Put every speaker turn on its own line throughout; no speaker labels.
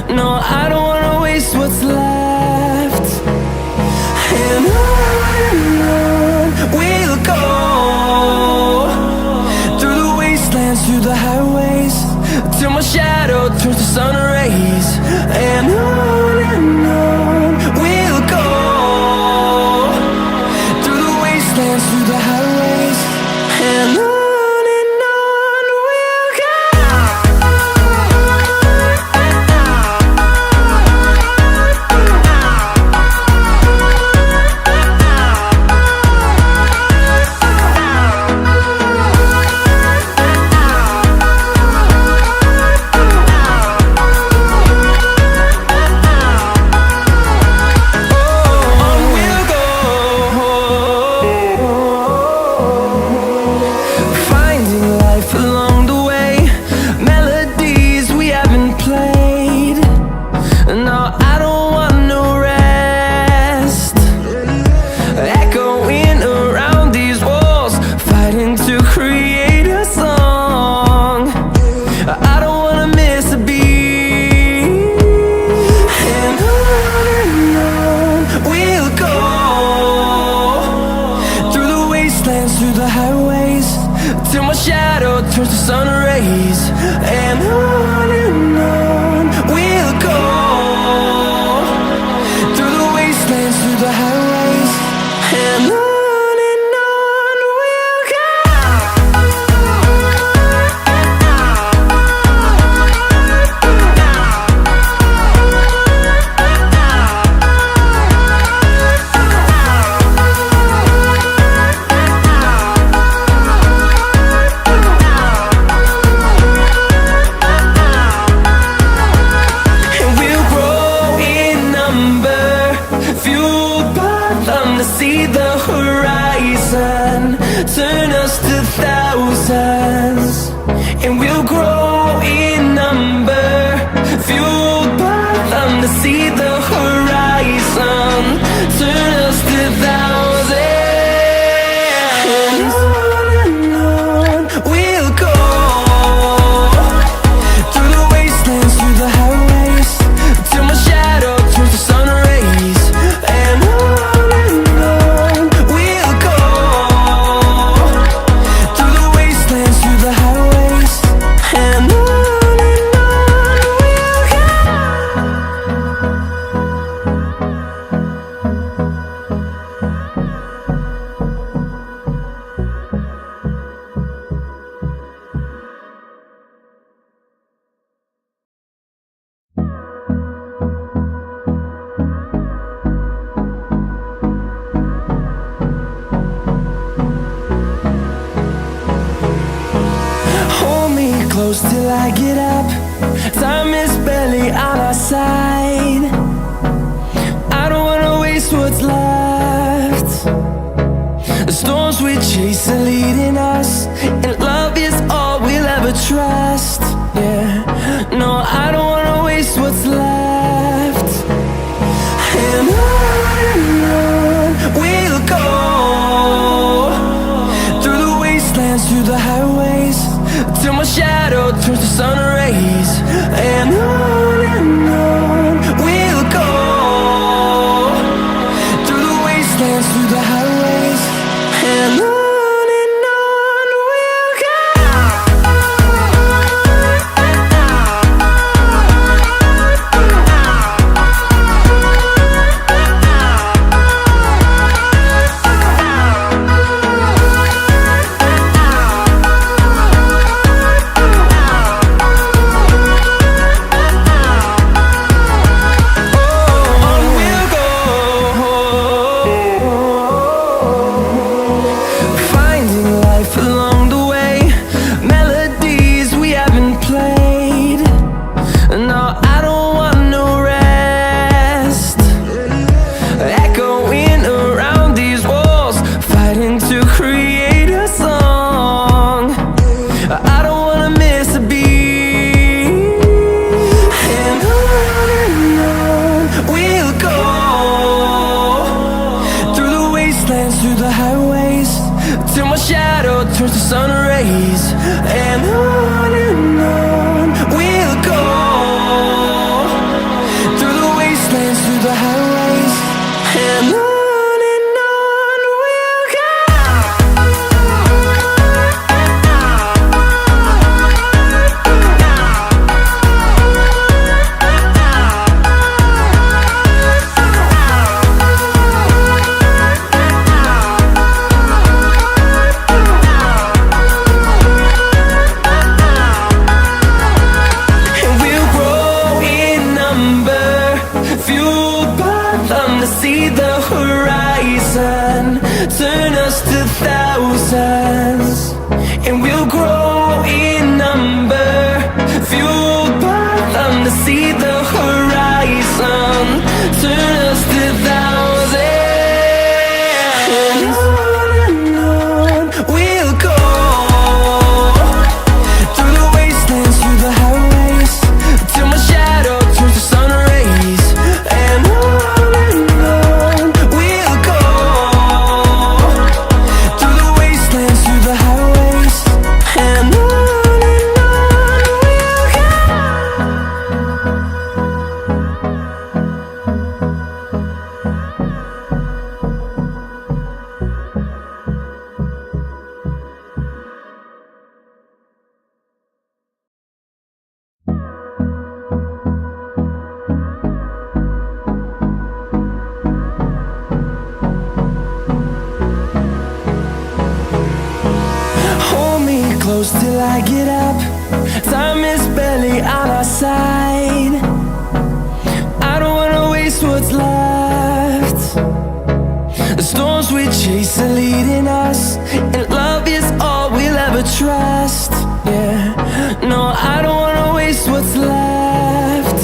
No, I don't wanna waste what's left. And on we'll go, through the wastelands, through the highways, till my shadow turns to sun rays. And on we'll go, through the wastelands, through the highways, and on we'll go. Through the highways, till my shadow turns to sun rays. And on we'll go, through the wastelands, through the highways, and on we'll go. See the horizon turn us to thousands, and we'll grow in number, fueled by them. To see the horizon turn us to thousands, and on we'll go, through the wastelands, through the highways, till my shadow turns to sun rays. And close till I get up. Time is barely on our side. I don't wanna waste what's left. The storms we chase are leading us, and love is all we'll ever trust. Yeah, no, I don't wanna waste what's left. And on we'll go, through the wastelands, through the highways, till my shadow turns to sun rays. And on we'll go, through the wastelands, through the highways, and on see the horizon, turn us to thousands, and we'll grow in number, fueled by them to see the horizon, turn us to thousands. And on we'll go, through the wastelands, through the highways, till my shadow turns to sun rays. And on we'll go, through the wastelands, through the highways. And on we'll go. Hold me close till I get up. Time is barely on our side. I don't wanna waste what's left. The storms we chase are leading us, and love is all we'll ever trust. Yeah, no, I don't wanna waste what's left.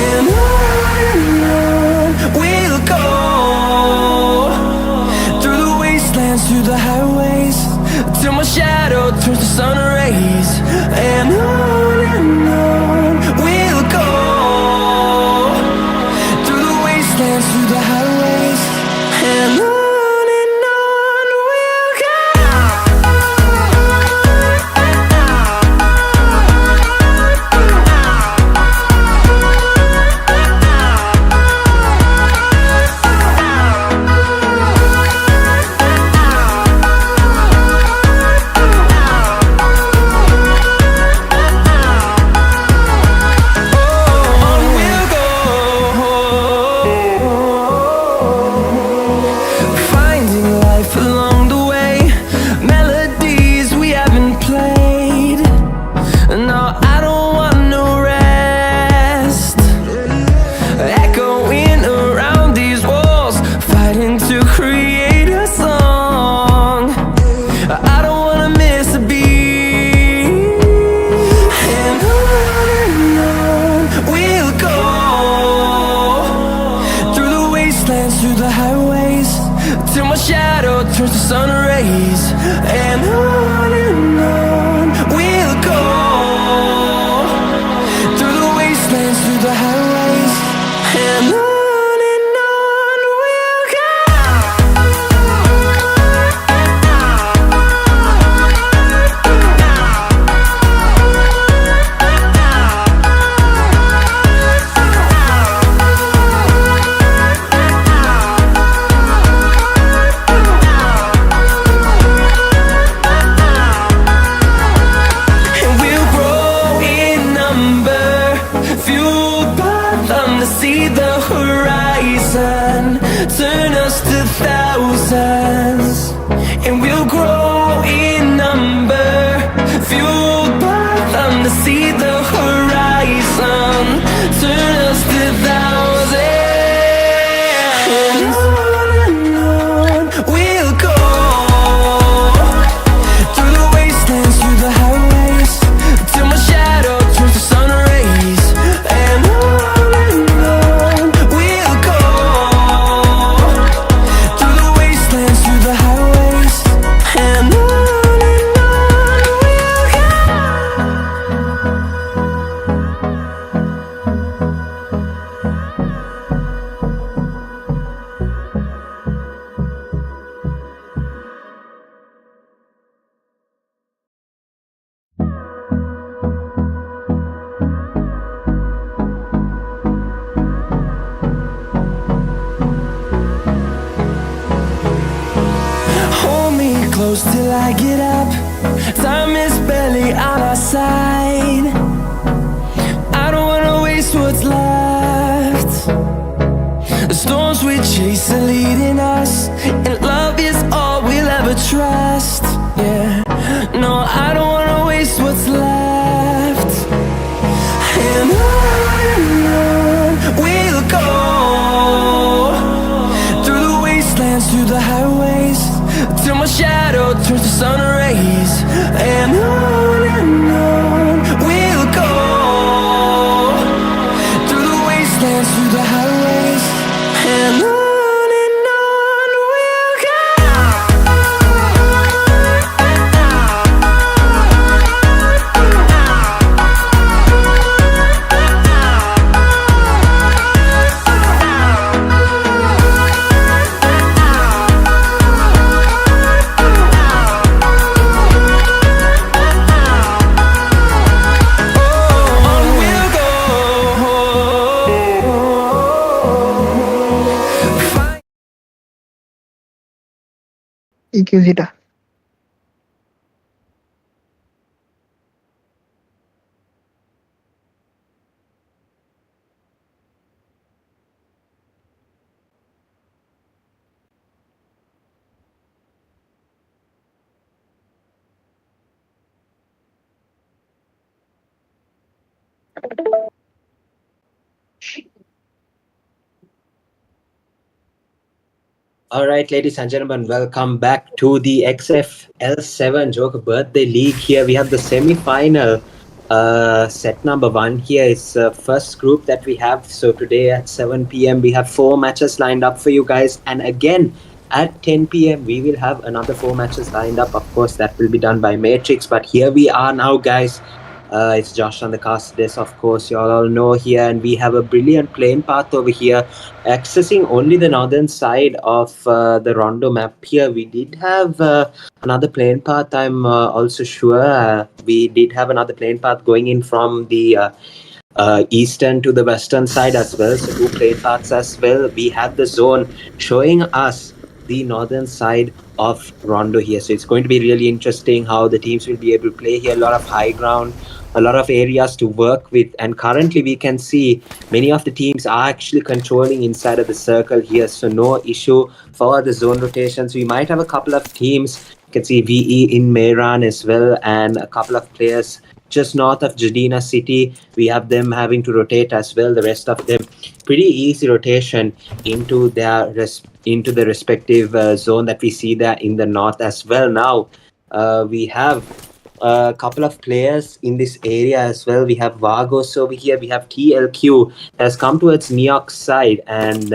And on we'll go, through the wastelands, through the highways, till my shadow turns to sun rays. And on we'll go, through the wastelands, through the highways. And on we'll go. Finding life along the way, melodies we haven't played. No, I don't want no rest. Echoing around these walls, fighting to create a song. I don't wanna miss a beat. And on we'll go, through the wastelands, through the highways, till my shadow turns to sun rays. And on we'll go, through the wastelands, through the highways. And on we'll go. And we'll grow in number, fueled by them to see the horizon, turn us to thousands. And we'll grow in number, fueled by them to see the horizon, turn us to thousands. And on we'll go, through the wastelands, through the highways, till my shadow turns to sun rays. And on we'll go, through the wastelands, through the highways. And on we'll go. Hold me close till I get up. Time is barely on our side. I don't wanna waste what's left. The storms we chase are leading us, and love is all we'll ever trust. Yeah, no, I don't wanna waste what's left. And on we'll go, through the highways till my shadow turns to sun rays. And on we'll go through the wastelands, through the highways, and on we'll go.
EQZটা
All right, ladies and gentlemen, welcome back to the XFL7 Joker Birthday League. Here we have the semi-final. Set number 1 here is first group that we have. So today at 7 p.m. we have 4 matches lined up for you guys, and again at 10 p.m. we will have another 4 matches lined up. Of course, that will be done by Matrix, but here we are now, guys. It's Josh on the cast desk, of course, you all know here, and we have a brilliant playing path over here, accessing only the northern side of the Rondo map here. We did have another plane path, I'm also sure. We did have another plane path going in from the eastern to the western side as well. So 2 plane paths as well. We have the zone showing us the northern side of Rondo here. So it's going to be really interesting how the teams will be able to play here. A lot of high ground, a lot of areas to work with, and currently we can see many of the teams are actually controlling inside of the circle here, so no issue for the zone rotations. We might have a couple of teams. You can see VE in Mehran as well, and a couple of players just north of Jadina City. We have them having to rotate as well. The rest of them, pretty easy rotation into their into the respective zone that we see there in the north as well. Now we have a couple of players in this area as well. We have Vargos over here. We have TLQ that has come towards New York side, and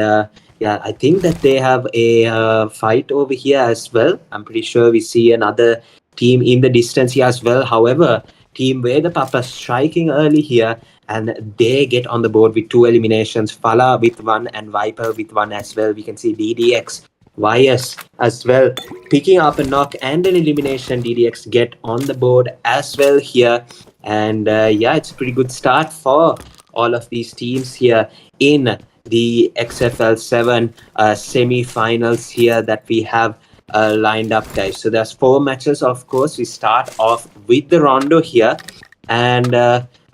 yeah, I think that they have a fight over here as well. I'm pretty sure we see another team in the distance here as well. However, team where the Papa striking early here, and they get on the board with 2 eliminations. Fala with 1 and Viper with 1 as well. We can see DDX, YS as well picking up a knock and an elimination. DDX get on the board as well here, and yeah, it's a pretty good start for all of these teams here in the XFL7 semi-finals here that we have lined up, guys. So there's 4 matches, of course. We start off with the Rondo here, and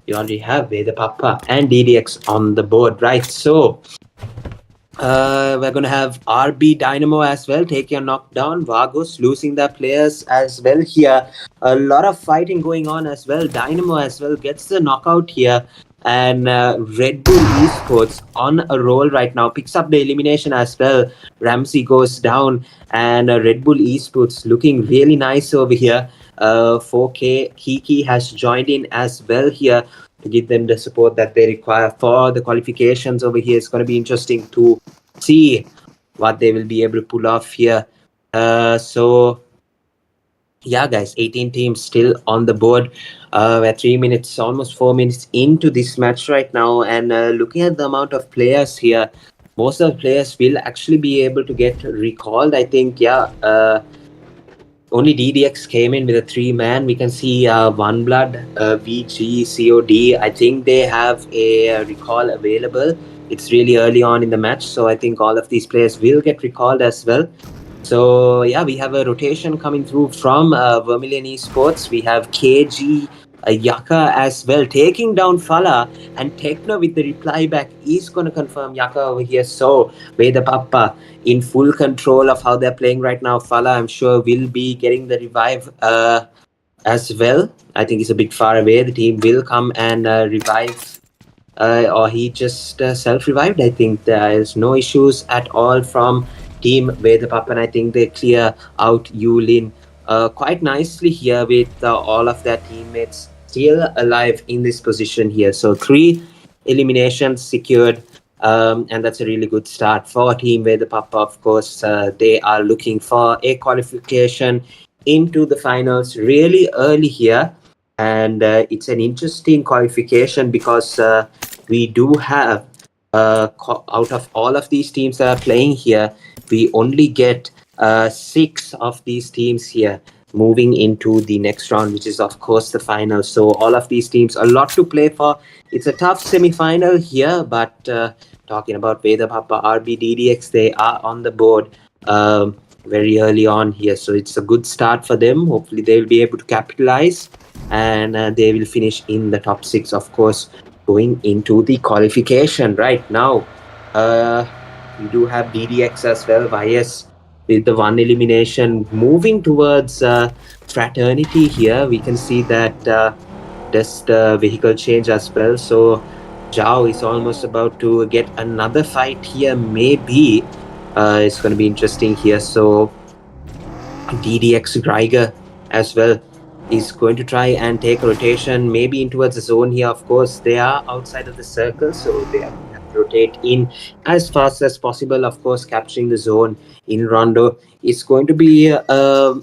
we already have Veda Papa and DDX on the board, right? So we're going to have RB Dynamo as well taking a knockdown. Vargos losing their players as well here. A lot of fighting going on as well. Dynamo as well gets the knockout here. And Red Bull Esports on a roll right now, picks up the elimination as well. Ramsey goes down, and Red Bull Esports looking really nice over here. 4K Kiki has joined in as well here to give them the support that they require for the qualifications over here. It's going to be interesting to see what they will be able to pull off here. So yeah, guys, 18 teams still on the board. We're 3 minutes, almost 4 minutes into this match right now, and looking at the amount of players here, most of the players will actually be able to get recalled. I think, yeah, only DDX came in with a 3-man. We can see One Blood, VG, COD. I think they have a recall available. It's really early on in the match, so I think all of these players will get recalled as well. So yeah, we have a rotation coming through from Vermilion Esports. We have KG, Yaka as well, taking down Fala, and Techno with the reply back is going to confirm Yaka over here. So Veda Papa in full control of how they're playing right now. Fala, I'm sure, will be getting the revive as well. I think he's a bit far away. The team will come and revive, or he just self-revived. I think there's no issues at all from Team Vedapap, and I think they clear out Yulin quite nicely here with all of their teammates still alive in this position here. So 3 eliminations secured, and that's a really good start for Team Vedapap. Of course, they are looking for a qualification into the finals really early here, and it's an interesting qualification because we do have out of all of these teams that are playing here, we only get 6 of these teams here moving into the next round, which is of course the final. So all of these teams, a lot to play for. It's a tough semi-final here, but talking about Vedapapa, RBDDX, they are on the board very early on here. So it's a good start for them. Hopefully they will be able to capitalize, and they will finish in the top 6, of course, going into the qualification right now. We do have DDX as well, YS with the 1 elimination moving towards fraternity here. We can see that does the vehicle change as well. So Zhao is almost about to get another fight here. Maybe it's going to be interesting here. So DDX Greiger as well is going to try and take a rotation maybe in towards the zone here. Of course, they are outside of the circle, so they have to rotate in as fast as possible. Of course, capturing the zone in Rondo is going to be a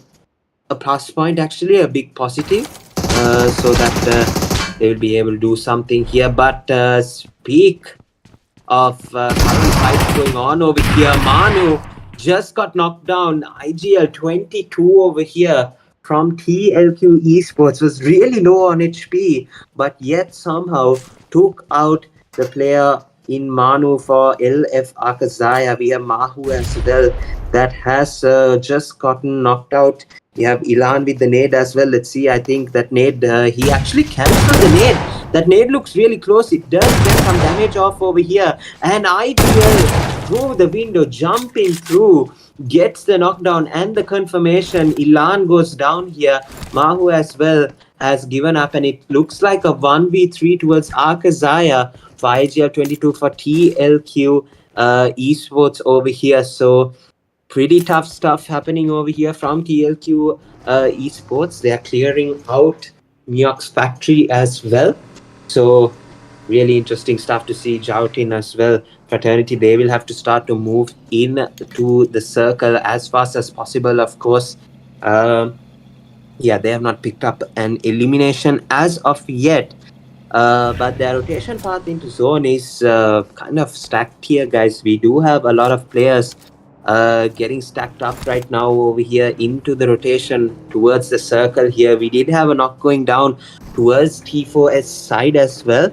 plus point, actually, a big positive, so that they will be able to do something here. But speak of current fights going on over here, Manu just got knocked down. IGL 22 over here from TLQ Esports was really low on HP, but yet somehow took out the player in Manu for LF Akazaya. We have Mahu as well that has just gotten knocked out. We have Ilan with the nade as well. Let's see. I think that nade, he actually cancelled the nade. That nade looks really close. It does get some damage off over here. And IGL through the window, jumping through, gets the knockdown and the confirmation. Ilan goes down here. Mahu as well has given up, and it looks like a 1v3 towards Akazaya for IGL 22 for TLQ Esports over here. So pretty tough stuff happening over here from TLQ Esports. They are clearing out Miox's factory as well. So really interesting stuff to see. Joutin as well. Fraternity, they will have to start to move in to the circle as fast as possible, of course. Yeah, they have not picked up an elimination as of yet. But their rotation path into zone is kind of stacked here, guys. We do have a lot of players getting stacked up right now over here into the rotation towards the circle here. We did have a knock going down towards T4S side as well.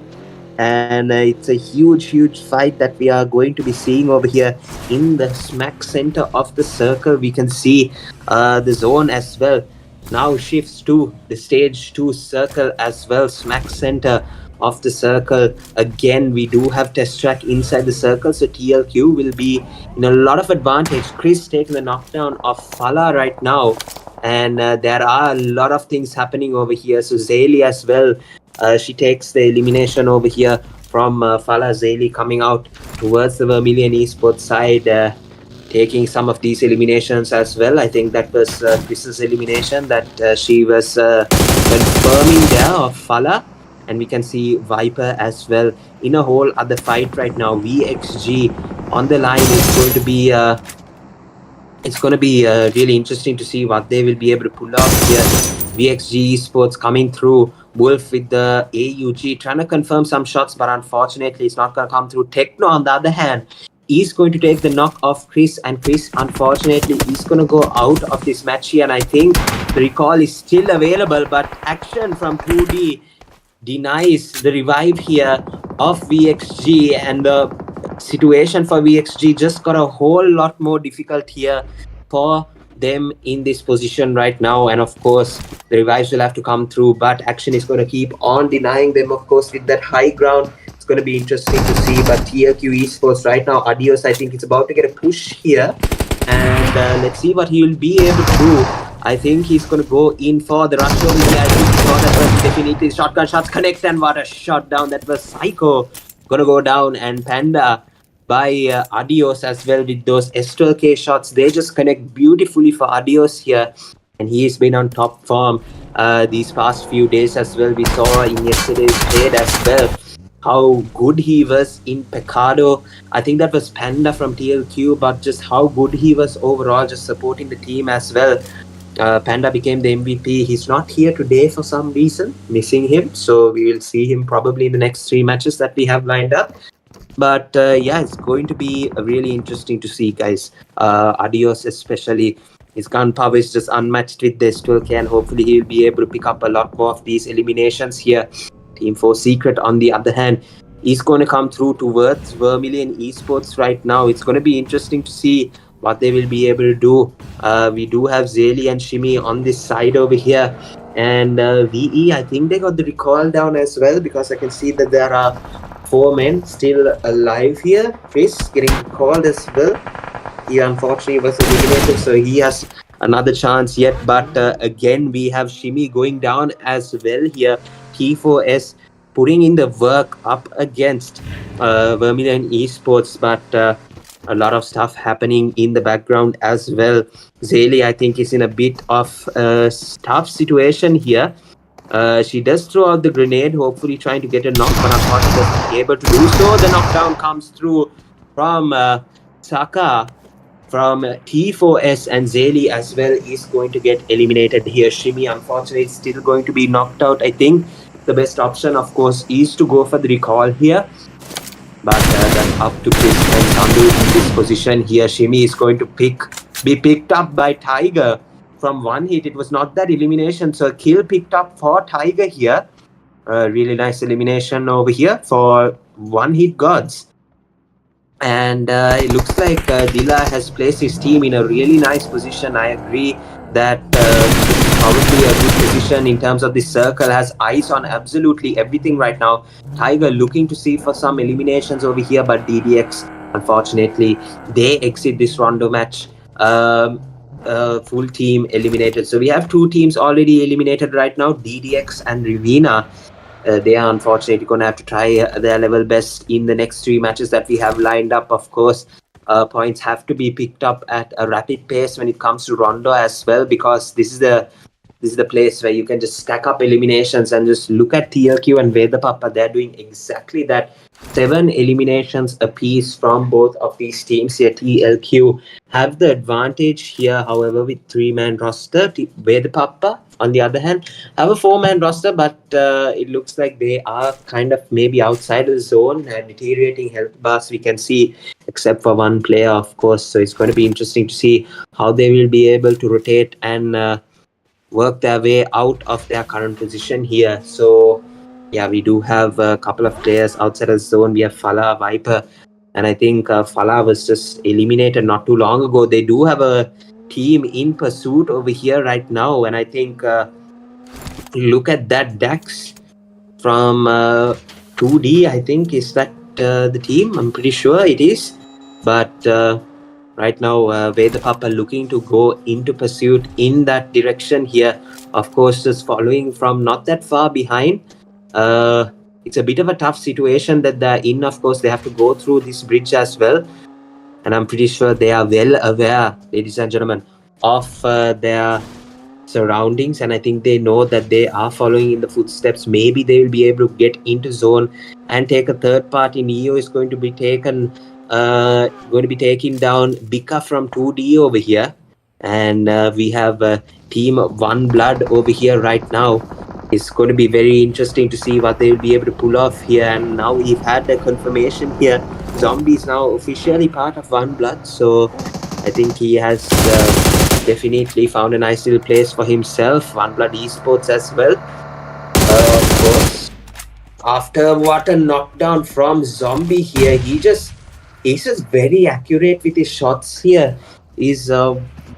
And it's a huge fight that we are going to be seeing over here in the smack center of the circle. We can see the zone as well now shifts to the stage 2 circle as well, smack center of the circle. Again, we do have test track inside the circle, so TLQ will be in a lot of advantage. Chris taking the knockdown of Fala right now, and there are a lot of things happening over here. So Zaylee as well, she takes the elimination over here from Fala. Zaylee coming out towards the Vermilion Esports side, taking some of these eliminations as well. I think that was Chris's elimination that she was confirming there of Fala. And we can see Viper as well in a whole other fight right now. VXG on the line is going to be it's going to be really interesting to see what they will be able to pull off here. VXG Esports coming through. Wolf with the AUG trying to confirm some shots, but unfortunately it's not going to come through. Techno, on the other hand, is going to take the knock off Chris, and Chris unfortunately is going to go out of this match here. And I think the recall is still available, but action from 2D denies the revive here of VXG, and the situation for VXG just got a whole lot more difficult here for them in this position right now. And of course the revives will have to come through, but action is going to keep on denying them, of course, with that high ground. It's going to be interesting to see. But TLQ Esports right now, Adios, I think it's about to get a push here, and let's see what he will be able to do. I think he's going to go in for the rush over here. I think that was definitely shotgun shots connect, and what a shot down. That was Psycho going to go down, and Panda. by Adios as well with those S12K shots. They just connect beautifully for Adios here, and he's been on top form these past few days as well. We saw in yesterday's trade as well how good he was in Pecado. I think that was Panda from TLQ, but just how good he was overall, just supporting the team as well. Panda became the MVP. He's not here today for some reason, missing him. So we will see him probably in the next 3 matches that we have lined up. But yeah, it's going to be really interesting to see, guys. Adios, especially. His gun power is just unmatched with this 12K, and hopefully he'll be able to pick up a lot more of these eliminations here. Team 4 Secret, on the other hand, is going to come through towards Vermilion Esports right now. It's going to be interesting to see what they will be able to do. We do have Zeli and Shimi on this side over here. And VE, I think they got the recall down as well, because I can see that there are 4 men still alive here. Chris getting called as well. He unfortunately was eliminated, so he has another chance yet. But again, we have Shimi going down as well here. T4S putting in the work up against Vermilion Esports, but a lot of stuff happening in the background as well. Zeli, I think, is in a bit of a tough situation here. She does throw out the grenade, hopefully trying to get a knock, but unfortunately doesn't be able to do so. The knockdown comes through from Saka from T4S, and Zeli as well is going to get eliminated here. Shimi, unfortunately, is still going to be knocked out. I think the best option, of course, is to go for the recall here. But that's up to Chris and Sandu in this position here. Shimi is going to be picked up by Tiger from 1 hit. It was not that elimination, so kill picked up for Tiger here. Really nice elimination over here for 1 hit gods. And it looks like Dila has placed his team in a really nice position. I agree that this is probably a good position in terms of the circle. Has eyes on absolutely everything right now. Tiger looking to see for some eliminations over here, but DDX, unfortunately, they exit this rondo match. Full team eliminated. So we have 2 teams already eliminated right now, DDX and Rivina. They are unfortunately going to have to try their level best in the next 3 matches that we have lined up. Of course, points have to be picked up at a rapid pace when it comes to Rondo as well, because this is the place where you can just stack up eliminations. And just look at TLQ and Vedapapa. They're doing exactly that. 7 eliminations apiece from both of these teams here. TLQ have the advantage here, however, with 3-man roster. Vedapapa, on the other hand, have a 4-man roster, but it looks like they are kind of maybe outside of the zone and deteriorating health bars, we can see, except for 1 player, of course. So it's going to be interesting to see how they will be able to rotate and work their way out of their current position here. So yeah, we do have a couple of players outside of the zone. We have Fala, Viper, and I think Fala was just eliminated not too long ago. They do have a team in pursuit over here right now, and I think look at that Dax from 2D, I think, is that the team? I'm pretty sure it is, but right now Vedapapa looking to go into pursuit in that direction here. Of course, just following from not that far behind. It's a bit of a tough situation that they're in. Of course, they have to go through this bridge as well, and I'm pretty sure they are well aware, ladies and gentlemen, of their surroundings, and I think they know that they are following in the footsteps. Maybe they will be able to get into zone and take a third party. Neo is going to be taking down Bika from 2D over here, and we have team 1 Blood over here right now. It's going to be very interesting to see what they will be able to pull off here. And now we've had the confirmation here. Zombie is now officially part of 1 Blood, so I think he has definitely found a nice little place for himself. 1 Blood Esports as well. Of course, after what a knockdown from Zombie here, he's just very accurate with his shots here. He's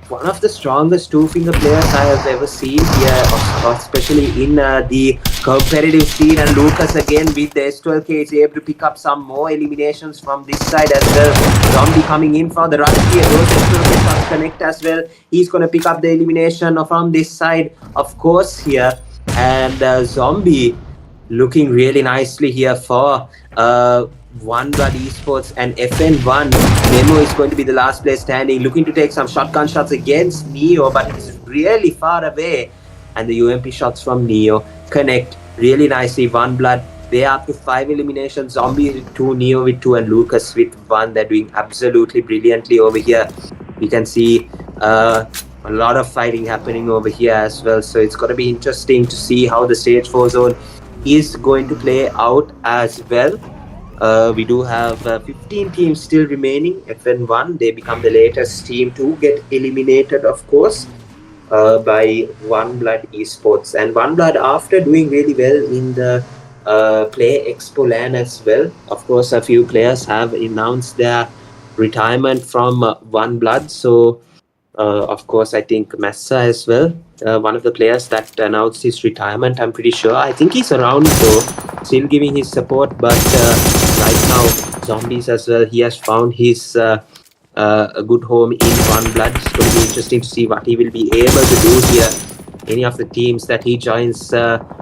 one of the strongest 2-finger players I have ever seen here, especially in the competitive scene. And Lucas again with the S12K is able to pick up some more eliminations from this side as well. Zombie coming in for the rush here. Those S12K shots connect as well. He's going to pick up the elimination from this side, of course, here. And Zombie looking really nicely here for One Blood Esports and FN1. Nemo is going to be the last player standing, looking to take some shotgun shots against Neo, but he's really far away. And the UMP shots from Neo connect really nicely. One Blood, they are up to 5 eliminations. Zombie with 2, Neo with 2, and Lucas with 1. They're doing absolutely brilliantly over here. We can see a lot of fighting happening over here as well. So it's going to be interesting to see how the stage 4 zone is going to play out as well. We do have 15 teams still remaining. FN1, they become the latest team to get eliminated, of course, by One Blood Esports. And One Blood, after doing really well in the Play Expo LAN as well, of course, a few players have announced their retirement from One Blood. So, of course, I think Massa as well, one of the players that announced his retirement, I'm pretty sure. I think he's around though, still giving his support, but right now, Zombies as well, he has found his a good home in One Blood. It's going to be interesting to see what he will be able to do here. Any of the teams that he joins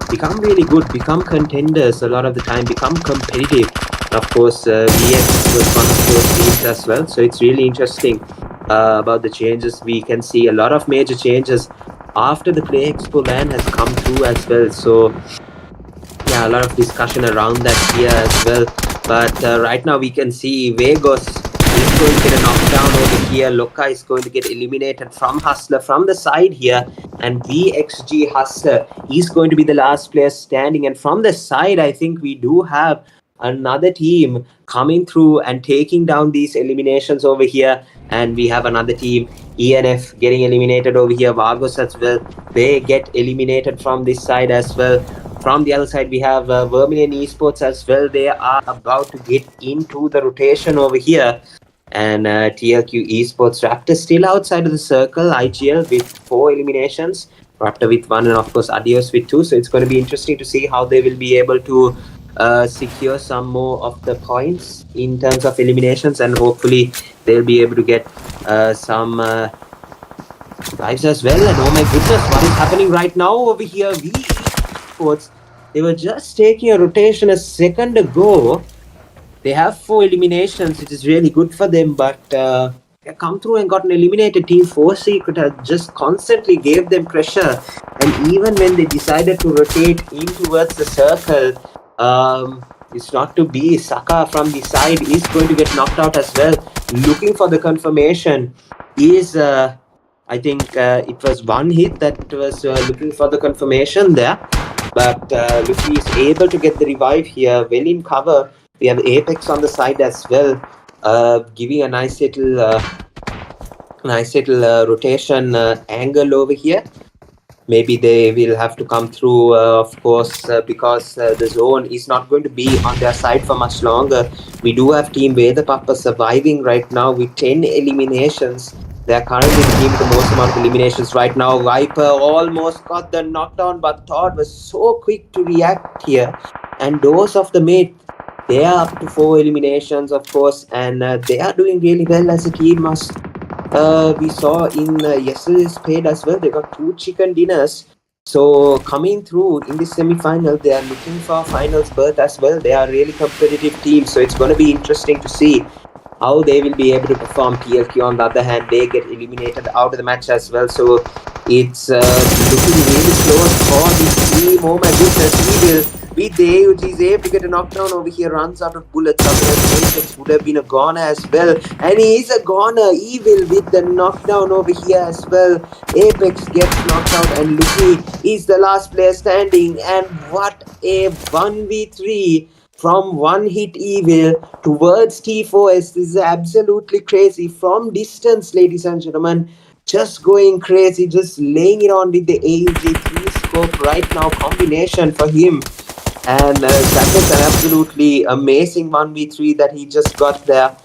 become really good, become contenders a lot of the time, become competitive. Of course, VX was one of those teams as well, so it's really interesting about the changes. We can see a lot of major changes after the Play Expo LAN has come through as well. So yeah, a lot of discussion around that here as well. But right now we can see Vegas is going to get a knockdown over here. Loka is going to get eliminated from Hustler from the side here. And VXG Hustler, he's going to be the last player standing. And from the side, I think we do have another team coming through and taking down these eliminations over here. And we have another team, ENF, getting eliminated over here. Vargos as well, they get eliminated from this side as well. From the other side, we have Vermilion Esports as well. They are about to get into the rotation over here. And TLQ Esports, Raptor still outside of the circle. IGL with 4 eliminations. Raptor with 1, and of course Adios with 2. So it's going to be interesting to see how they will be able to secure some more of the points in terms of eliminations, and hopefully they'll be able to get some lives as well. And oh my goodness, what is happening right now over here? Esports, they were just taking a rotation a second ago. They have 4 eliminations, which is really good for them, but they come through and got an eliminated. Team 4 Secret just constantly gave them pressure, and even when they decided to rotate in towards the circle, it's not to be. Saka from the side is going to get knocked out as well. Looking for the confirmation is, I think it was one hit that was looking for the confirmation there. But Luffy is able to get the revive here, well in cover. We have Apex on the side as well, giving a nice little rotation angle over here. Maybe they will have to come through, of course, because the zone is not going to be on their side for much longer. We do have Team Vedapapa surviving right now with 10 eliminations. They are currently the team with the most amount of eliminations right now. Viper almost got the knockdown, but Todd was so quick to react here. And those of the mid, they are up to 4 eliminations, of course, and they are doing really well as a team. We saw in yesterday's paid as well, they got 2 chicken dinners. So coming through in this semi-final, they are looking for finals berth as well. They are a really competitive team, so it's going to be interesting to see how they will be able to perform. TLQ, on the other hand, they get eliminated out of the match as well. So it's looking really close for this team. Oh my goodness, Evil with the AUG is able to get a knockdown over here, runs out of bullets. Otherwise, Apex would have been a goner as well. And he is a goner. Evil with the knockdown over here as well. Apex gets knocked out, and Lucky is the last player standing. And what a 1v3 from one hit Evil towards T4S. This is absolutely crazy. From distance, ladies and gentlemen, just going crazy, just laying it on with the AUG 3 scope right now combination for him. And that was an absolutely amazing 1v3 that he just got there.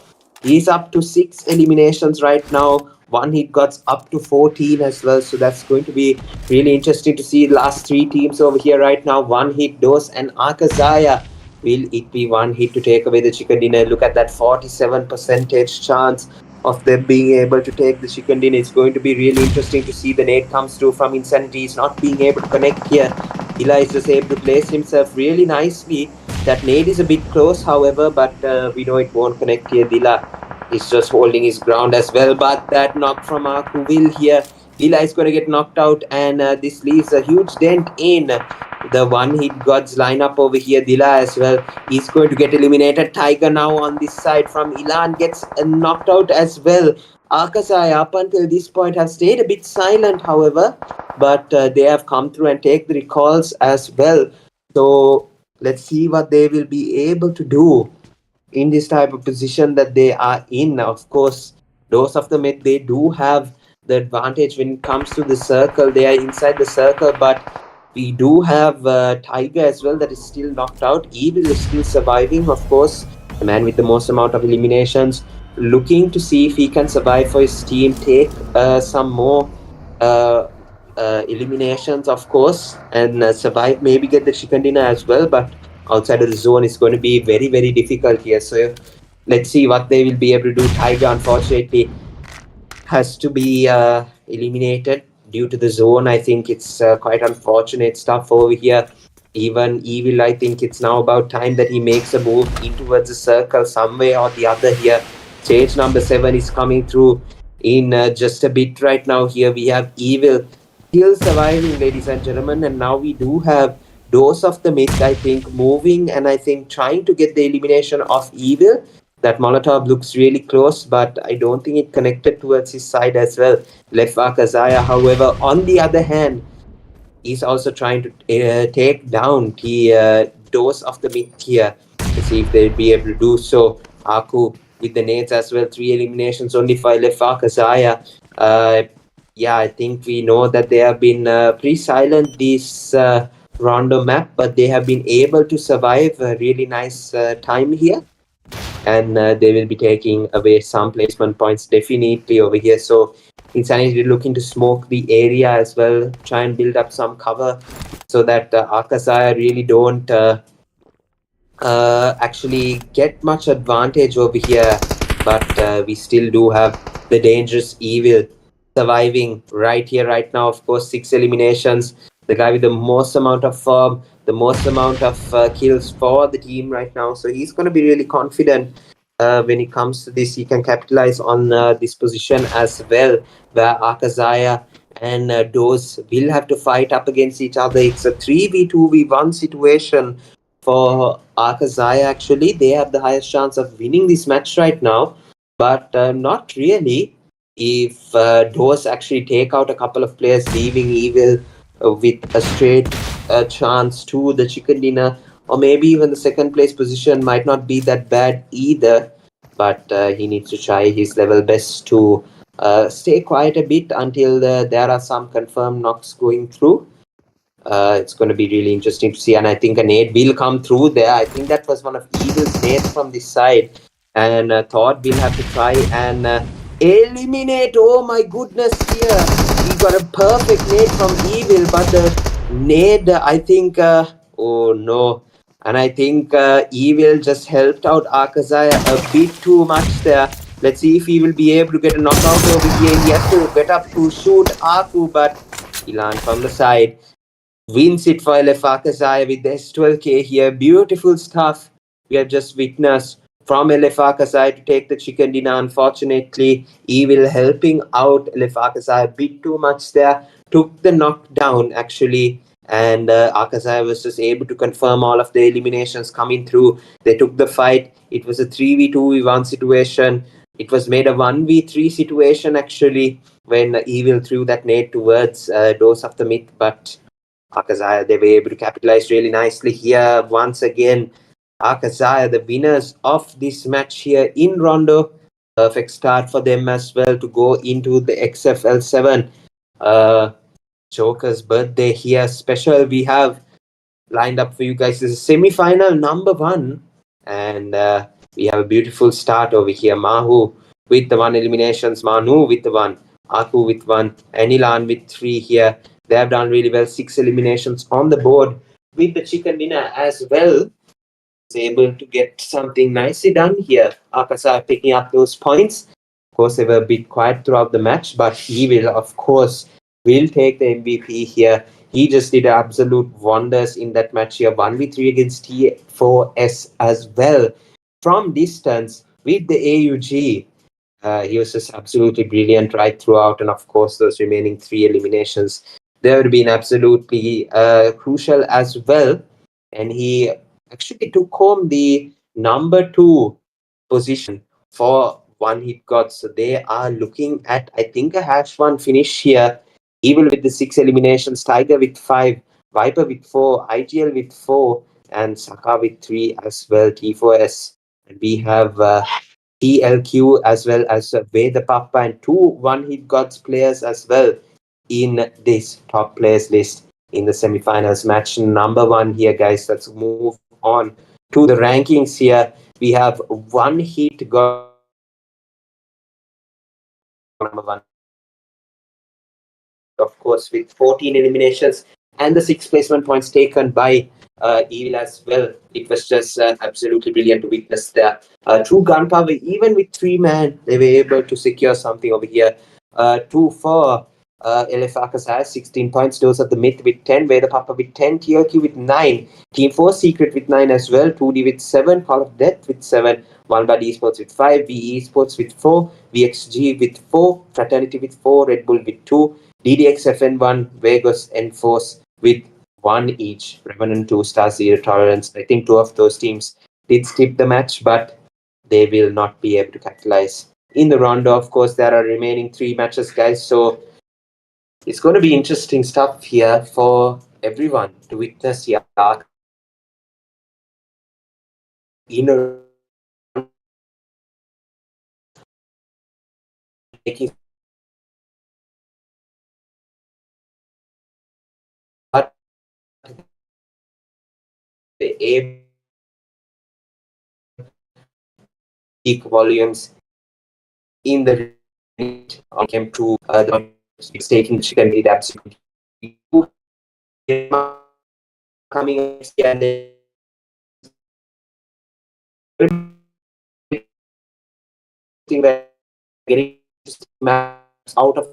He's up to 6 eliminations right now. One hit got up to 14 as well. So that's going to be really interesting to see the last 3 teams over here right now. One hit, Dose and Akazaya. Will it be one hit to take away the chicken dinner? Look at that 47% chance of them being able to take the chicken dinner. It's going to be really interesting to see. The nade comes through from Insanity. He's not being able to connect here. Ila is just able to place himself really nicely That nade is a bit close, however, but we know it won't connect here. Dila is just holding his ground as well, but that knock from Aku will here. Dila is going to get knocked out, and this leaves a huge dent in the one hit gods lineup over here. Dila as well is going to get eliminated. Tiger now on this side from Ilan gets knocked out as well. Akasai up until this point have stayed a bit silent, however, but they have come through and take the recalls as well. So let's see what they will be able to do in this type of position that they are in. Of course, those of them, they do have the advantage when it comes to the circle. They are inside the circle, but we do have Tiger as well that is still knocked out. Evil is still surviving, of course. The man with the most amount of eliminations, looking to see if he can survive for his team, take some more eliminations, of course, and survive, maybe get the chicken dinner as well. But outside of the zone is going to be very, very difficult here. So let's see what they will be able to do. Tiger, unfortunately, has to be eliminated due to the zone. I think it's quite unfortunate stuff over here. Even Evil, I think it's now about time that he makes a move in towards the circle some way or the other here. Stage number 7 is coming through in just a bit right now. Here we have Evil still surviving, ladies and gentlemen, and now we do have Dose of the Myth, I think, moving and I think trying to get the elimination of Evil. That Molotov looks really close, but I don't think it connected towards his side as well. Lefa Kazaya, however, on the other hand, is also trying to take down the Dose of the Myth here. Let's see if they'll be able to do so. Aku with the nades as well. 3 eliminations only for Lefa Kazaya. Yeah, I think we know that they have been pretty silent this rondo map, but they have been able to survive a really nice time here. And they will be taking away some placement points definitely over here. So Insanity looking to smoke the area as well, try and build up some cover so that Akasaya really don't actually get much advantage over here. But we still do have the dangerous Evil surviving right here, right now. Of course, 6 eliminations. The guy with the most amount of form, the most amount of kills for the team right now. So he's going to be really confident when it comes to this. He can capitalize on this position as well, where Akazaya and Dose will have to fight up against each other. It's a 3v2v1 situation for Akazaya. Actually, they have the highest chance of winning this match right now, but not really. If Dose actually take out a couple of players, leaving Evil with a straight chance to the chicken dinner, or maybe even the second place position might not be that bad either. But he needs to try his level best to stay quiet a bit until there are some confirmed knocks going through. It's going to be really interesting to see, and I think a nade will come through there. I think that was one of Evil's nades from this side, and Todd will have to try and eliminate. Oh my goodness, here he got a perfect nade from Evil, but the nade, I think, oh no. And I think Evil just helped out Akazaya a bit too much there. Let's see if he will be able to get a knockout over here. He has to get up to shoot Aku, but Ilan from the side wins it for Akazaya with the S12K here. Beautiful stuff we have just witnessed from Akazaya to take the chicken dinner. Unfortunately, Evil helping out Akazaya a bit too much there. Took the knockdown actually, and Akazaya was just able to confirm all of the eliminations coming through. They took the fight. It was a 3v2v1 situation. It was made a 1v3 situation actually when Evil threw that nade towards Dose of the Myth, but Akazaya, they were able to capitalize really nicely here. Once again, Akazaya, the winners of this match here in Rondo. Perfect start for them as well to go into the XFL7. Joker's birthday here special we have lined up for you guys. This is semi-final number 1. And we have a beautiful start over here. Mahu with the 1 eliminations. Manu with the 1. Aku with 1. Anilan with 3 here. They have done really well. 6 eliminations on the board with the chicken dinner as well. Is able to get something nicely done here. Akasa picking up those points. Of course, they were a bit quiet throughout the match, but he will, of course, will take the MVP here. he just did absolute wonders in that match here. 1v3 against T4S as well. From distance with the AUG, he was just absolutely brilliant right throughout. And of course, those remaining 3 eliminations, they would have been absolutely crucial as well. And he actually took home the number 2 position for one hit gods. So they are looking at, I think, a #1 finish here. Evil with the 6 eliminations, Tiger with 5, Viper with 4, IGL with 4, and Saka with 3 as well, T4S. And we have TLQ as well as Veda Papa and 2 one hit gods players as well in this top players list in the semifinals. Match number 1 here, guys. Let's move on to the rankings here. We have one hit god number 1, of course, with 14 eliminations and the 6 placement points taken by Evil as well. It was just absolutely brilliant to witness the true gunpowder. Even with 3 man, they were able to secure something over here. 2 for Elefakas has 16 points. Those are the Myth with 10, Veda Papa with 10, TLQ with 9, Team 4 Secret with 9 as well, 2D with 7, Call of Death with 7, One Bad Esports with 5, VE Esports with 4, VXG with 4, Fraternity with 4, Red Bull with 2, DDXFN1, Vegas, Enforce with 1 each. Revenant 2 Star Zero Tolerance. I think 2 of those teams did skip the match, but they will not be able to capitalize in the round. Of course, there are remaining 3 matches, guys. So it's going to be interesting stuff here for everyone to witness here. In a making the peak volumes in the came to the taking chicken did absolutely coming and getting maps out of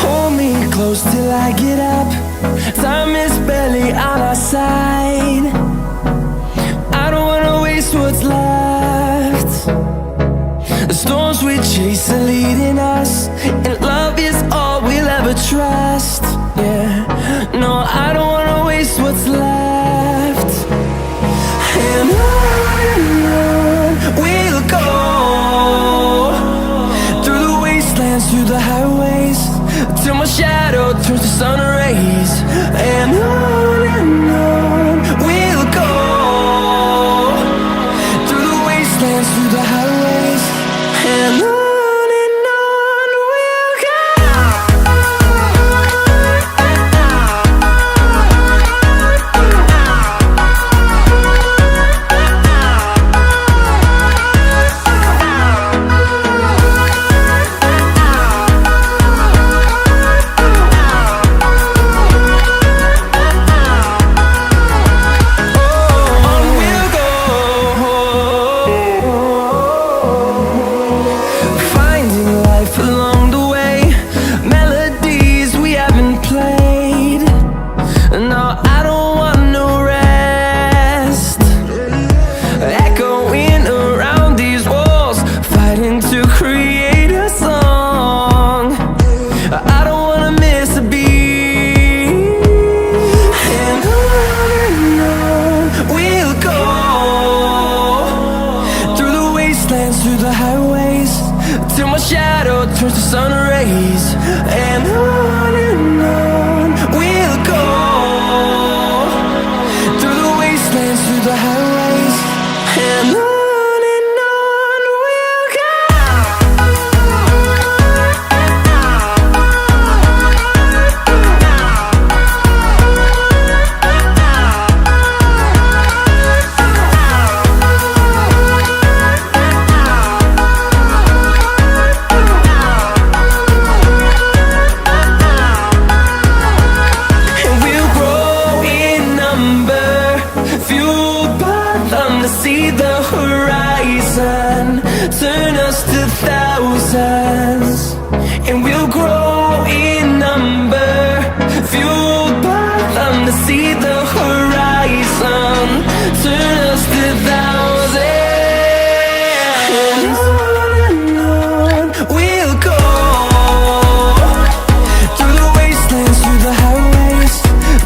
Hold me close till I get up. Time is barely on our side. I don't wanna waste what's left. The storms we chase are leading us, and love is all we'll ever trust. Yeah, no, I don't wanna waste what's left. And on we'll go, through the wastelands, through the highways, till my shadow turns to sun rays. And on we'll go, through the wastelands, through the highways, and on we'll go. turns to sun rays, and on we'll go, through the wastelands, through the highways, and on we'll go. See the horizon, turn us to thousands, and we'll grow in number, fueled by them to see the horizon, turn us to thousands, and on we'll go, through the wastelands, through the highways,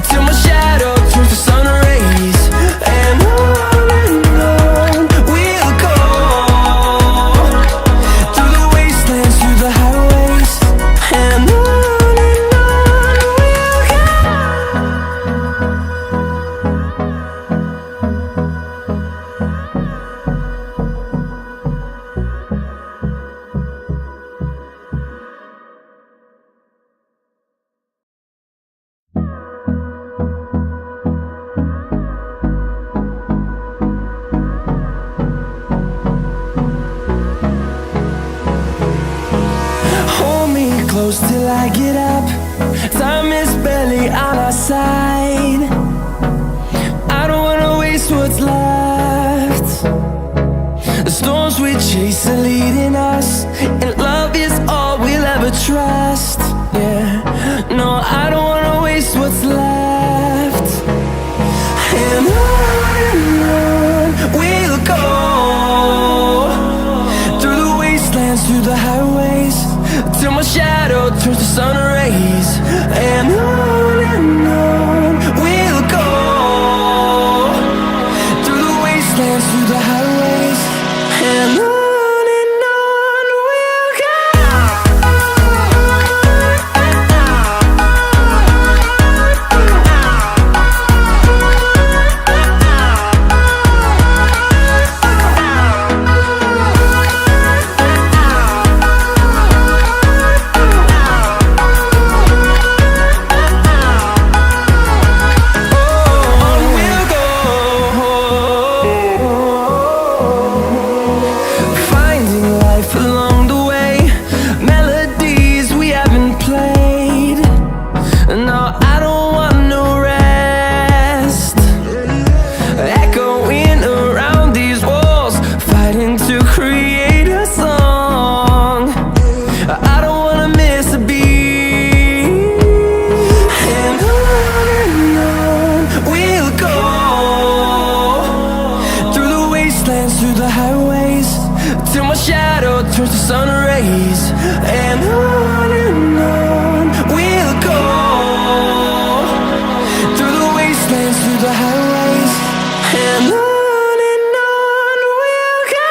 till my shadow turns to sun rays, and on close till I get up. Time is barely on our side. I don't wanna waste what's left. The storms we chase are leading us, and love is all we'll ever trust. Yeah, no, I don't wanna waste what's left. And on we'll go, through the wastelands, through the highways, till my shadow turns to sun rays, and on we'll go, through the wastelands, through the highways, and on we'll go. Through the highways, till my shadow turns to sun rays, and on we'll go, through the wastelands, through the highways, and on we'll go.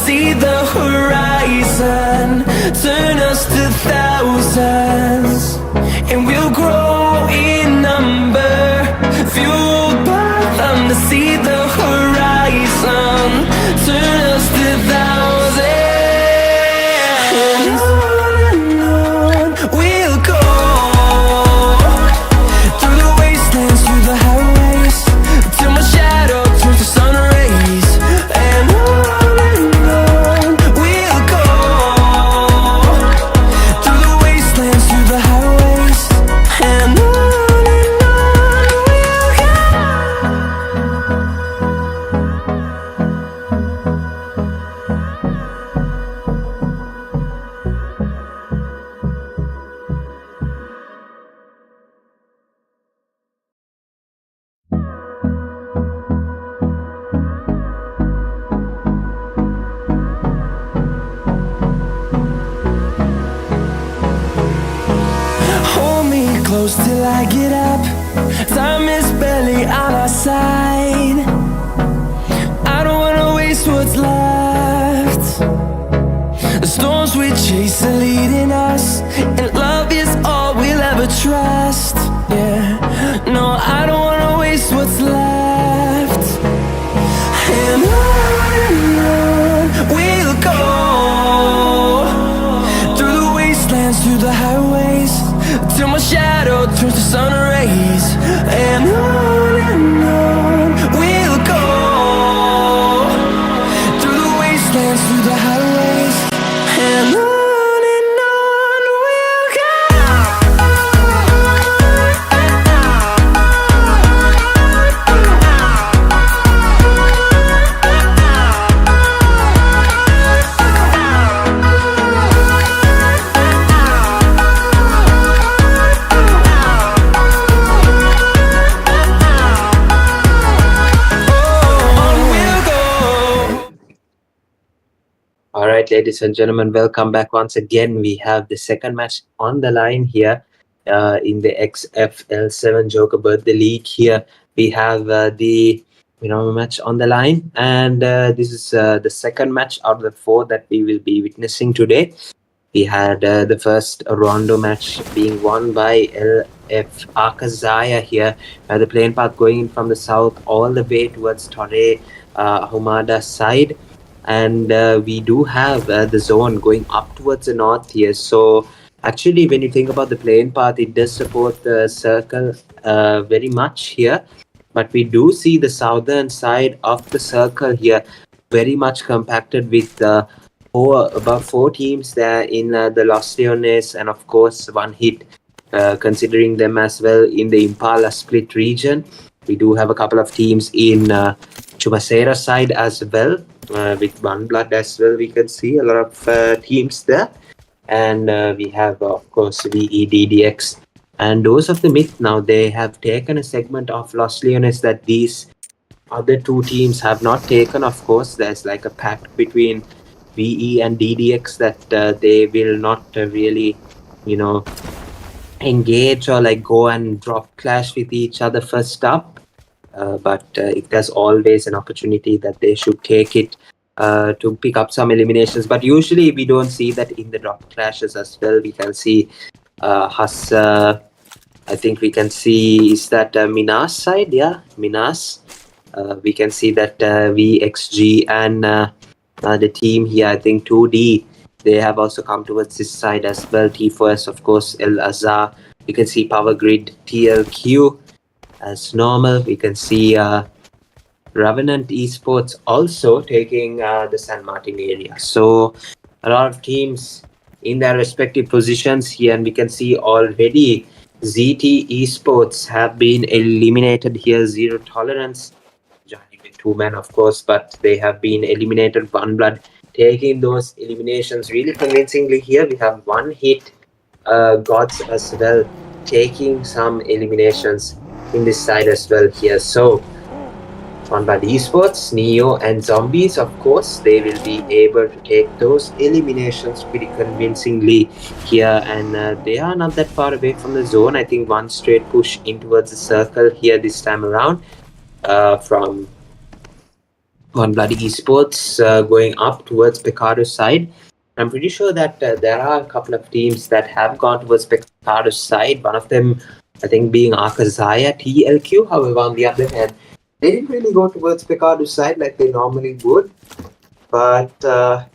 See the horizon, turn us to thousands, and we'll grow in number, fueled by them to see the horizon, turn us to thousands, and on we'll go, through the wastelands, through the highways, till my shadow turns to sun rays, and on and close till I get up. Time is barely on our side. I don't wanna waste what's left. The storms we chase are leading us, and love is all we'll ever trust. Yeah, no, I don't wanna waste what's left. And on we'll go, through the wastelands, through the highways, till my shadow turns to sun rays. And on we'll go, through the wastelands, through the highways, and on we'll go.
All right, ladies and gentlemen, welcome back once again. We have the second match on the line here in the XFL7 Joker Birthday League. Here we have the match on the line, and this is the second match out of the four that we will be witnessing today. We had the first Rondo match being won by LF Akazaya here. The playing path going in from the south all the way towards Torre Humada side. And we do have the zone going up towards the north here. So actually, when you think about the playing path, it does support the circle very much here. But we do see the southern side of the circle here very much compacted with about four teams there in the Los Leones, and of course one hit considering them as well in the Impala split region. We do have a couple of teams in Chumacera side as well, with One Blood as well. We can see a lot of teams there. And we have, of course, VEDDX. And those of the myth now, they have taken a segment of Los Leones that these other two teams have not taken. Of course, there's like a pact between VE and DDX that they will not really, engage or like go and drop clash with each other first up. But if there's always an opportunity that they should take it to pick up some eliminations. But usually we don't see that in the drop clashes as well. We can see Has, I think we can see, is that Minas side? Yeah, Minas. We can see that VXG and the team here, I think 2D, they have also come towards this side as well. T4S, of course, El Azhar. You can see Power Grid, TLQ. As normal, we can see Revenant Esports also taking the San Martin area. So a lot of teams in their respective positions here, and we can see already ZT Esports have been eliminated here. Zero Tolerance, joining with two men, of course, but they have been eliminated. One Blood taking those eliminations really convincingly here. We have one hit, Gods as well, taking some eliminations in this side as well here. So One Blood Esports, Neo and Zombies, of course, they will be able to take those eliminations pretty convincingly here, and they are not that far away from the zone. I think one straight push in towards the circle here this time around from One Blood Esports going up towards Picardo's side. I'm pretty sure that there are a couple of teams that have gone towards Picardo's side. One of them, I think, being Akazaya TLQ. However, on the other hand, they didn't really go towards Picardo's side like they normally would. But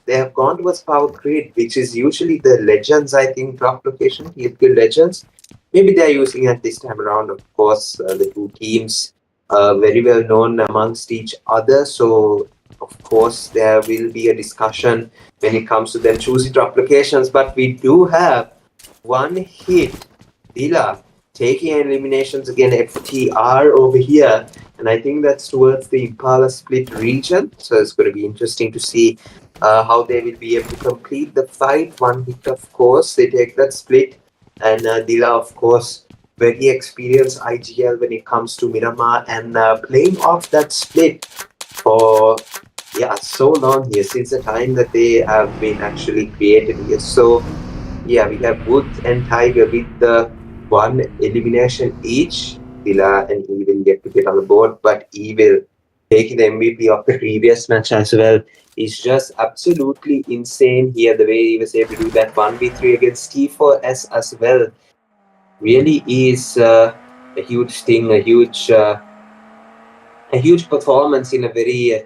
they have gone towards Power Grid, which is usually the Legends, I think, drop location, TLQ Legends. Maybe they're using it this time around. Of course, the two teams very well known amongst each other. So, of course, there will be a discussion when it comes to them choosing drop locations. But we do have one hit, Dila, taking eliminations again, FTR over here. And I think that's towards the Impala split region. So it's going to be interesting to see how they will be able to complete the fight. One hit, of course, they take that split. And Dila, of course, very experienced IGL when it comes to Miramar, and playing off that split for so long here, since the time that they have been actually created here. So yeah, we have Wood and Tiger with the one elimination each. Villa and E will get on the board, but E will take the MVP of the previous match as well. It's just absolutely insane here the way he was able to do that 1v3 against T4S as well. Really is a huge thing, a huge performance in a very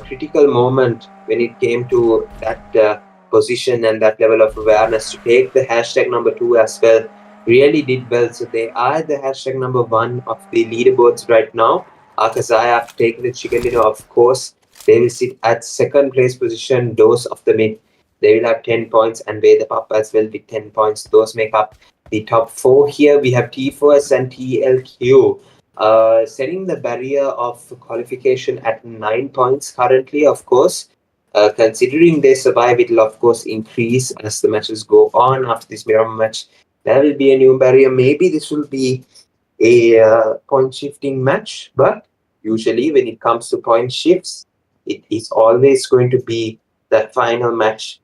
critical moment when it came to that position and that level of awareness to take the hashtag number 2 as well. Really did well. So they are the hashtag number 1 of the leaderboards right now. Akazaya have taken the chicken dinner, of course. They will sit at second place position, those of the mid. They will have 10 points and Way the Pup as well with 10 points. Those make up the top 4 here. We have T4S and TLQ. Setting the barrier of qualification at 9 points currently, of course. Considering they survive, it will of course increase as the matches go on. After this Miramar match, there will be a new barrier. Maybe this will be a point shifting match, but usually when it comes to point shifts, it is always going to be that final match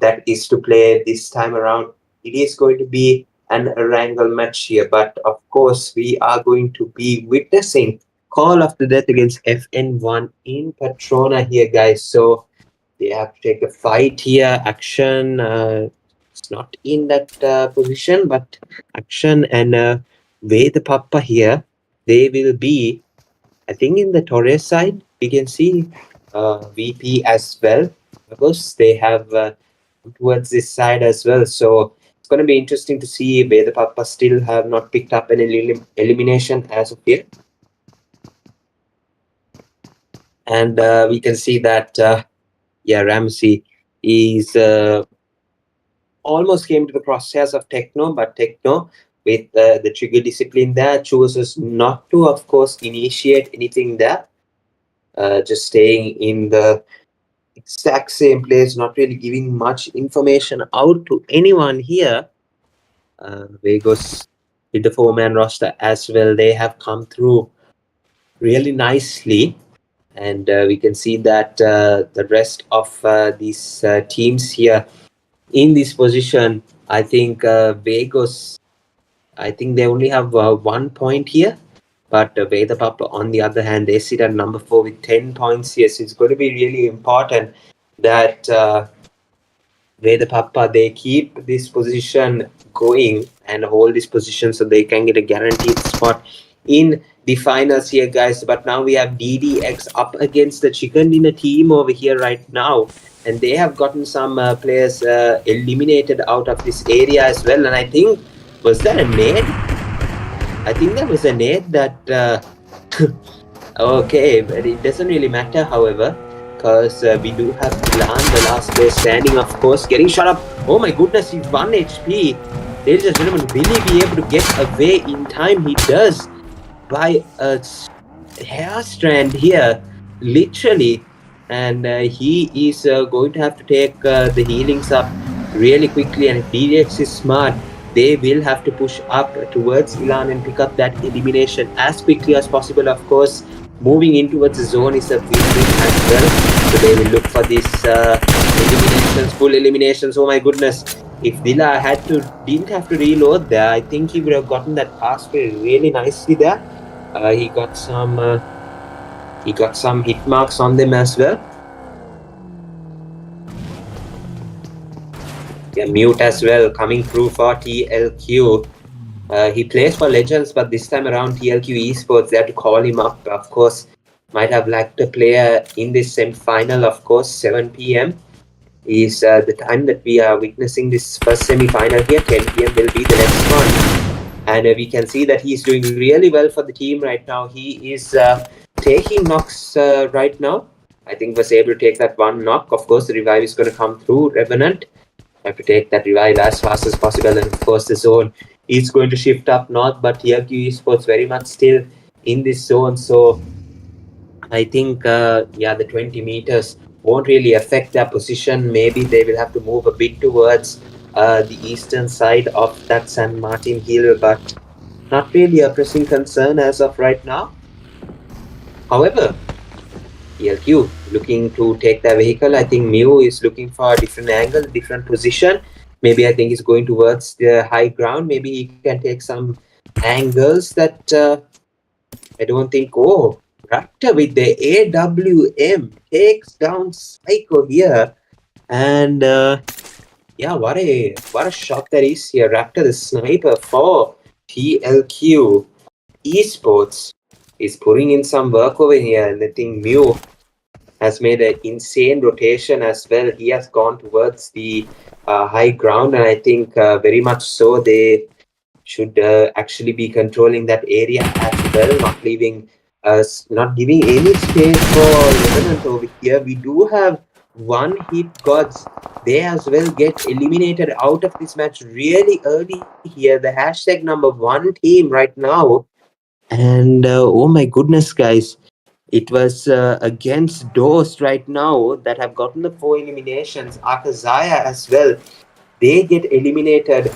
that is to play this time around. It is going to be an wrangle match here, but of course we are going to be witnessing Call of the Death against FN1 in Patrona here, guys. So they have to take a fight here. Action, it's not in that position, but Action and Way the Papa here, they will be, I think, in the Torres side. We can see VP as well, because they have towards this side as well. So it's going to be interesting to see where the Papa still have not picked up an elimination as of yet. And we can see that, Ramsey is almost came to the crosshairs of Techno, but Techno, with the trigger discipline there, chooses not to, of course, initiate anything there. Just staying in the exact same place, not really giving much information out to anyone here. Vegas with the 4-man roster as well, they have come through really nicely. And we can see that the rest of these teams here in this position, I think Vegas, I think they only have 1 point here. But Vedapapa, on the other hand, they sit at number 4 with 10 points here. So it's going to be really important that Vedapapa, they keep this position going and hold this position so they can get a guaranteed spot in the finals here, guys. But now we have DDX up against the Chicken Dinner team over here right now. And they have gotten some players eliminated out of this area as well. And I think, was that a nade? I think that was a nade that... okay, but it doesn't really matter, however, because we do have Milan, the last player standing, of course, getting shot up. Oh my goodness, he's 1 HP. Ladies and gentlemen, will he be able to get away in time? He does, by a hair strand here, literally. And he is going to have to take the healings up really quickly. And if DDX is smart, they will have to push up towards Ilan and pick up that elimination as quickly as possible. Of course, moving in towards the zone is a win-win as well. So they will look for these eliminations, full eliminations. Oh my goodness. If Villa didn't have to reload there, I think he would have gotten that pass really nicely there. He got some hit marks on them as well. Yeah, Mute as well coming through for TLQ. He plays for Legends, but this time around TLQ Esports, they had to call him up. Of course, might have lacked a player in this semi-final. Of course, 7 p.m. is the time that we are witnessing this first semi-final here. 10 p.m. will be the next one. And we can see that he's doing really well for the team right now. He is taking knocks right now. I think was able to take that 1 knock. Of course, the revive is going to come through. Revenant have to take that revive as fast as possible. And of course, the zone is going to shift up north. But TLQ Esports very much still in this zone. So I think, the 20 meters won't really affect their position. Maybe they will have to move a bit towards the eastern side of that San Martin hill, but not really a pressing concern as of right now. However, TLQ looking to take their vehicle. I think Mew is looking for a different angle, different position. Maybe I think he's going towards the high ground. Maybe he can take some angles that I don't think. Oh, Raptor with the AWM takes down Psycho here. And yeah, what a shot that is here. Raptor, the sniper for TLQ Esports, is putting in some work over here. And I think Mew has made an insane rotation as well. He has gone towards the high ground, and I think very much so they should actually be controlling that area as well, not leaving us, not giving any space for Revenant over here. We do have one hit gods. They as well get eliminated out of this match really early here. The hashtag number 1 team right now. And oh my goodness, guys. It was against those right now that have gotten the 4 eliminations. Akazaya as well. They get eliminated.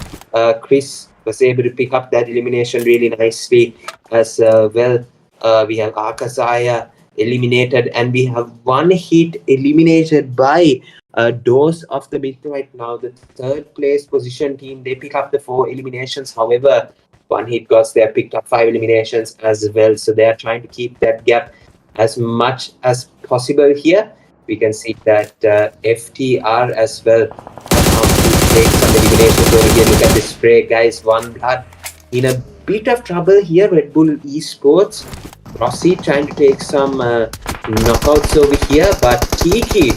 Chris was able to pick up that elimination really nicely as well. We have Akazaya eliminated, and we have one hit eliminated by Dose of the Mid right now. The third place position team, they pick up the 4 eliminations. However, one hit gods, they have picked up 5 eliminations as well. So they are trying to keep that gap as much as possible here. We can see that FTR as well take some eliminations over here. Look at this spray, guys. One blood in a bit of trouble here. Red Bull Esports. Rossi trying to take some knockouts over here, but Tiki,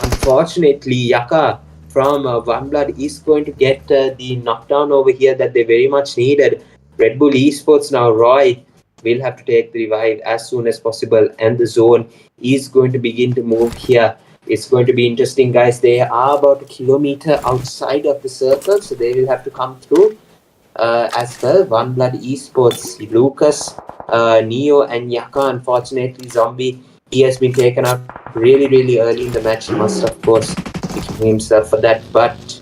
unfortunately, Yaka from One Blood is going to get the knockdown over here that they very much needed. Red Bull Esports now, Roy will have to take the revive as soon as possible, and the zone is going to begin to move here. It's going to be interesting, guys. They are about a kilometer outside of the circle, so they will have to come through as well. One Blood Esports, Lucas, Neo, and Yaka. Unfortunately, Zombie, he has been taken out really, really early in the match. He must, of course, be kicking himself for that. But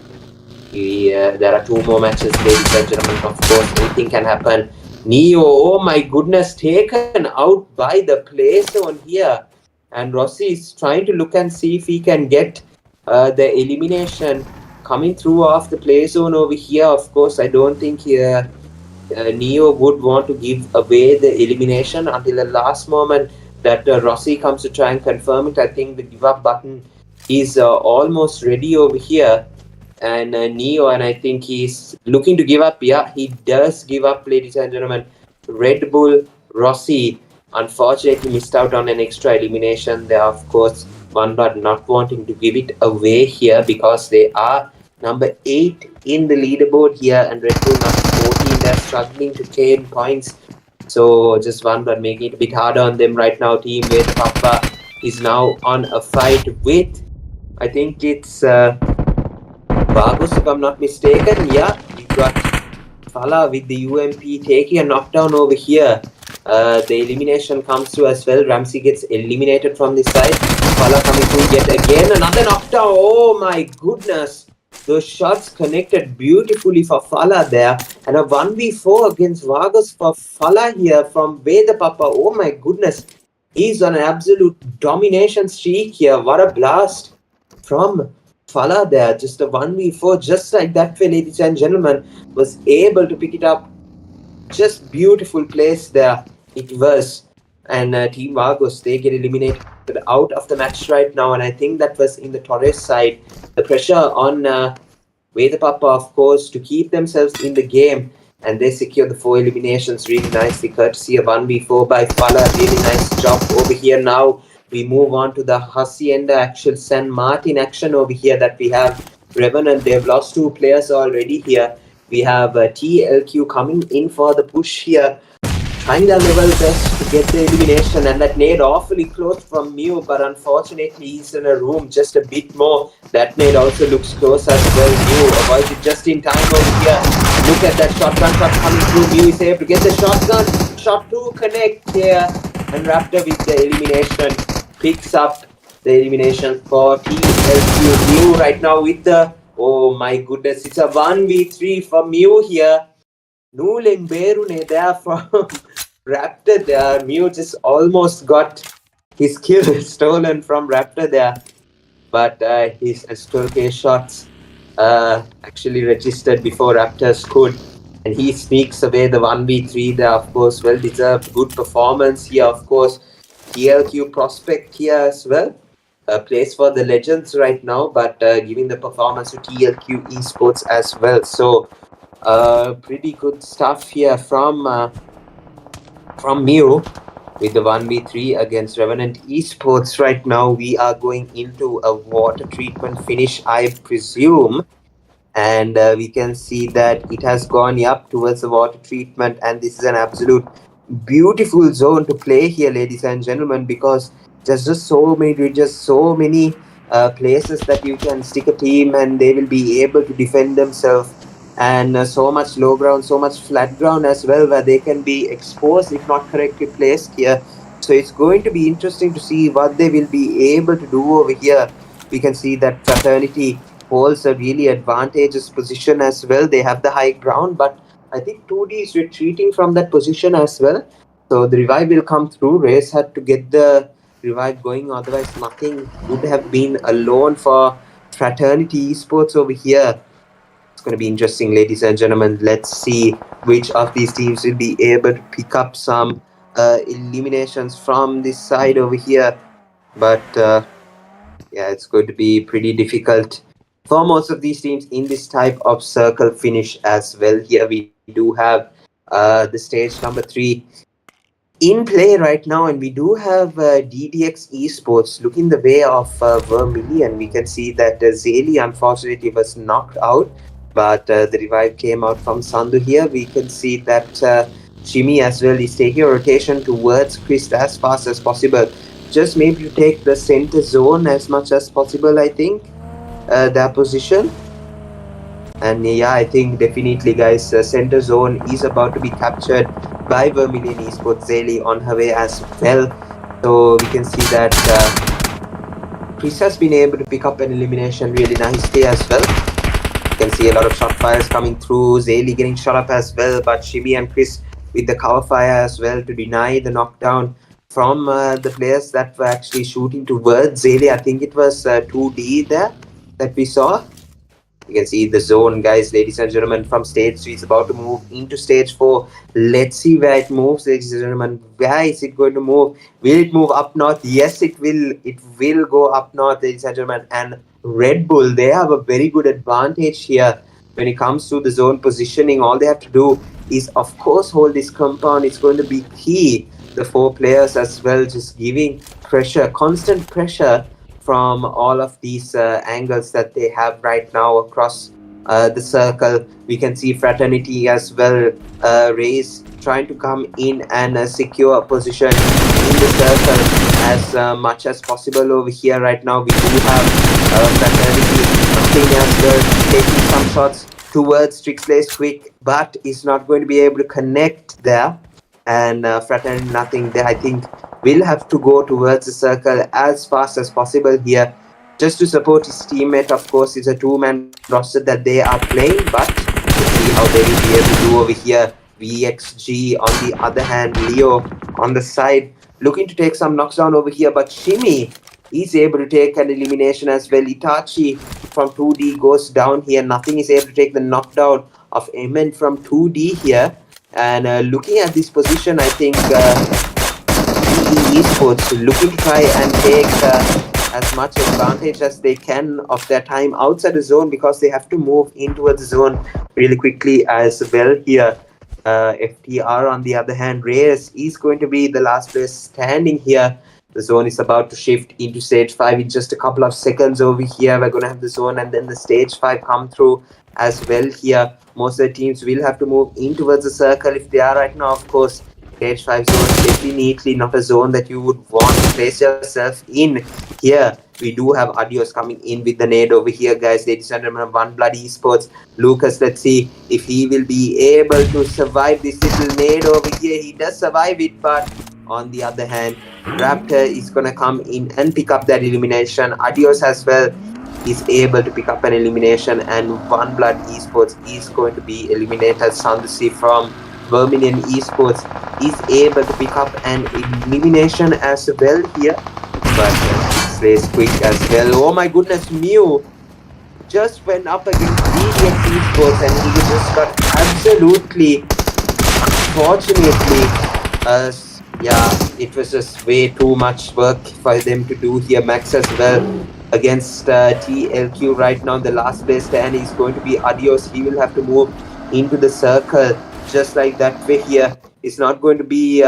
there are 2 more matches, ladies and gentlemen. Of course, anything can happen. Neo, oh my goodness, taken out by the play zone here. And Rossi is trying to look and see if he can get the elimination coming through off the play zone over here. Of course, I don't think Neo would want to give away the elimination until the last moment that Rossi comes to try and confirm it. I think the give up button is almost ready over here. And Neo, and I think he's looking to give up. Yeah, he does give up, ladies and gentlemen. Red Bull Rossi unfortunately missed out on an extra elimination there. Of course, One Blood not wanting to give it away here because they are number 8 in the leaderboard here, and Red Bull number 14. They're struggling to gain points. So just One Blood making it a bit harder on them right now. Team with Papa is now on a fight with, I think it's Vargus, if I'm not mistaken. Yeah, we got Fala with the UMP taking a knockdown over here. The elimination comes through as well. Ramsey gets eliminated from this side. Fala coming through yet again. Another knockdown. Oh my goodness. Those shots connected beautifully for Fala there. And a 1v4 against Vargas for Fala here from Veda Papa. Oh my goodness. He's on an absolute domination streak here. What a blast from Fala there. Just a 1v4. Just like that way, ladies and gentlemen. Was able to pick it up. Just beautiful place there it was. And Team Vargas, they get eliminated out of the match right now, and I think that was in the Torres side. The pressure on Veda Papa, of course, to keep themselves in the game, and they secure the 4 eliminations really nicely, courtesy of 1v4 by Fala. Really nice job over here. Now we move on to the Hacienda action, San Martin action over here that we have. Revenant, they've lost 2 players already here. We have TLQ coming in for the push here, trying their level best to get the elimination, and that nade awfully close from Mew, but unfortunately he's in a room just a bit more. That nade also looks close as well. Mew avoids it just in time over here. Look at that shotgun shot coming through. Mew is able to get the shotgun shot to connect here, and Raptor with the elimination picks up the elimination for TLQ. Mew right now with the, oh my goodness, it's a 1v3 for Mew here. Nuling Berune there from Raptor there. Mew just almost got his kill stolen from Raptor there. But his STLK shots actually registered before Raptors could. And he sneaks away the 1v3 there, of course. Well deserved, good performance here, of course. TLQ prospect here as well. Plays for the Legends right now, but giving the performance to TLQ Esports as well. So, pretty good stuff here from Mew with the 1v3 against Revenant Esports. Right now, we are going into a water treatment finish, I presume. And we can see that it has gone up towards the water treatment, and this is an absolute beautiful zone to play here, ladies and gentlemen, because there's just so many places that you can stick a team and they will be able to defend themselves, and so much low ground, so much flat ground as well, where they can be exposed if not correctly placed here. So it's going to be interesting to see what they will be able to do over here. We can see that Fraternity holds a really advantageous position as well. They have the high ground, but I think 2D is retreating from that position as well. So the revive will come through. Race had to get the revive going, otherwise nothing would have been alone for Fraternity Esports over here. It's going to be interesting, ladies and gentlemen. Let's see which of these teams will be able to pick up some eliminations from this side over here. But yeah, it's going to be pretty difficult for most of these teams in this type of circle finish as well. Here we do have the stage number 3 in play right now, and we do have DDX Esports looking the way of Vermilion. We can see that Zeli unfortunately was knocked out, but the revive came out from Sandhu here. We can see that Shimi as well is taking a rotation towards Chris as fast as possible. Just maybe to take the center zone as much as possible, I think, their position. And yeah, I think definitely, guys, center zone is about to be captured by Vermilion Esports. Zeli on her way as well. So we can see that Chris has been able to pick up an elimination really nicely as well. You can see a lot of shot fires coming through. Zeli getting shot up as well, but Shimi and Chris with the cover fire as well to deny the knockdown from the players that were actually shooting towards Zeli. I think it was 2D there that we saw. You can see the zone, guys, ladies and gentlemen, from stage 3. It's about to move into stage 4. Let's see where it moves, ladies and gentlemen. Where is it going to move? Will it move up north? Yes, it will. It will go up north, ladies and gentlemen. And Red Bull, they have a very good advantage here when it comes to the zone positioning. All they have to do is, of course, hold this compound. It's going to be key. The 4 players as well, just giving pressure, constant pressure from all of these angles that they have right now across the circle. We can see Fraternity as well, Race trying to come in and secure a position in the circle as much as possible over here right now. We do have Fraternity hunting as well, taking some shots towards Trixlay's Quick, but is not going to be able to connect there. And Fraternity nothing there. I think will have to go towards the circle as fast as possible here, just to support his teammate. Of course, it's a 2-man roster that they are playing, but let's see how they will be able to do over here. VXG on the other hand, Leo on the side, looking to take some knocks down over here, but Shimi is able to take an elimination as well. Itachi from 2D goes down here. Nothing is able to take the knockdown of Emin from 2D here. And looking at this position, I think Esports looking to try and take as much advantage as they can of their time outside the zone, because they have to move in towards the zone really quickly as well here. FTR on the other hand, Reyes is going to be the last player standing here. The zone is about to shift into stage 5 in just a couple of seconds over here. We're going to have the zone and then the stage 5 come through as well here. Most of the teams will have to move in towards the circle if they are right now, of course. Stage 5 zone definitely not a zone that you would want to place yourself in here. We do have Adios coming in with the nade over here, guys. Ladies and gentlemen, One Blood Esports. Lucas, let's see if he will be able to survive this little nade over here. He does survive it, but on the other hand, Raptor is going to come in and pick up that elimination. Adios as well is able to pick up an elimination, and One Blood Esports is going to be eliminated. Sandasi from Vermilion Esports is able to pick up an elimination as well here, but slays Quick as well. Oh my goodness, Mew just went up against BDL Esports and he just got absolutely, fortunately, yeah, it was just way too much work for them to do here. Max as well against TLQ right now, the last place stand is going to be Adios. He will have to move into the circle just like that way here. It's not going to be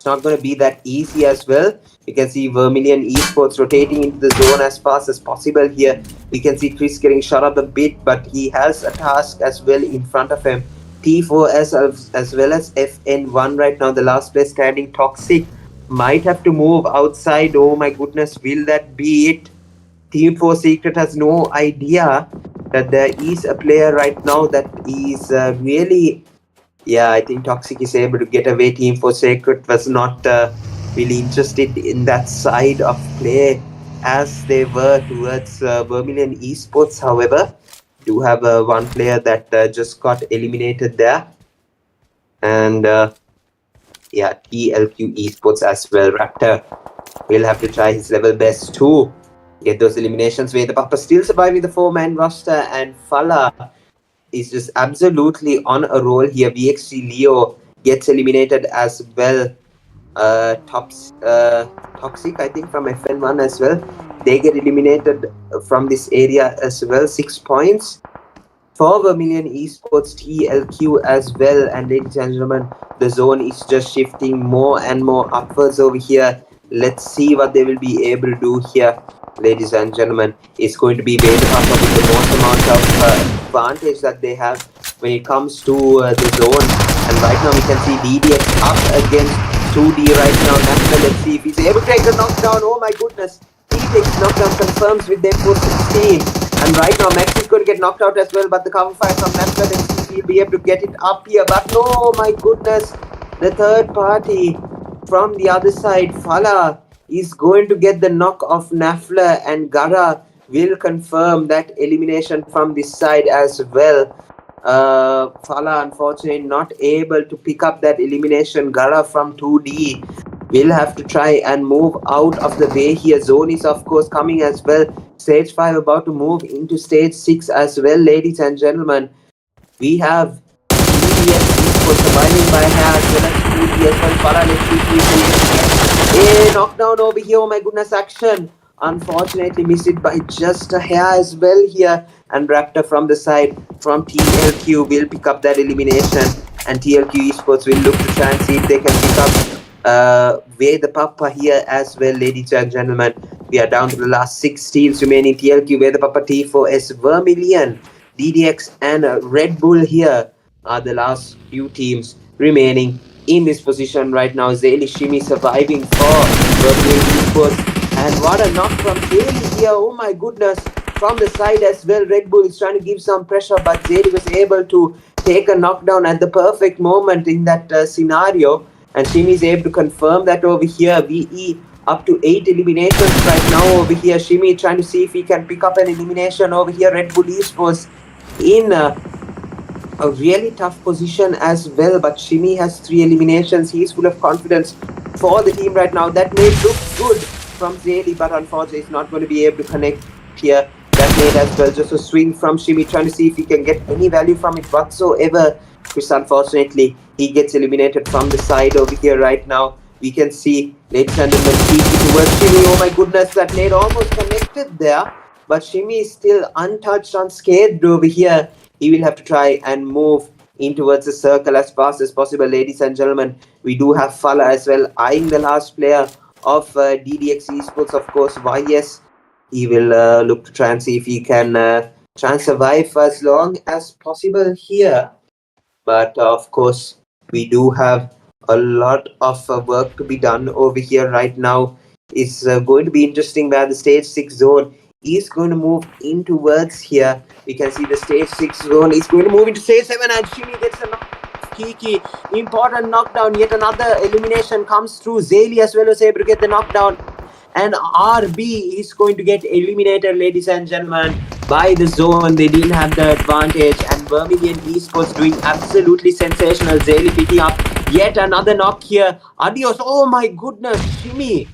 that easy as well. You can see Vermilion Esports rotating into the zone as fast as possible here. We can see Chris getting shot up a bit, but he has a task as well in front of him. T4S as well as FN1 right now, the last place standing. Toxic might have to move outside. Oh my goodness, will that be it? Team 4 Secret has no idea that there is a player right now that is really... Yeah, I think Toxic is able to get away. Team 4 Sacred was not really interested in that side of play as they were towards Vermilion Esports. However, do have one player that just got eliminated there. And yeah, TLQ Esports as well. Raptor will have to try his level best to get those eliminations. Where the Papa still surviving the 4-man roster, and Fala is just absolutely on a roll here. VXG Leo gets eliminated as well. Toxic, I think, from FN1 as well. They get eliminated from this area as well. 6 points for Vermilion Esports, TLQ as well. And ladies and gentlemen, the zone is just shifting more and more upwards over here. Let's see what they will be able to do here. Ladies and gentlemen, it's going to be Veda Papa with the most amount of advantage that they have when it comes to the zone. And right now we can see DDX up against 2D right now. Let's see if he's able to take the knockdown. Oh my goodness. He takes knockdown, confirms with them for 16. And right now Max is going to get knocked out as well. But the cover fire from Nafla, let's see if he'll be able to get it up here. But no, my goodness. The third party from the other side, Fala, is going to get the knock of Nafla, and Gara will confirm that elimination from this side as well. Fala unfortunately not able to pick up that elimination. Gara from 2D will have to try and move out of the way here. Zone is of course coming as well. Stage 5 about to move into stage 6 as well. Ladies and gentlemen, we have BDL for surviving by hair as well as 2D as well. Fala, let's see if we can get a knockdown over here. Oh my goodness, action. Unfortunately missed it by just a hair as well here. And Raptor from the side from TLQ will pick up that elimination. And TLQ Esports will look to try and see if they can pick up Way the Papa here as well, ladies and gentlemen. We are down to the last 6 teams remaining. TLQ, Way the Papa, T4S, Vermilion, DDX and Red Bull here are the last few teams remaining in this position right now. Zeli Shimi surviving for Vermilion Esports. And what a knock from Zeli here. Oh my goodness. From the side as well, Red Bull is trying to give some pressure, but Zeli was able to take a knockdown at the perfect moment in that scenario. And Shimi is able to confirm that over here. VE up to 8 eliminations right now over here. Shimi trying to see if he can pick up an elimination over here. Red Bull Esports in a really tough position as well, but Shimi has 3 eliminations. He's full of confidence for the team right now. That may look good from Zeli, but unfortunately he's not going to be able to connect here. That made as well just a swing from Shimi, trying to see if he can get any value from it whatsoever. Chris, unfortunately, he gets eliminated from the side over here right now. We can see ladies and gentlemen, towards Shimi. Oh my goodness, that nade almost connected there, but Shimi is still untouched, unscathed over here. He will have to try and move in towards the circle as fast as possible. Ladies and gentlemen, we do have Fala as well, eyeing the last player of DDX Esports, of course, YS. He will look to try and see if he can try and survive for as long as possible here. But of course, we do have a lot of work to be done over here right now. It's going to be interesting where the stage 6 zone is going to move in towards here. We can see the stage 6 zone is going to move into stage 7, and Shimi gets a knock. Kiki, important knockdown. Yet another elimination comes through. Zeli as well as able to get the knockdown. And RB is going to get eliminated, ladies and gentlemen, by the zone. They didn't have the advantage, and Vermilion Esports doing absolutely sensational. Zeli picking up yet another knock here. Adios. Oh my goodness, Shimi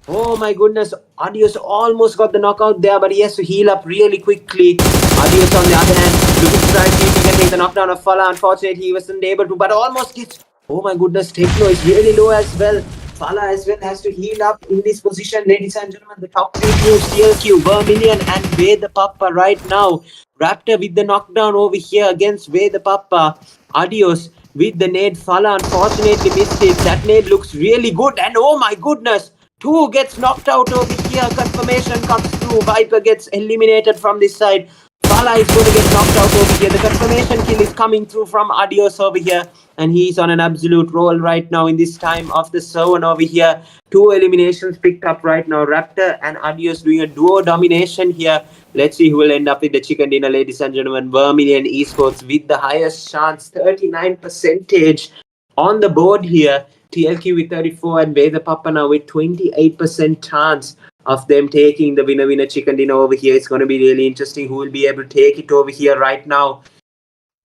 Oh my goodness, Adios almost got the knockout there, but he has to heal up really quickly. Adios on the other hand, looking to try and see if he can take the knockdown of Fala. Unfortunately, he wasn't able to, but almost gets... Oh my goodness, Techno is really low as well. Fala as well has to heal up in this position, ladies and gentlemen. The top three teams, TLQ, Vermilion and Way the Papa right now. Raptor with the knockdown over here against Way the Papa. Adios with the nade. Fala unfortunately missed it. That nade looks really good, and oh my goodness, two gets knocked out over here. Confirmation comes through. Viper gets eliminated from this side. Fala is going to get knocked out over here. The confirmation kill is coming through from Adios over here. And he's on an absolute roll right now in this time of the zone over here. Two eliminations picked up right now. Raptor and Adios doing a duo domination here. Let's see who will end up with the chicken dinner, ladies and gentlemen. Vermilion Esports with the highest chance, 39% on the board here. TLQ with 34 and Veda Papa now with 28% chance of them taking the winner chicken dinner over here. It's going to be really interesting who will be able to take it over here right now.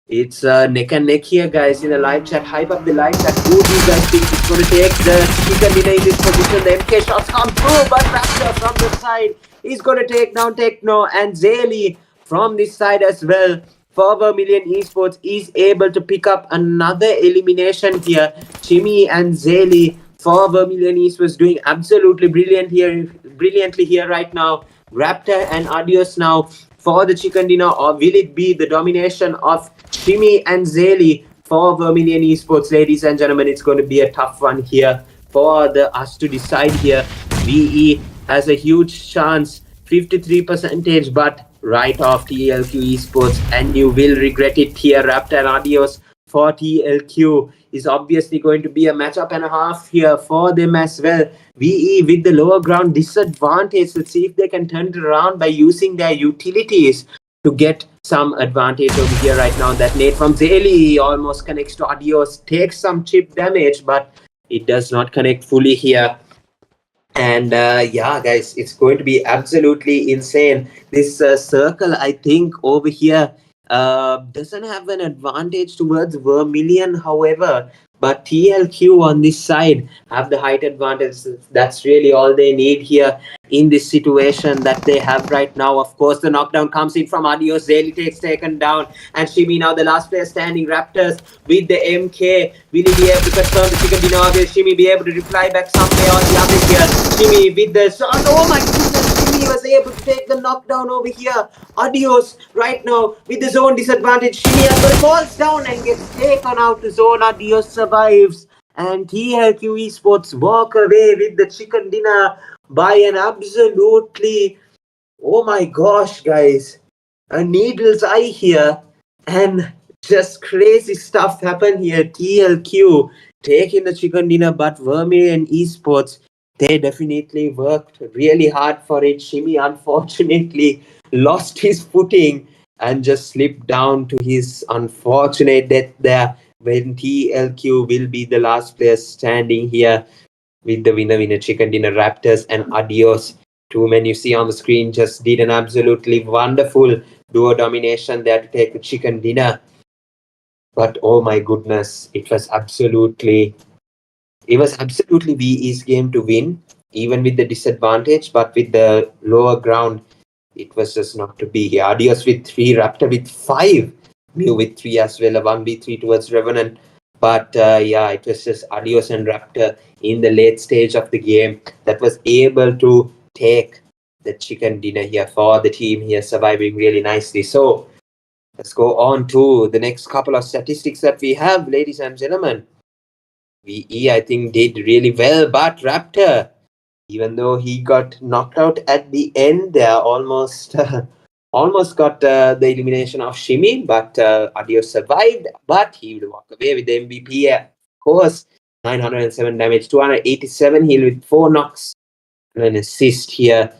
It's neck and neck here, guys, in the live chat. Hype up the live chat. Who do you guys think is going to take the chicken dinner in this position? The MK shots come through, but Raptor from the side is going to take down Techno, and Zaylee from this side as well. For Vermilion Esports is able to pick up another elimination here. Chimmy and Zaylee for Vermilion Esports doing absolutely brilliantly here right now. Raptor and Adios now for the chicken dinner, or will it be the domination of Shimi and Zaylee for Vermilion Esports, ladies and gentlemen? It's going to be a tough one here for us to decide here. VE has a huge chance, 53%, but right off TLQ Esports, and you will regret it here. Raptor and Adios for TLQ is obviously going to be a matchup and a half here for them as well. VE with the lower ground disadvantage. Let's see if they can turn it around by using their utilities to get some advantage over here right now. That nade from Zaylee almost connects to Adios, takes some chip damage, but it does not connect fully here. And yeah, guys, it's going to be absolutely insane. This circle, I think, over here doesn't have an advantage towards Vermilion, however, but TLQ on this side have the height advantage. That's really all they need here in this situation that they have right now. Of course, the knockdown comes in from Adios. Zaylee takes taken down, and Shimi now the last player standing. Raptors with the MK. Will he be able to confirm the chicken dinner? Will Shimi be able to reply back some way or the other here? Shimi with the shot. Oh my goodness! Shimi was able to take the knockdown over here. Adios right now with the zone disadvantage. Shimi as well falls down and gets taken out to zone. Adios survives, and TLQ Esports walk away with the chicken dinner by an absolutely, oh my gosh, guys, a needle's eye here, and just crazy stuff happened here. TLQ taking the chicken dinner, but Vermilion Esports, they definitely worked really hard for it. Shimi unfortunately lost his footing and just slipped down to his unfortunate death there, when TLQ will be the last player standing here with the winner chicken dinner. Raptors and Adios, two men you see on the screen, just did an absolutely wonderful duo domination there to take the chicken dinner. But oh my goodness, it was absolutely VE's game to win, even with the disadvantage, but with the lower ground, it was just not to be here. Adios with 3, Raptor with 5, Mew with 3 as well, a 1v3 towards Revenant. But yeah, it was just Adios and Raptor in the late stage of the game that was able to take the chicken dinner here for the team here, surviving really nicely. So let's go on to the next couple of statistics that we have, ladies and gentlemen. VE, I think, did really well, but Raptor, even though he got knocked out at the end there, almost got the elimination of Shimi, but Adios survived, but he will walk away with the MVP, of course. 907 damage, 287 heal with 4 knocks and an assist here.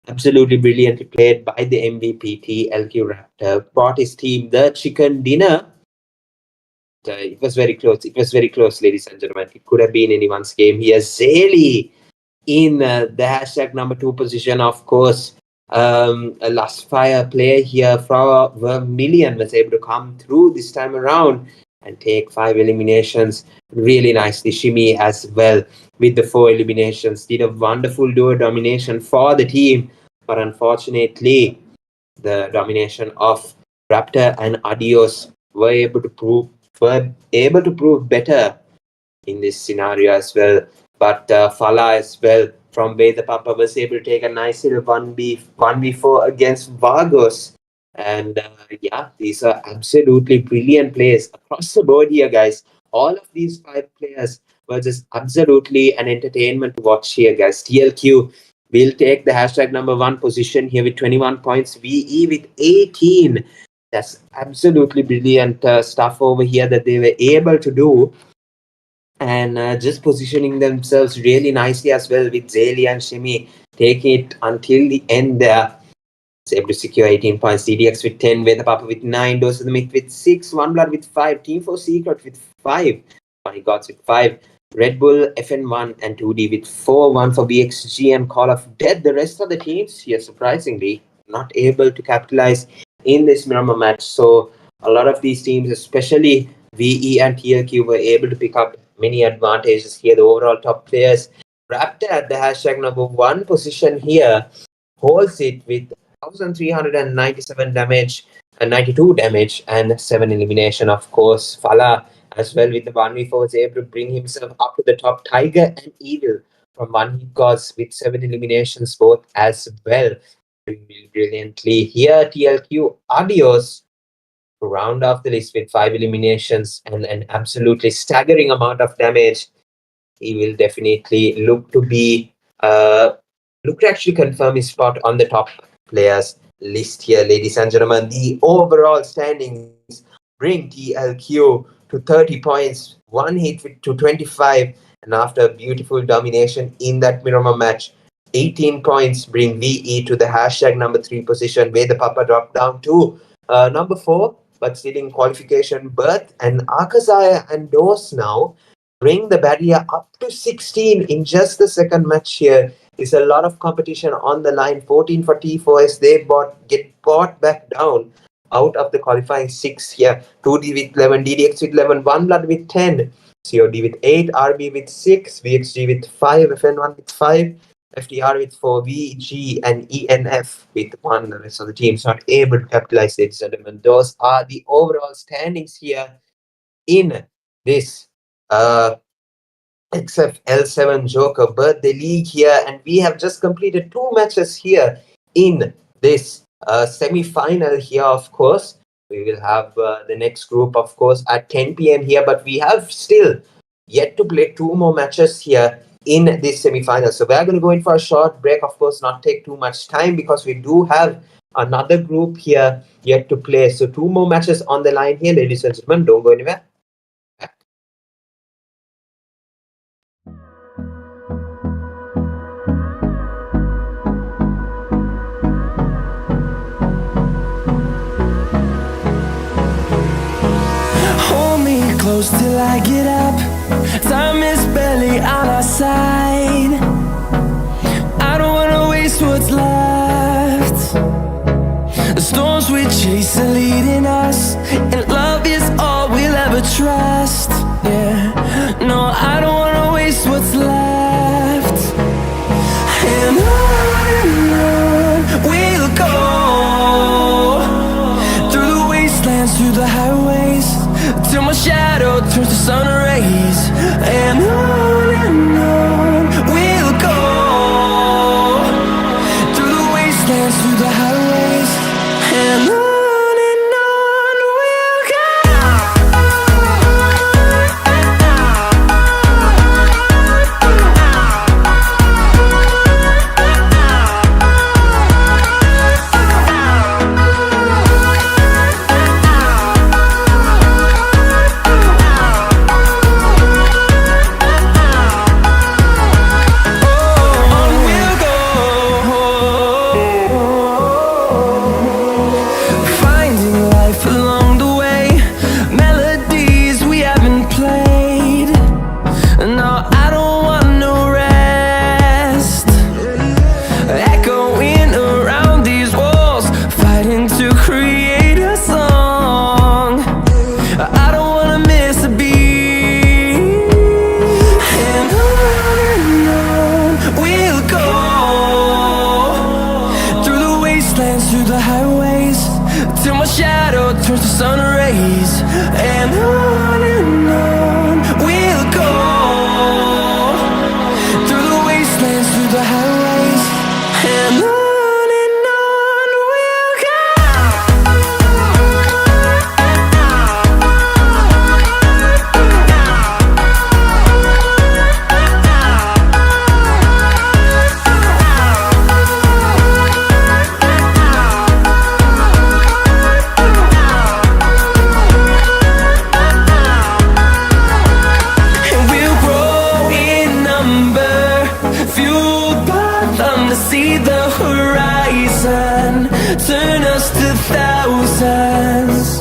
Absolutely brilliantly played by the MVP. TLQ Raptor brought his team the chicken dinner. It was very close. It was very close, ladies and gentlemen. It could have been anyone's game here. Zaylee in the hashtag number 2 position, of course. A last fire player here from Vermilion was able to come through this time around and take 5 eliminations really nicely. Shimi as well with the 4 eliminations. Did a wonderful duo domination for the team, but unfortunately, the domination of Raptor and Adios were able to prove better in this scenario as well. But Fala as well from Veda Papa was able to take a nice little 1v4 against Vargos. And yeah, these are absolutely brilliant plays across the board here, guys. All of these 5 players were just absolutely an entertainment to watch here, guys. TLQ will take the hashtag number 1 position here with 21 points. VE with 18. That's absolutely brilliant stuff over here that they were able to do. And just positioning themselves really nicely as well with Zeli and Shimi. Take it until the end there. It's able to secure 18 points. DDX with 10, Veda Papa with 9, Dose of the Myth with 6, One Blood with 5, Team 4 Secret with 5, Funny Gods with 5, Red Bull FN1 and 2D with 4, 1 for BXG and Call of Death. The rest of the teams here, surprisingly, not able to capitalize in this Miramar match. So a lot of these teams, especially VE and TLQ, were able to pick up many advantages here. The overall top players, Raptor at the hashtag number 1 position here, holds it with 1,397 damage and 92 damage and 7 elimination. Of course, Fala as well with the 1v4 was able to bring himself up to the top. Tiger and Evil from One Hit Gods with 7 eliminations both as well. Doing brilliantly here. TLQ Adios to round off the list with 5 eliminations and an absolutely staggering amount of damage. He will definitely look to actually confirm his spot on the top players list here, ladies and gentlemen. The overall standings bring TLQ to 30 points, 1 hit to 25, and after a beautiful domination in that Miramar match, 18 points bring VE to the hashtag number 3 position, where the Papa dropped down to number 4, but still in qualification berth. And Akazaya and Dose now bring the barrier up to 16 in just the second match here. Is a lot of competition on the line. 14 for T4 as they get bought back down out of the qualifying 6 here. 2D with 11, DDX with 11, One Blood with 10, COD with 8, RB with 6, VXG with 5, FN1 with 5, FTR with 4, VG and ENF with 1. The rest of the teams not able to capitalize, ladies and gentlemen. Those are the overall standings here in this XFL7 Joker Birthday League here, and we have just completed 2 matches here in this semi-final here. Of course, we will have the next group, of course, at 10 p.m. here, but we have still yet to play 2 more matches here in this semi-final. So we're going to go in for a short break, of course, not take too much time because we do have another group here yet to play. So 2 more matches on the line here, ladies and gentlemen. Don't go anywhere.
Close till I get up. Time is barely on our side. I don't wanna waste what's left. The storms we chase are leading us, and love is all we'll ever trust. Yeah, no, I don't wanna waste what's left. And on we'll go, through the wastelands, through the highways, till my shadow turns to sun rays. And on we'll go, through the wastelands, through the highways, and on we'll go. through the highways, till my shadow turns to sun rays. And on we'll go, through the wastelands, through the highways. And on we'll go. See the horizon turn us to thousands,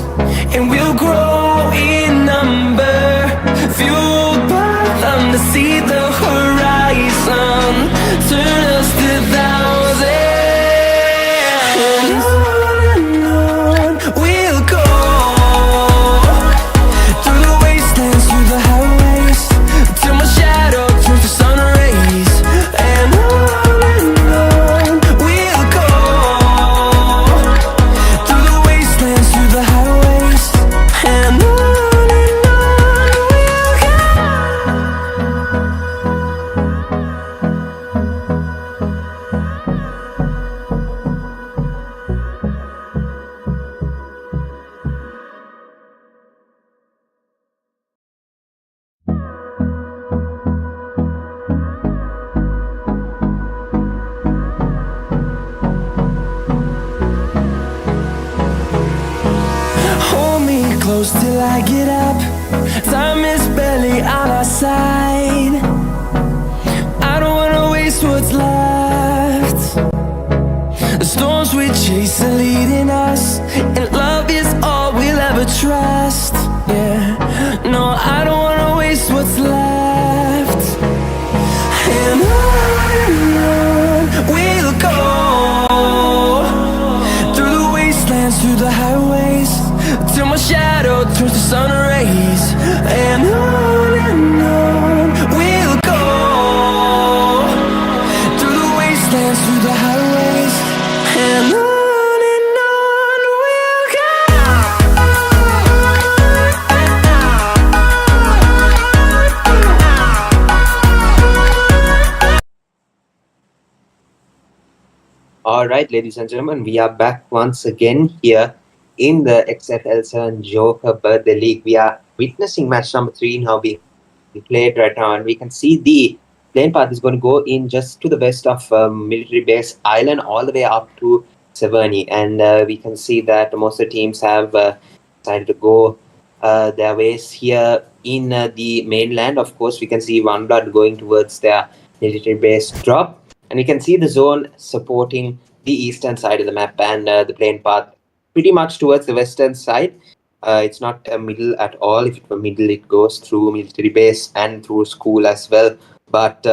and we'll grow in number, fueled by them to see the horizon turn us to thousands. And on we'll go, through the wastelands, through the highways, till my shadow turns to sun rays. And close till I get up. Time is barely on our side. I don't wanna waste what's left. The storms we chase are leading us, and love is all we'll ever trust. Yeah, no, I don't wanna waste what's left. And on we'll go, through the wastelands, through the highways, till my shadow turns to sun rays. And on we'll go, through the wastelands, through the highways. And on we'll go.
All right, ladies and gentlemen, we are back once again here in the XFL7 Joker Birthday League. We are witnessing match number 3 now being played right now, and we can see the playing path is going to go in just to the west of Military Base Island, all the way up to Severny. And we can see that most of the teams have decided to go their ways here in the mainland. Of course, we can see One Blood going towards their military base drop, and we can see the zone supporting the eastern side of the map, and the playing path pretty much towards the western side. It's not a middle at all. If it were middle, it goes through military base and through school as well. But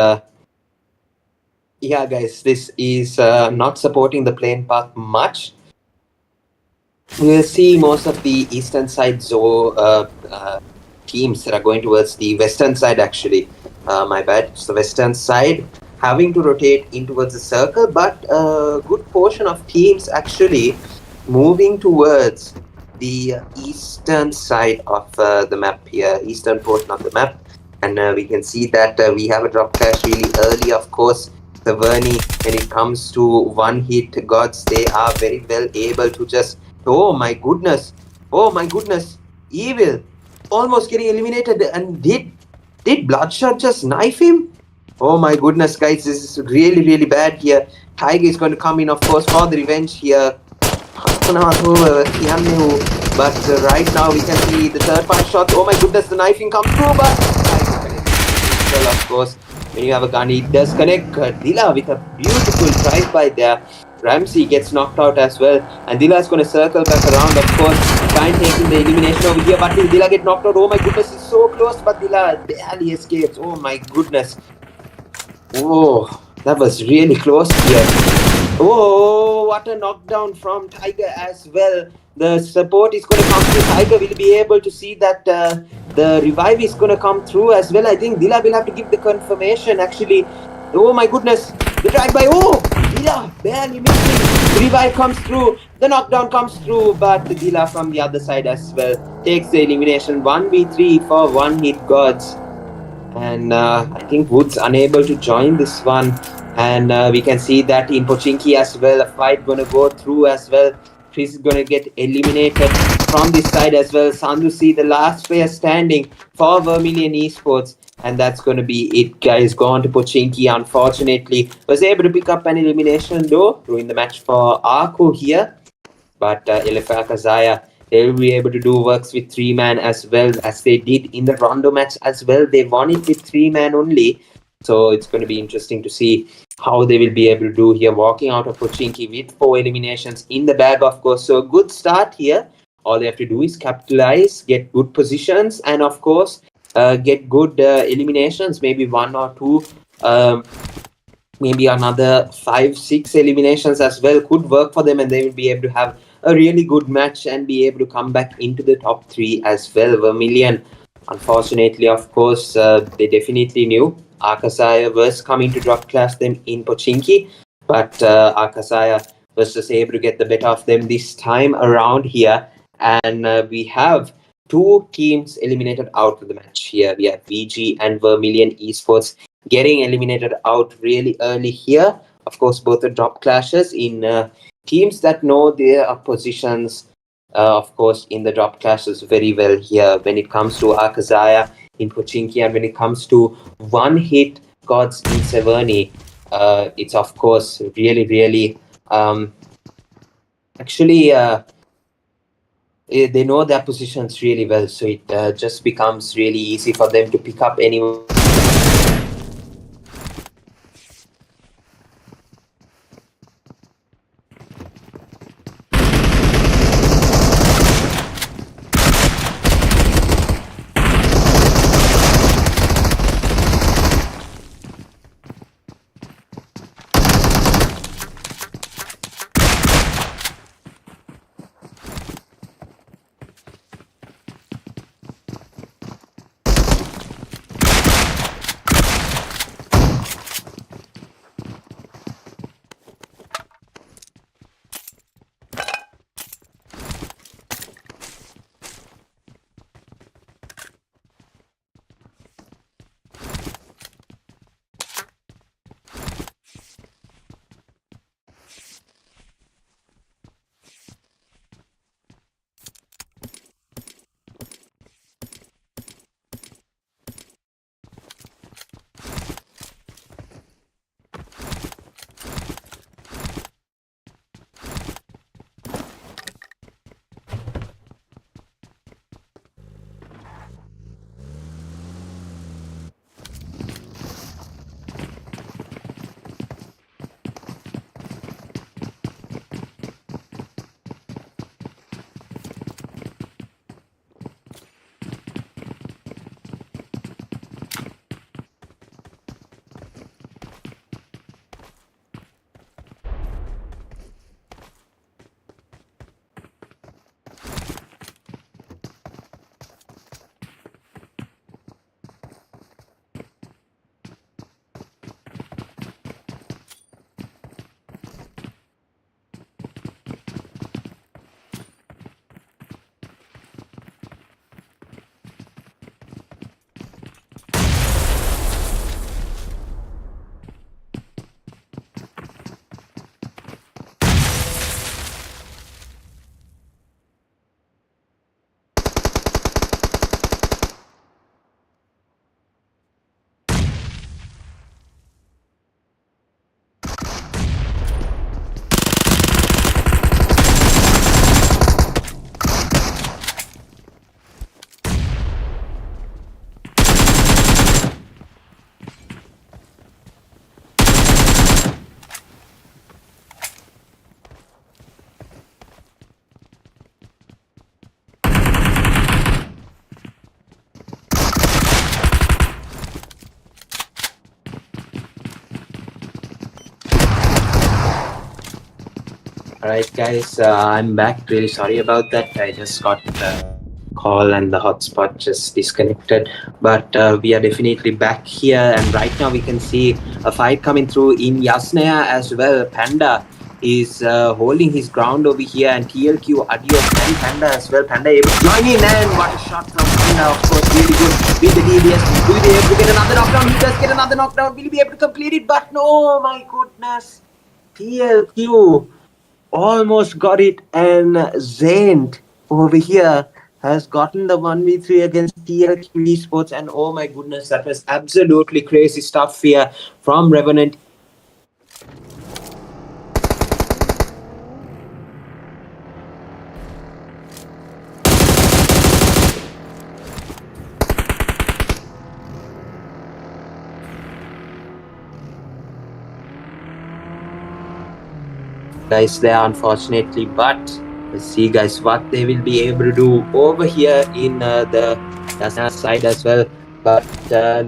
yeah, guys, this is not supporting the playing path much. We'll see most of the eastern side teams that are going towards the western side, actually. My bad, it's the western side having to rotate in towards the circle, but a good portion of teams actually moving towards the eastern side of the map here, eastern portion of the map. And we can see that we have a drop clash really early, of course. Severny, when it comes to one hit gods, they are very well able to just, oh my goodness, Evil almost getting eliminated. And did Bloodshot just knife him? Oh my goodness, guys, this is really, really bad here. Tiger is going to come in, of course, for the revenge here. But right now we can see the third part shot. Oh my goodness, the knifing comes through, but well, of course, when you have a gun, it does connect. Dila with a beautiful drive by there. Ramsey gets knocked out as well, and Dila is going to circle back around, of course, try and taking the elimination over here. But will Dila get knocked out? Oh my goodness, it's so close, but Dila barely escapes. Oh my goodness. Oh, that was really close here. Oh, what a knockdown from Tiger as well. The support is going to come through. Tiger will be able to see that the revive is going to come through as well. I think Dila will have to give the confirmation, actually. Oh my goodness, the drive by. Oh, Dila barely missing. The revive comes through. The knockdown comes through. But Dila from the other side as well takes the elimination. 1v3 for one hit gods. And I think Woods unable to join this one. And we can see that in Pochinki as well, a fight gonna go through as well. Chris is gonna get eliminated from this side as well. Sandusi, the last player standing for Vermilion Esports. And that's gonna be it, guys. Gone to Pochinki, unfortunately. Was able to pick up an elimination though, ruin the match for Arco here. But Elefa Kazaya, they'll be able to do works with 3-man as well as they did in the Rondo match as well. They won it with 3-man only. So it's going to be interesting to see how they will be able to do here, walking out of Pochinki with 4 eliminations in the bag, of course. So a good start here. All they have to do is capitalize, get good positions, and of course, get good eliminations, maybe 1 or 2. Maybe another 5-6 eliminations as well could work for them, and they will be able to have a really good match and be able to come back into the top 3 as well. Vermilion, unfortunately, of course, they definitely knew Akasaya was coming to drop clash them in Pochinki, but Akasaya was just able to get the better of them this time around here, and we have 2 teams eliminated out of the match here. We have VG and Vermilion Esports getting eliminated out really early here. Of course, both the drop clashes in teams that know their positions, of course, in the drop clashes very well here. When it comes to Akazaya in Pochinki and when it comes to one-hit gods in Severny, it's of course really actually they know their positions really well, so it just becomes really easy for them to pick up anyone. Alright guys, I'm back. Really sorry about that. I just got the call and the hotspot just disconnected. But we are definitely back here, and right now we can see a fight coming through in Yasnaya as well. Panda is holding his ground over here, and TLQ, Adios, and Panda as well. Panda able to join in, and what a shot from Panda, of course, really good with the DBS. Will he be able to get another knockdown? He does get another knockdown. Will he be able to complete it? But no, my goodness. TLQ almost got it, and Zaint over here has gotten the 1v3 against TLQ Esports, and oh my goodness, that was absolutely crazy stuff here from Revenant. Guys there, unfortunately, but let's see guys what they will be able to do over here in the side as well. But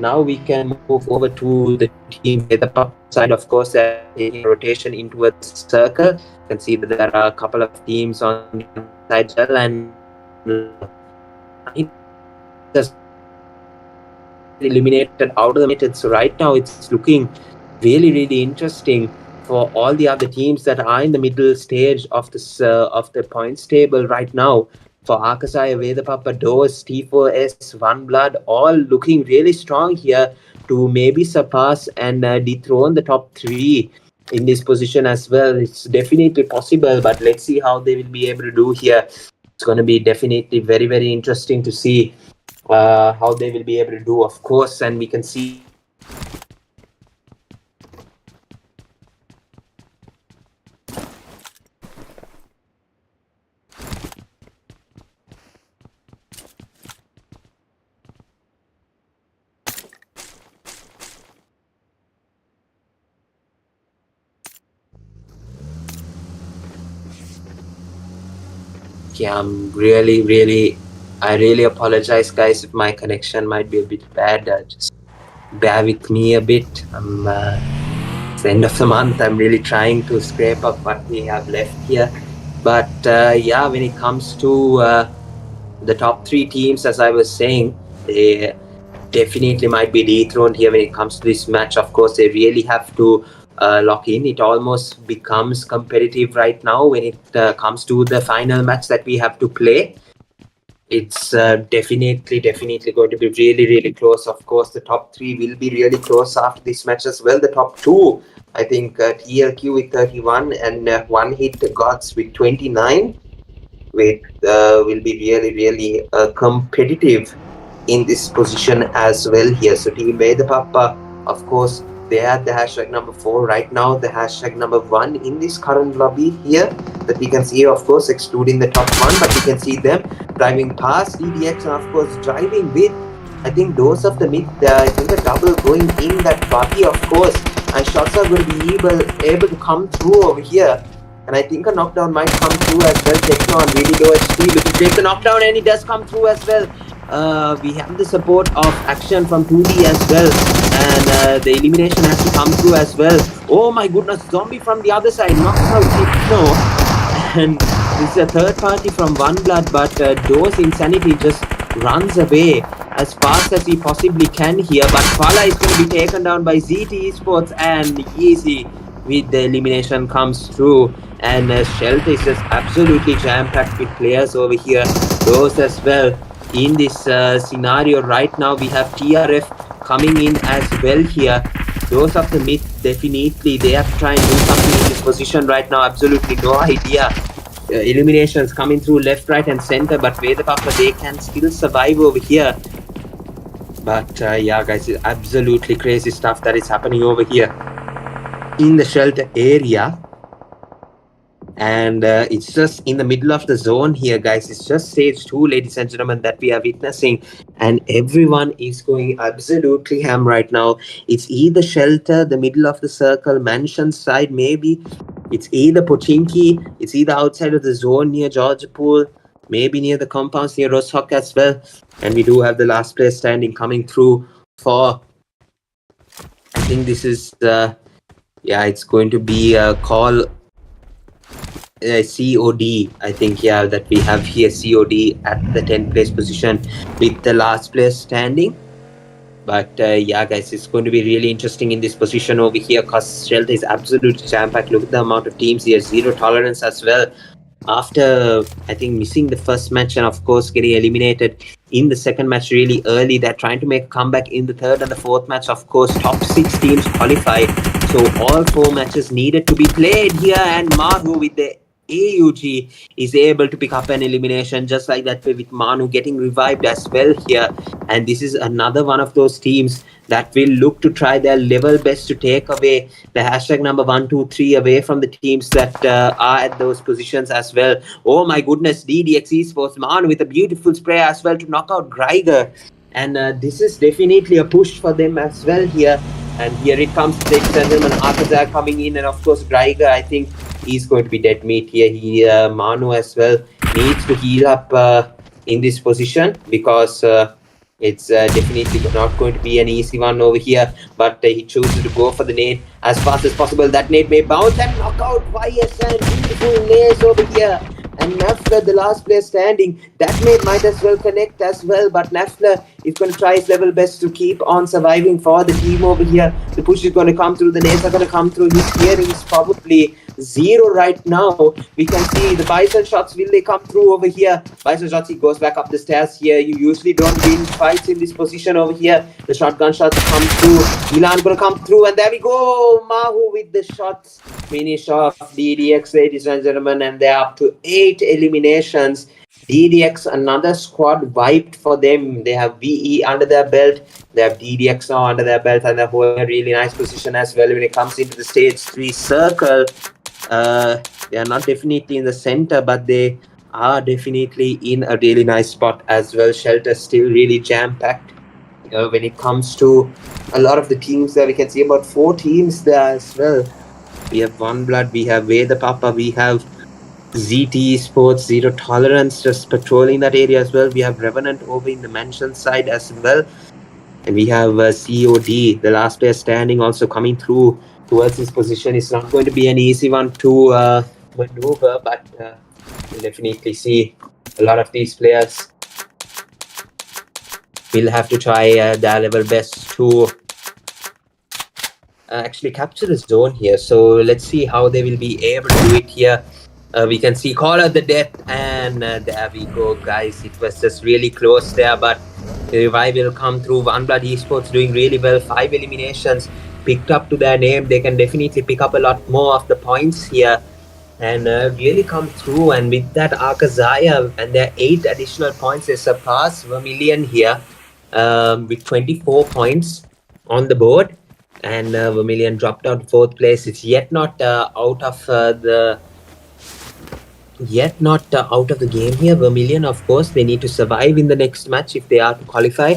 now we can move over to the team with the top side. Of course, they're taking a rotation into a circle. You can see that there are a couple of teams on the side as well, and just eliminated out of the mid. So right now it's looking really interesting for all the other teams that are in the middle stage of the points table right now. For Akasai, Vedapapa, Dose, T4S, One Blood, all looking really strong here to maybe surpass and dethrone the top 3 in this position as well. It's definitely possible, but let's see how they will be able to do here. It's going to be definitely very interesting to see how they will be able to do, of course, and we can see I'm I really apologize, guys, if my connection might be a bit bad. Just bear with me a bit. It's the end of the month. I'm really trying to scrape up what we have left here. But yeah, when it comes to the top 3 teams, as I was saying, they definitely might be dethroned here when it comes to this match. Of course, they really have to lock in. It almost becomes competitive right now when it comes to the final match that we have to play. It's definitely going to be really close. Of course, the top 3 will be really close after this match as well. The top 2, I think, TLQ with 31 and One Hit Gods with 29 will be really competitive in this position as well here. So Team Vedapapa, of course, they are the hashtag number 4 right now, the hashtag number 1 in this current lobby here that we can see, of course, excluding the top 1, but we can see them driving past DDX and of course driving with, I think, those of the mid, I think a double going in that buggy, of course, and shots are going to be able to come through over here. And I think a knockdown might come through as well. Techno on really low HP looking to take the knockdown, and it does come through as well. We have the support of Action from 2D as well, and the elimination has to come through as well. Oh my goodness, Zombie from the other side knocks out Techno, and this is a third party from One Blood, but Dose Insanity just runs away as fast as he possibly can here. But Fala is going to be taken down by ZT Esports, and Easy with the elimination comes through. And Shelter is just absolutely jam-packed with players over here. Those as well. In this scenario right now, we have TRF coming in as well here. Those of the mid, definitely, they have to try and do something in this position right now. Absolutely no idea. Eliminations coming through left, right and center, but Vedapapa, they can still survive over here. But yeah, guys, it's absolutely crazy stuff that is happening over here in the shelter area. And it's just in the middle of the zone here, guys. It's just stage 2, ladies and gentlemen, that we are witnessing, and everyone is going absolutely ham right now. It's either shelter, the middle of the circle, mansion side, maybe it's either Pochinki, it's either outside of the zone near Georgia Pool, maybe near the compounds near Roshok as well. And we do have the last player standing coming through for, I think this is yeah, it's going to be a call COD, I think, yeah, that we have here, COD at the 10th place position with the last player standing. But yeah, guys, it's going to be really interesting in this position over here because Shelter is absolutely jam-packed. Look at the amount of teams here, zero tolerance as well. After, I think, missing the first match and, of course, getting eliminated in the second match really early, they're trying to make a comeback in the third and the fourth match. Of course, top 6 teams qualify. So all 4 matches needed to be played here, and Mahu with the AUG is able to pick up an elimination just like that with Manu getting revived as well here. And this is another one of those teams that will look to try their level best to take away the hashtag number 1, 2, 3 away from the teams that are at those positions as well. Oh my goodness, DDX Esports, Manu with a beautiful spray as well to knock out Greiger. And this is definitely a push for them as well here. And here it comes, ladies and gentlemen, Akazar coming in, and of course Greiger, I think he's going to be dead meat here. Manu as well needs to heal up in this position because it's definitely not going to be an easy one over here. But he chooses to go for the nade as fast as possible. That nade may bounce and knock out YSN. Beautiful nails over here. And Nafla, the last player standing, that nade might as well connect as well. But Nafla is going to try his level best to keep on surviving for the team over here. The push is going to come through. The nades are going to come through. His hearing is probably 0 right now. We can see the Bison shots. Will they come through over here? Bison shots, he goes back up the stairs here. You usually don't win fights in this position over here. The shotgun shots come through. Milan going to come through. And there we go. Mahu with the shots. Finish off DDX, ladies and gentlemen. And they're up to 8 eliminations. DDX, another squad wiped for them. They have VE under their belt. They have DDX now under their belt, and they're holding a really nice position as well when it comes into the stage 3 circle. They are not definitely in the center, but they are definitely in a really nice spot as well. Shelter still really jam-packed. When it comes to a lot of the teams there, we can see about 4 teams there as well. We have One Blood, we have Veda Papa, we have ZT Sports, Zero Tolerance just patrolling that area as well. We have Revenant over in the mansion side as well. And we have COD, the last player standing, also coming through towards this position. It's not going to be an easy one to maneuver, but we'll definitely see a lot of these players will have to try their level best to actually capture the zone here. So let's see how they will be able to do it here. We can see Call of the Death, and there we go, guys. It was just really close there, but the revive will come through. One Blood Esports doing really well. 5 eliminations picked up to their name. They can definitely pick up a lot more of the points here and really come through. And with that, Arkazaya and their 8 additional points, they surpass Vermilion here with 24 points on the board. And Vermilion dropped out 4th place. It's yet not out of the game here. Vermilion, of course, they need to survive in the next match if they are to qualify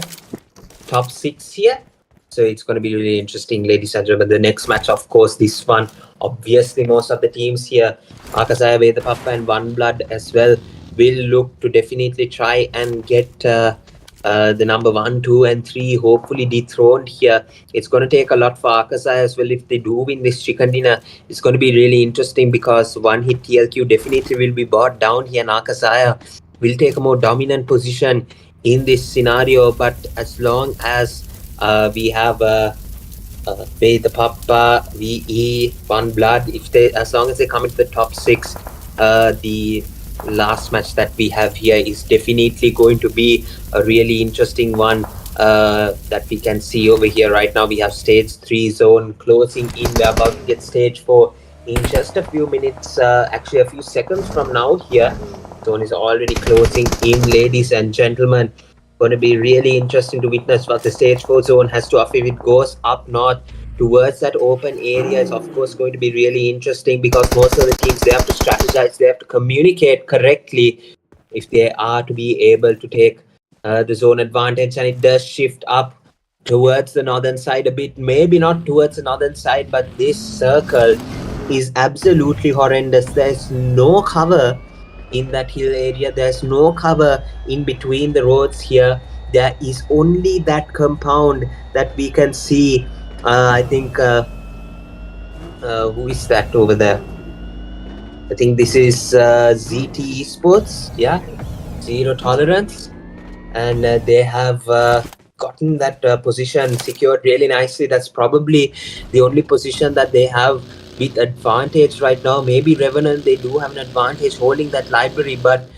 top 6 here. So it's going to be really interesting, ladies and gentlemen. The next match, of course, this one, obviously most of the teams here, Akasaya, Veda Papa and One Blood as well, will look to definitely try and get the number 1, 2 and 3 hopefully dethroned here. It's going to take a lot for Akasaya as well. If they do win this chicken dinner, it's going to be really interesting because one hit TLQ definitely will be brought down here, and Akasaya will take a more dominant position in this scenario. But as long as we have Veda Papa, VE, One Blood, as long as they come into the top 6, the last match that we have here is definitely going to be a really interesting one that we can see over here. Right now we have stage 3 zone closing in. We're about to get stage 4 in just a few minutes, actually a few seconds from now here. Zone is already closing in, ladies and gentlemen. Going to be really interesting to witness what the stage 4 zone has to offer. If it goes up north towards that open area, is of course going to be really interesting because most of the teams, they have to strategize, they have to communicate correctly if they are to be able to take the zone advantage. And it does shift up towards the northern side a bit, maybe not towards the northern side, but this circle is absolutely horrendous. There's no cover in that hill area, there's no cover in between the roads here. There is only that compound that we can see. I think who is that over there? I think this is ZT Esports, yeah, Zero Tolerance, and they have gotten that position secured really nicely. That's probably the only position that they have with advantage right now. Maybe Revenant, they do have an advantage holding that library, but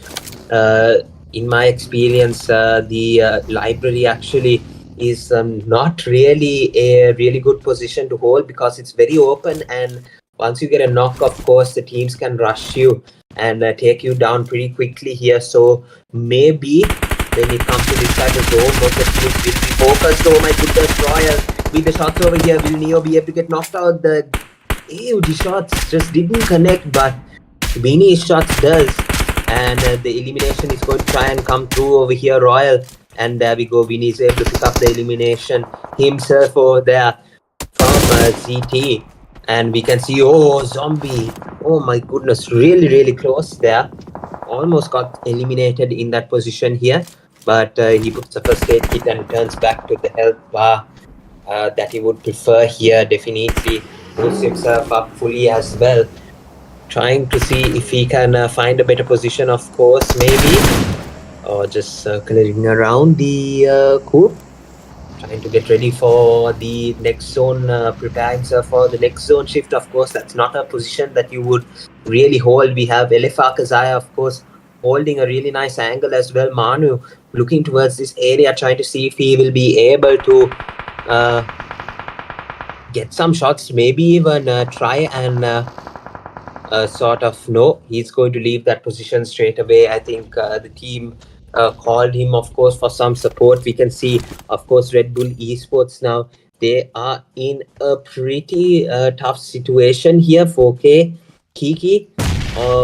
in my experience, the library actually is not really a really good position to hold because it's very open, and once you get a knock, of course, the teams can rush you and take you down pretty quickly here. So maybe when it comes to this type of zone, most of the teams will be focused. Oh my goodness, Royal with the shots over here. Will Neo be able to get knocked out? The shots just didn't connect, but Beanie's shots does, and the elimination is going to try and come through over here, Royal. And there we go. Beanie is able to pick up the elimination himself over there from ZT. And we can see, oh, Zombie. Oh my goodness, really, really close there. Almost got eliminated in that position here. But he puts a first aid kit and turns back to the health bar that he would prefer here. Definitely boosts himself up fully as well. Trying to see if he can find a better position, of course, maybe. Or just circling around the coop. Trying to get ready for the next zone, prepare himself for the next zone shift. Of course, that's not a position that you would really hold. We have Elefa Kazaya, of course, holding a really nice angle as well. Manu looking towards this area, trying to see if he will be able to get some shots, maybe even try and sort of no, he's going to leave that position straight away. I think the team called him, of course, for some support. We can see, of course, Red Bull Esports now, they are in a pretty tough situation here. 4K Kiki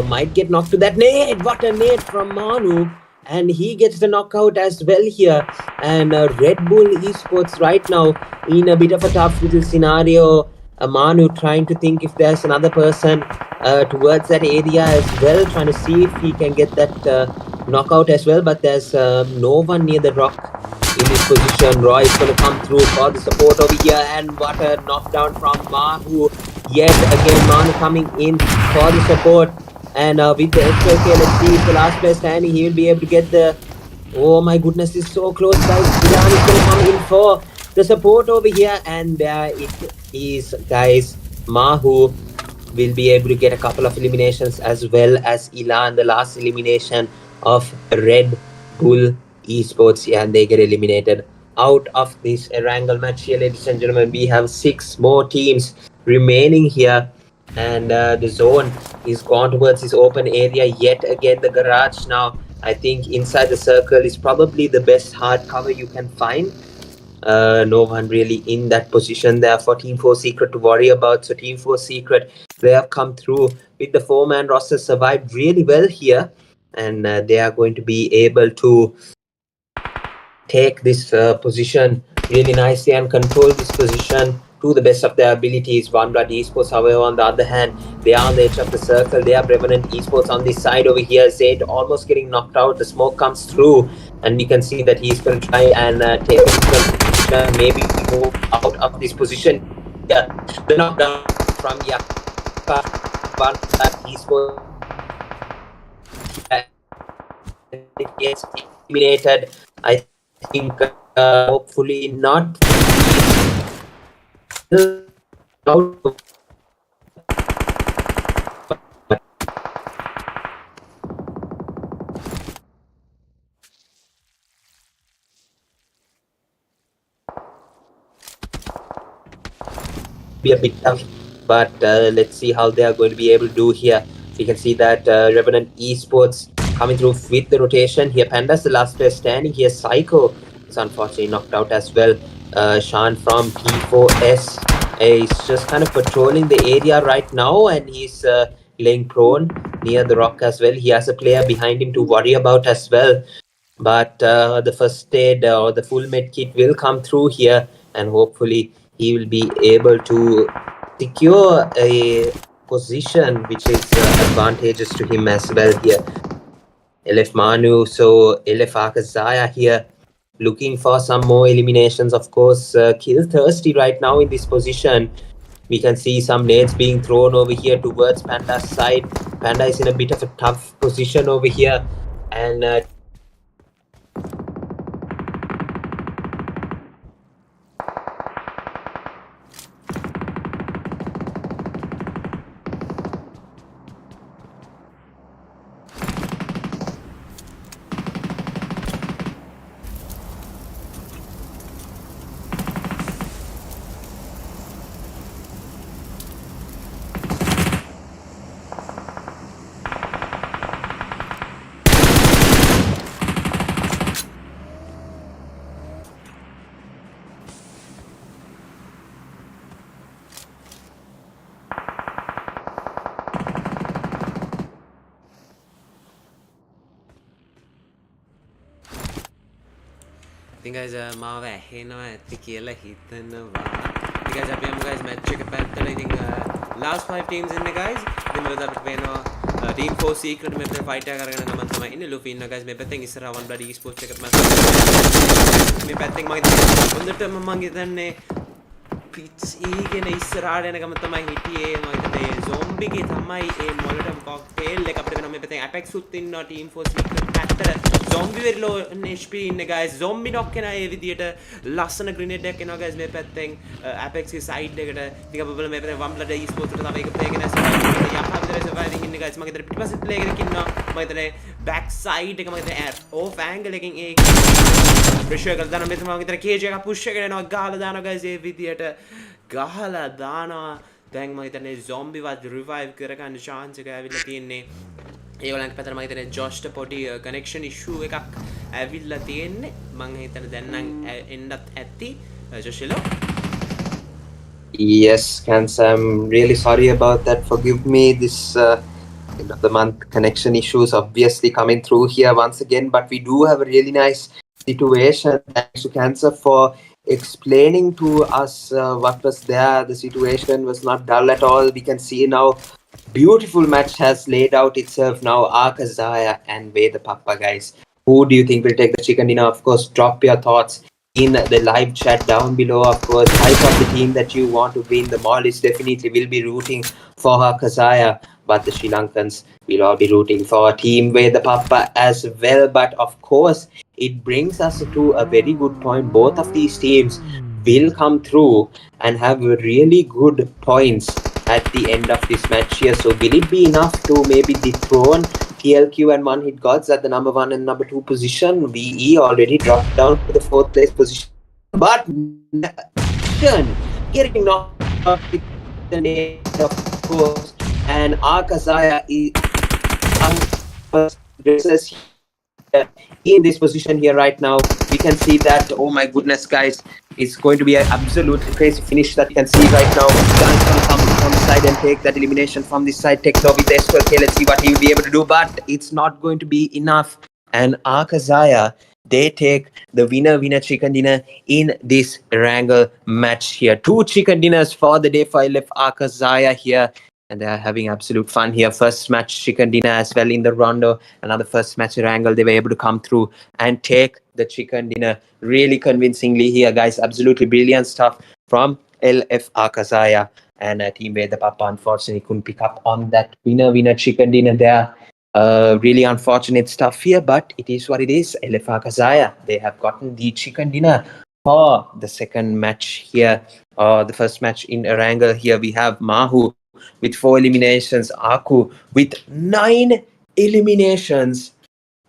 might get knocked to that nade. What a nade from Manu, and he gets the knockout as well here. And Red Bull Esports right now in a bit of a tough little scenario. Manu trying to think if there's another person towards that area as well, trying to see if he can get that knockout as well, but there's no one near the rock in this position. Roy is going to come through for the support over here, and what a knockdown from Mahu. Yet again, Manu coming in for the support, and with the XFK, let's see if the last player standing, he will be able to get the... Oh my goodness, it's so close, guys. Ilan is going to come in for the support over here, and there it is, guys. Mahu will be able to get a couple of eliminations as well as Ilan, the last elimination of Red Bull Esports. Yeah, and they get eliminated out of this Erangel match here, ladies and gentlemen. We have 6 more teams remaining here, and the zone is gone towards this open area yet again. The garage now, I think inside the circle is probably the best hard cover you can find. No one really in that position there for Team 4 Secret to worry about. So Team 4 Secret, they have come through with the 4-man roster, survived really well here, and they are going to be able to take this position really nicely and control this position to the best of their abilities. OneBlood Esports, however, on the other hand, they are on the edge of the circle. They are Revenant Esports on this side over here. Zaid almost getting knocked out. The smoke comes through, and we can see that he's going to try and take a position, maybe move out of this position. Yeah, the knockdown from Yaka, OneBlood Esports. It gets eliminated. I think hopefully not. Be a bit tough, but let's see how they are going to be able to do here. You can see that Revenant Esports coming through with the rotation here. Panda's the last player standing here. Psycho is unfortunately knocked out as well. Shan from P4S is just kind of patrolling the area right now, and he's laying prone near the rock as well. He has a player behind him to worry about as well. But the first aid or the full med kit will come through here, and hopefully he will be able to secure a position which is advantageous to him as well here. LF Manu, so LF Akazaya here, looking for some more eliminations, of course. Kill thirsty right now in this position. We can see some nades being thrown over here towards Panda's side. Panda is in a bit of a tough position over here, and
ඉතින් guys මාව ඇහෙනවා ඇති කියලා හිතනවා. ඉතින් guys අපි යමු guys match එක පැත්තට. ඉතින් last 5 teams ඉන්නේ guys. ඉතින් මෙතන අපිට පේනවා team 4 secret මෙතන fight එක කරගෙන ගමන් තමයි ඉන්නේ. ලුෆි ඉන්නවා guys මේ පැත්තෙන් ඉස්සරහා one blood esports එකත් match මේ පැත්තෙන් මම හොඳටම මම හිතන්නේ පිච් ඊගෙන ඉස්සරහට යන ගම තමයි හිටියේ. මම හිතන්නේ zombie ගේ තමයි ඒ මොලටම් cocktail එක අපිට වෙනවා. මේ පැත්තෙන් apex උත් ඉන්නවා team 4 secret පැත්තට. zombie වෙරිලෝ HP ඉන්නේ guys. zombie knock කරන ඒ විදියට ලස්සන grenade එකක් එනවා guys මේ පැත්තෙන් apex ගේ side එකට. ටික බබල මේ පැත්තෙන් one blood esports එකට තමයි එක play කරන යහා විතර surviving ඉන්නේ guys. මම හිතන්නේ පිටිපස්සෙ play කරගෙන ඉන්නවා. මම හිතන්නේ back side එක මම හිතන්නේ off angle එකකින් ඒ pressure කරලා දානවා. මෙතන මම හිතන්නේ cage එක push එකගෙන යනවා ගහලා දානවා guys ඒ විදියට ගහලා දානවා. දැන් මම හිතන්නේ zombie වත් revive කරගන්න chance එක ඇවිල්ලා තියෙන්නේ. ඒගොල්ලන්ගේ පැත්තට මම හිතන්නේ ජොස්ට පොඩි connection issue එකක් ඇවිල්ලා තියෙන්නේ. මම හිතන්නේ දැන් නම් එන්නත් ඇති. ජොෂෙලෝ
Yes, Kans, I'm really sorry about that. Forgive me. This end of the month connection issues obviously coming through here once again, but we do have a really nice situation. Thanks to Cancer for explaining to us what was there. The situation was not dull at all. We can see now beautiful match has laid out itself now. Akazaya and Way the Papa, guys. Who do you think will take the chicken dinner? Of course, drop your thoughts in the live chat down below. Of course, hype up the team that you want to win. The Maldives definitely will be rooting for Akazaya, but the Sri Lankans will all be rooting for a team Way the Papa as well. But of course, it brings us to a very good point. Both of these teams will come through and have really good points at the end of this match here. So will it be enough to maybe dethrone TLQ and One Hit Gods at the number 1 and number 2 position? VE already dropped down to the 4th place position, but getting knocked out with the name, of course, and Akazaya is in this position here right now. We can see that, oh my goodness, guys, it's going to be an absolutely crazy finish that you can see right now. Guns gonna come from the side and take that elimination from this side. Techno with the S12K, let's see what he will be able to do, but it's not going to be enough. And Akazaya, they take the winner chicken dinner in this Wrangle match here. 2 chicken dinners for the day for LF Akazaya here. And they are having absolute fun here. First match chicken dinner as well in the rondo. Another first match Wrangle. They were able to come through and take the chicken dinner really convincingly here, guys. Absolutely brilliant stuff from LF Akazaya. And Team Way the Papa unfortunately couldn't pick up on that winner chicken dinner there. Really unfortunate stuff here, but it is what it is. LF Akazaya, they have gotten the chicken dinner for the second match here. The first match in Wrangle here. We have Mahu with 4 eliminations, Aku with 9 eliminations.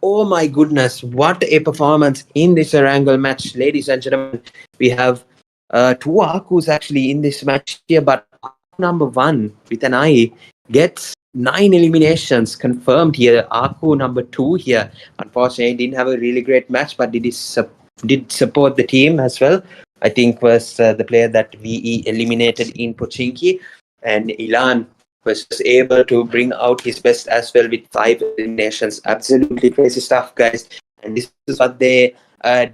Oh my goodness, what a performance in this Wrangle match, ladies and gentlemen. We have 2 Akus actually in this match here, but number 1 with an I gets 9 eliminations confirmed here. Aku number 2 here, unfortunately didn't have a really great match, but did support the team as well. I think was the player that VE eliminated in Pochinki. And Ilan was able to bring out his best as well with 5 eliminations. Absolutely crazy stuff, guys. And this is what they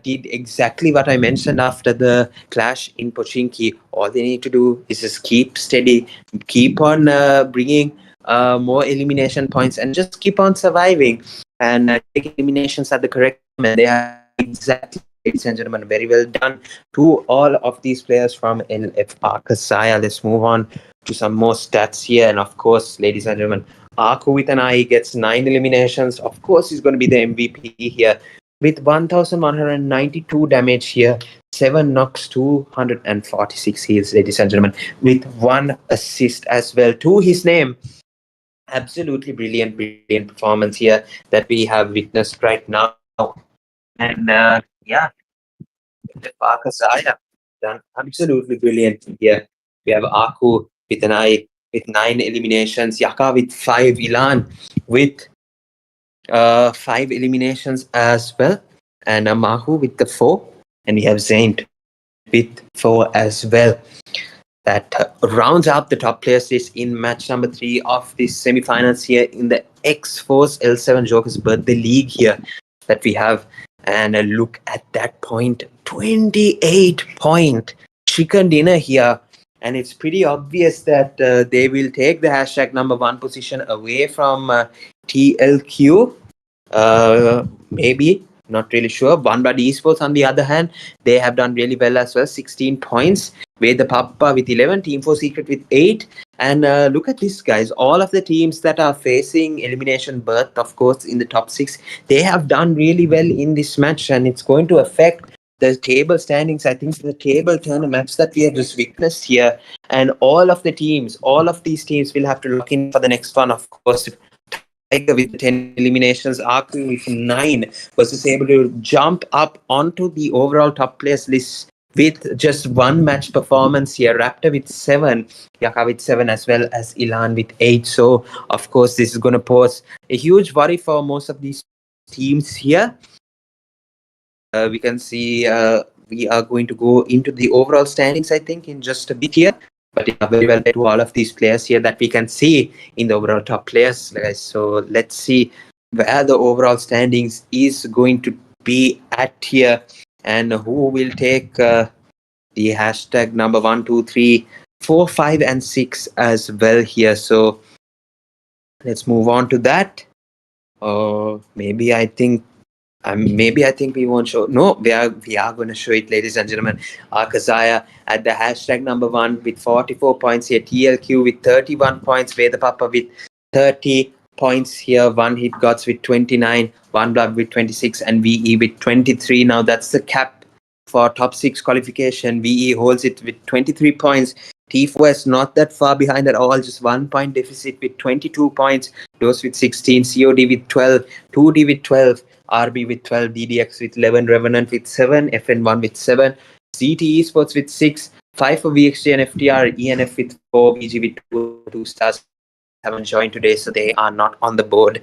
did exactly what I mentioned after the clash in Pochinki. All they need to do is just keep steady, keep on bringing more elimination points, and just keep on surviving and take eliminations at the correct time. And they are exactly, ladies and gentlemen, very well done to all of these players from LF Akazaya. Let's move on to some more stats here. And of course, ladies and gentlemen, Aku with an eye gets 9 eliminations. Of course, he's going to be the MVP here with 1,192 damage here, 7 knocks, 246 heals, ladies and gentlemen, with 1 assist as well to his name. Absolutely brilliant performance here that we have witnessed right now. And yeah, the Akazaya done absolutely brilliant here. We have Aku with an eye with 9 eliminations, Yaka with 5, Ilan with 5 eliminations as well, and Mahu with the 4, and we have Zaint with 4 as well. That rounds up the top players list in match number 3 of this semi-finals here in the XFxL7 Jokers Birthday League here that we have. And look at that point, 28 point chicken dinner here. And it's pretty obvious that they will take the hashtag number one position away from TLQ. Maybe, not really sure. One Blood Esports, on the other hand, they have done really well as well. 16 points. With the Papa with 11, Team 4 Secret with 8. And look at this, guys. All of the teams that are facing elimination berth, of course, in the top 6, they have done really well in this match. And it's going to affect the table standings. I think the table turn match that we have just witnessed here. And all of these teams will have to lock in for the next one, of course. Tiger with 10 eliminations, Arkin with 9 was able to jump up onto the overall top place list with just one match performance here. Raptor with 7, Yaka with 7, as well as Ilan with 8. So, of course, this is going to pose a huge worry for most of these teams here. We can see we are going to go into the overall standings, I think, in just a bit here. But yeah, very well to all of these players here that we can see in the overall top players, guys. So let's see where the overall standings is going to be at here, and who will take the hashtag number 1, 2, 3, 4, 5, and 6 as well here. So let's move on to that. Maybe I think we won't show. No, we are going to show it, ladies and gentlemen. Kazaya at the hashtag number 1 with 44 points here. TLQ with 31 points. Veda Papa with 30 points here. One Hit Gods with 29. One Blood with 26. And VE with 23. Now that's the cap for top 6 qualification. VE holds it with 23 points. T4 is not that far behind at all, just 1 point deficit with 22 points. Dose with 16, COD with 12, 2D with 12, RB with 12, DDX with 11, Revenant with 7, FN1 with 7, CT Esports with 6, 5 for VXG and FTR, ENF with 4, VG with 2 stars haven't joined today, so they are not on the board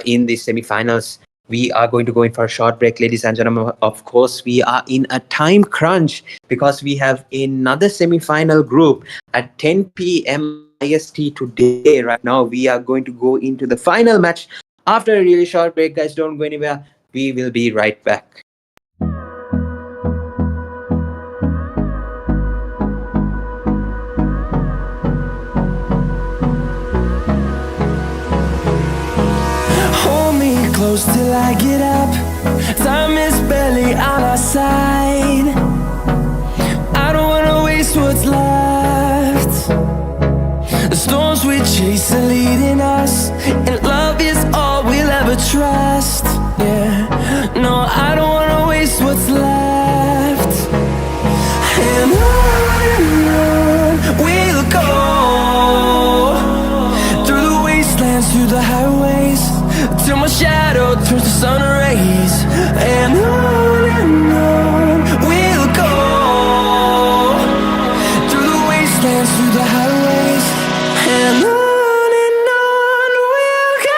in the semi-finals. We are going to go in for a short break, ladies and gentlemen. Of course, we are in a time crunch because we have another semi-final group at 10 p.m. IST today. Right now, we are going to go into the final match after a really short break. Guys, don't go anywhere. We will be right back.
Close till I get up. Time is barely on our side. I don't wanna waste what's left. The storms we chase are leading us, and love is all we'll ever trust. Yeah, no, I don't wanna waste what's left. And on we'll go, through the wastelands, through the highways, till my shadow turns to sun rays. And on we'll go, through the wastelands, through the highways, and on we'll go.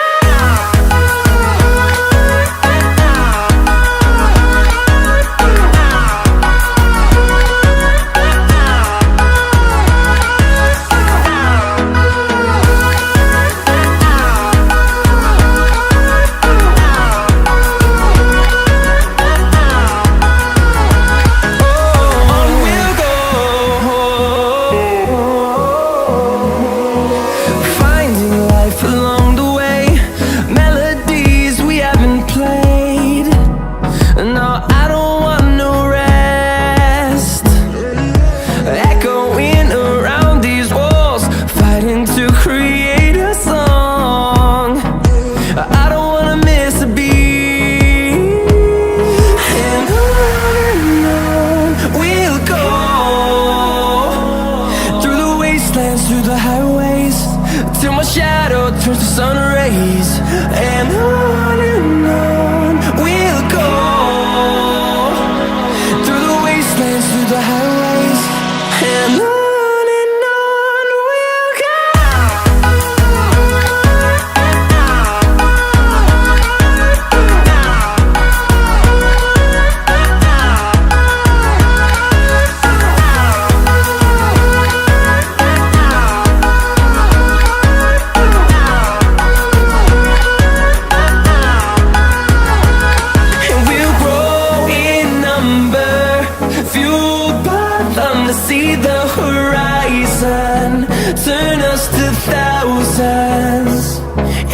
see the horizon, turn us to thousands,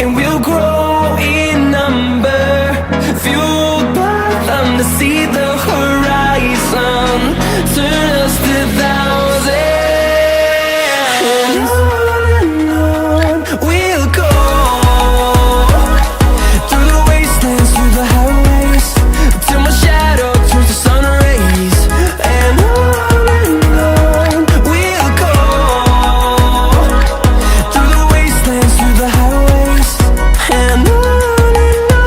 and we'll grow in number, fueled by them to see the horizon, turn us to thousands. And on we'll go, through the wastelands, through the highways, till my shadow turns to sun rays. And on we'll go, through the wastelands, through the highways. And on we'll go.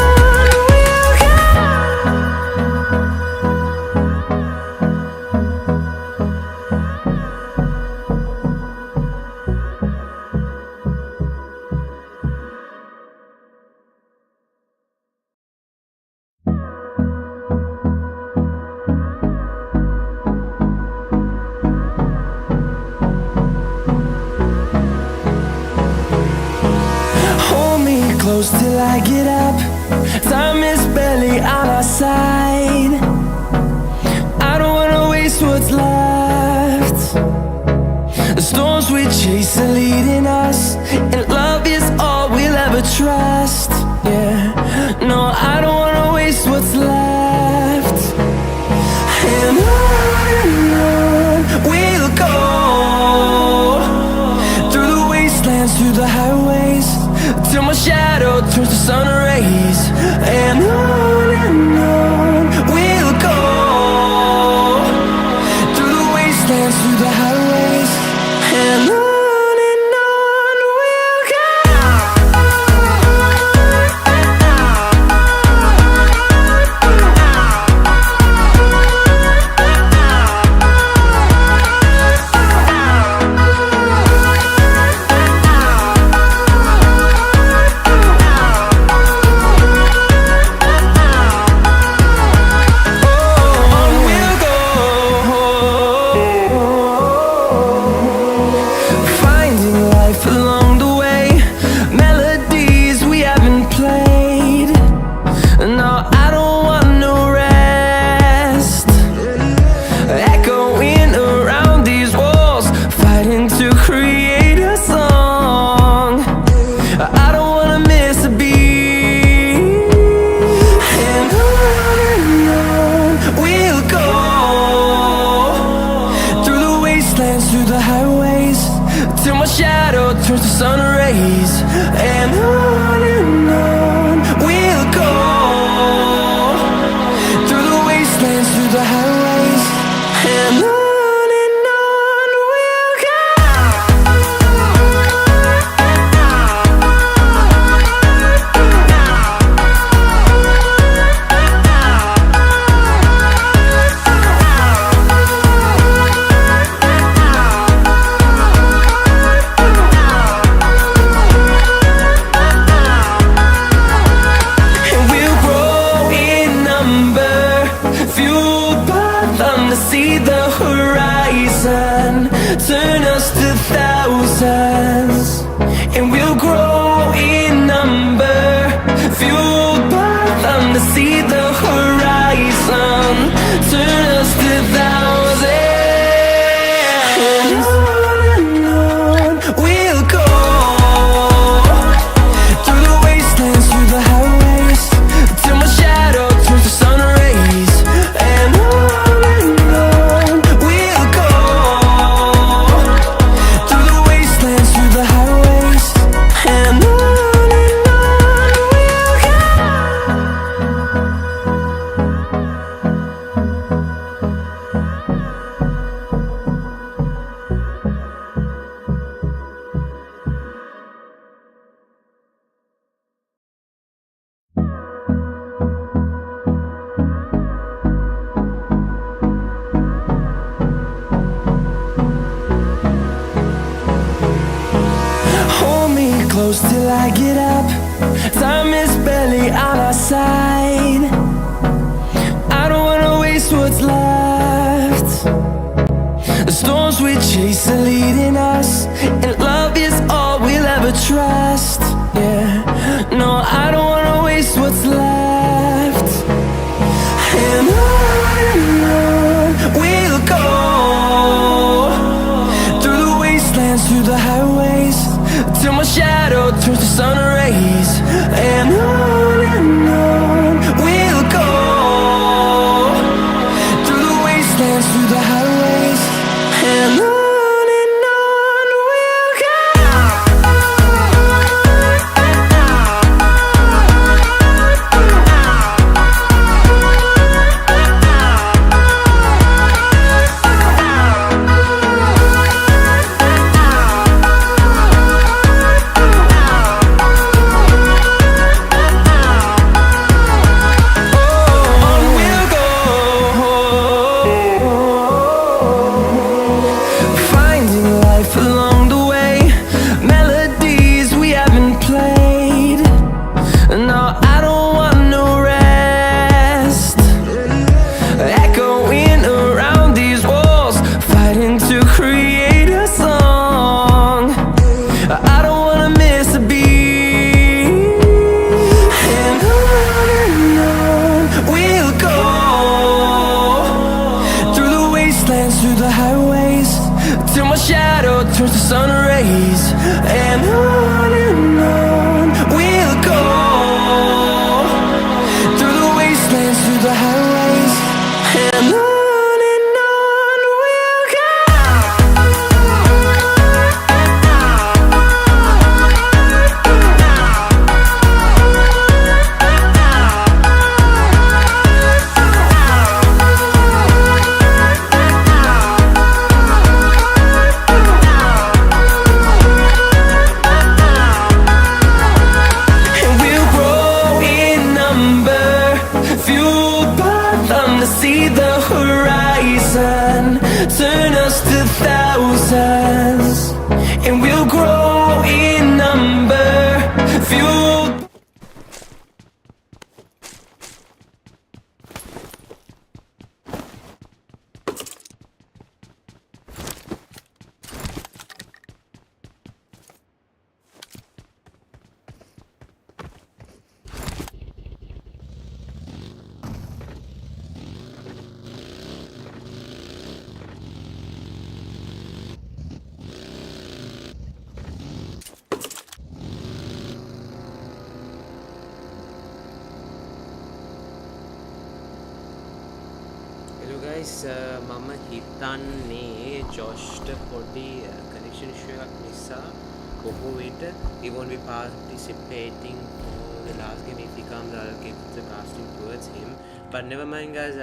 Hold me close till I get up. Time is barely on our side. I don't wanna waste what's left. The storms we chase are leading us, and love is all we'll ever trust. Yeah, no, I don't wanna waste what's left. And on we'll go, through the wastelands, through the highways, till my shadow turns to sun rays. And on we'll go, through the wastelands, through the highways. And on we'll go. On we'll go, finding life along the way, melodies we haven't played. No, I don't want no rest, echoing around these walls, fighting to create a song. I don't wanna miss a beat. And on we'll go, through the wastelands, through the highways, till my shadow turns to sun rays. And on we'll go, through the wastelands, through the highways. And on we'll go. And we'll grow in number, fueled by them to see the horizon, turn us to thousands. And we'll grow in number, fueled by them to see the horizon, turn us to thousands. And on we'll go, through the wastelands, through the highways, till my shadow turns to sun rays. And on we'll go, through the wastelands, through the highways. And on we'll go. Hold me close till I get up. Time is barely on our side. I don't wanna waste what's left. The storms we chase are leading us, and love is all we'll ever trust. Yeah, no, I don't wanna waste what's left. And on we'll go, towards the sun rays, and on we'll go, through the wastelands, through the highways, and on we'll go. And we'll grow in number, fueled by them to see the horizon, turn us to thousands. And we'll grow in number, fueled.
Hello guys, මම හිතන්නේ ජොෂ්ට පොඩි connection issue එකක් නිසා බොහෝ විට he won't be participating for the last game. If he comes, I'll give the casting towards him, but never mind guys.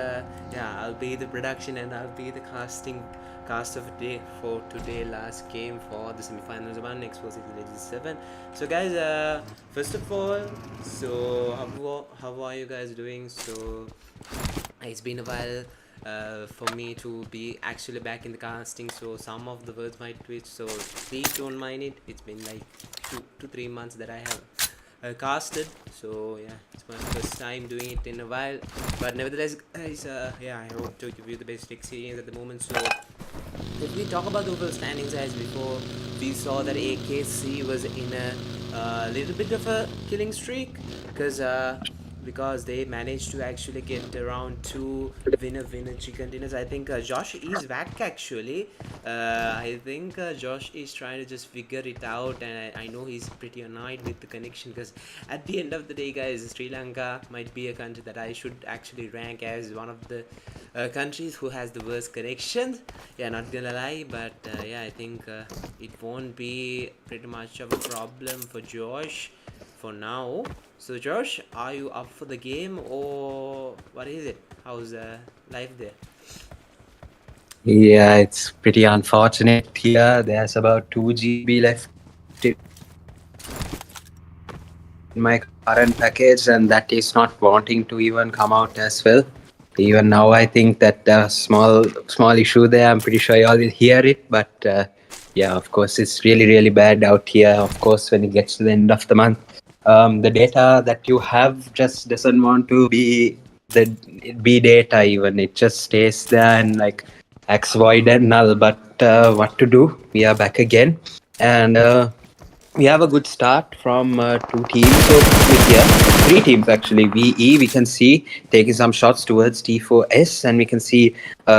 Yeah, I'll be the production and I'll be the cast of day for today last game for the semi-finals one XFxL7. So guys, first of all, so how are you guys doing? So it's been a while for me to be actually back in the casting, so some of the words might twitch, so please don't mind it. It's been like 2 to 3 months that I have casted, so yeah, it's my first time doing it in a while, but nevertheless guys, yeah, I hope to give you the best experience at the moment. So if we talk about the overall standings, as before we saw that AKC was in a little bit of a killing streak, because they managed to actually get around 2 winner chicken dinners. I think Josh is back actually. I think Josh is trying to just figure it out, and I know he's pretty annoyed with the connection, because at the end of the day guys, Sri Lanka might be a country that I should actually rank as one of the countries who has the worst connections. Yeah, not gonna lie, but yeah, I think it won't be pretty much of a problem for Josh for now. So Josh, are you up for the game, or what is it? How's life there?
Yeah, it's pretty unfortunate here. There's about 2 GB left in my current package, and that is not wanting to even come out as well. Even now, I think that small issue there. I'm pretty sure you all will hear it, but yeah, of course, it's really bad out here. Of course, when it gets to the end of the month, the data that you have just doesn't want to be data even. It just stays there and like acts void and null. But what to do? We are back again, and we have a good start from 2 teams over here. 3 teams actually. VE, we can see taking some shots towards T4S, and we can see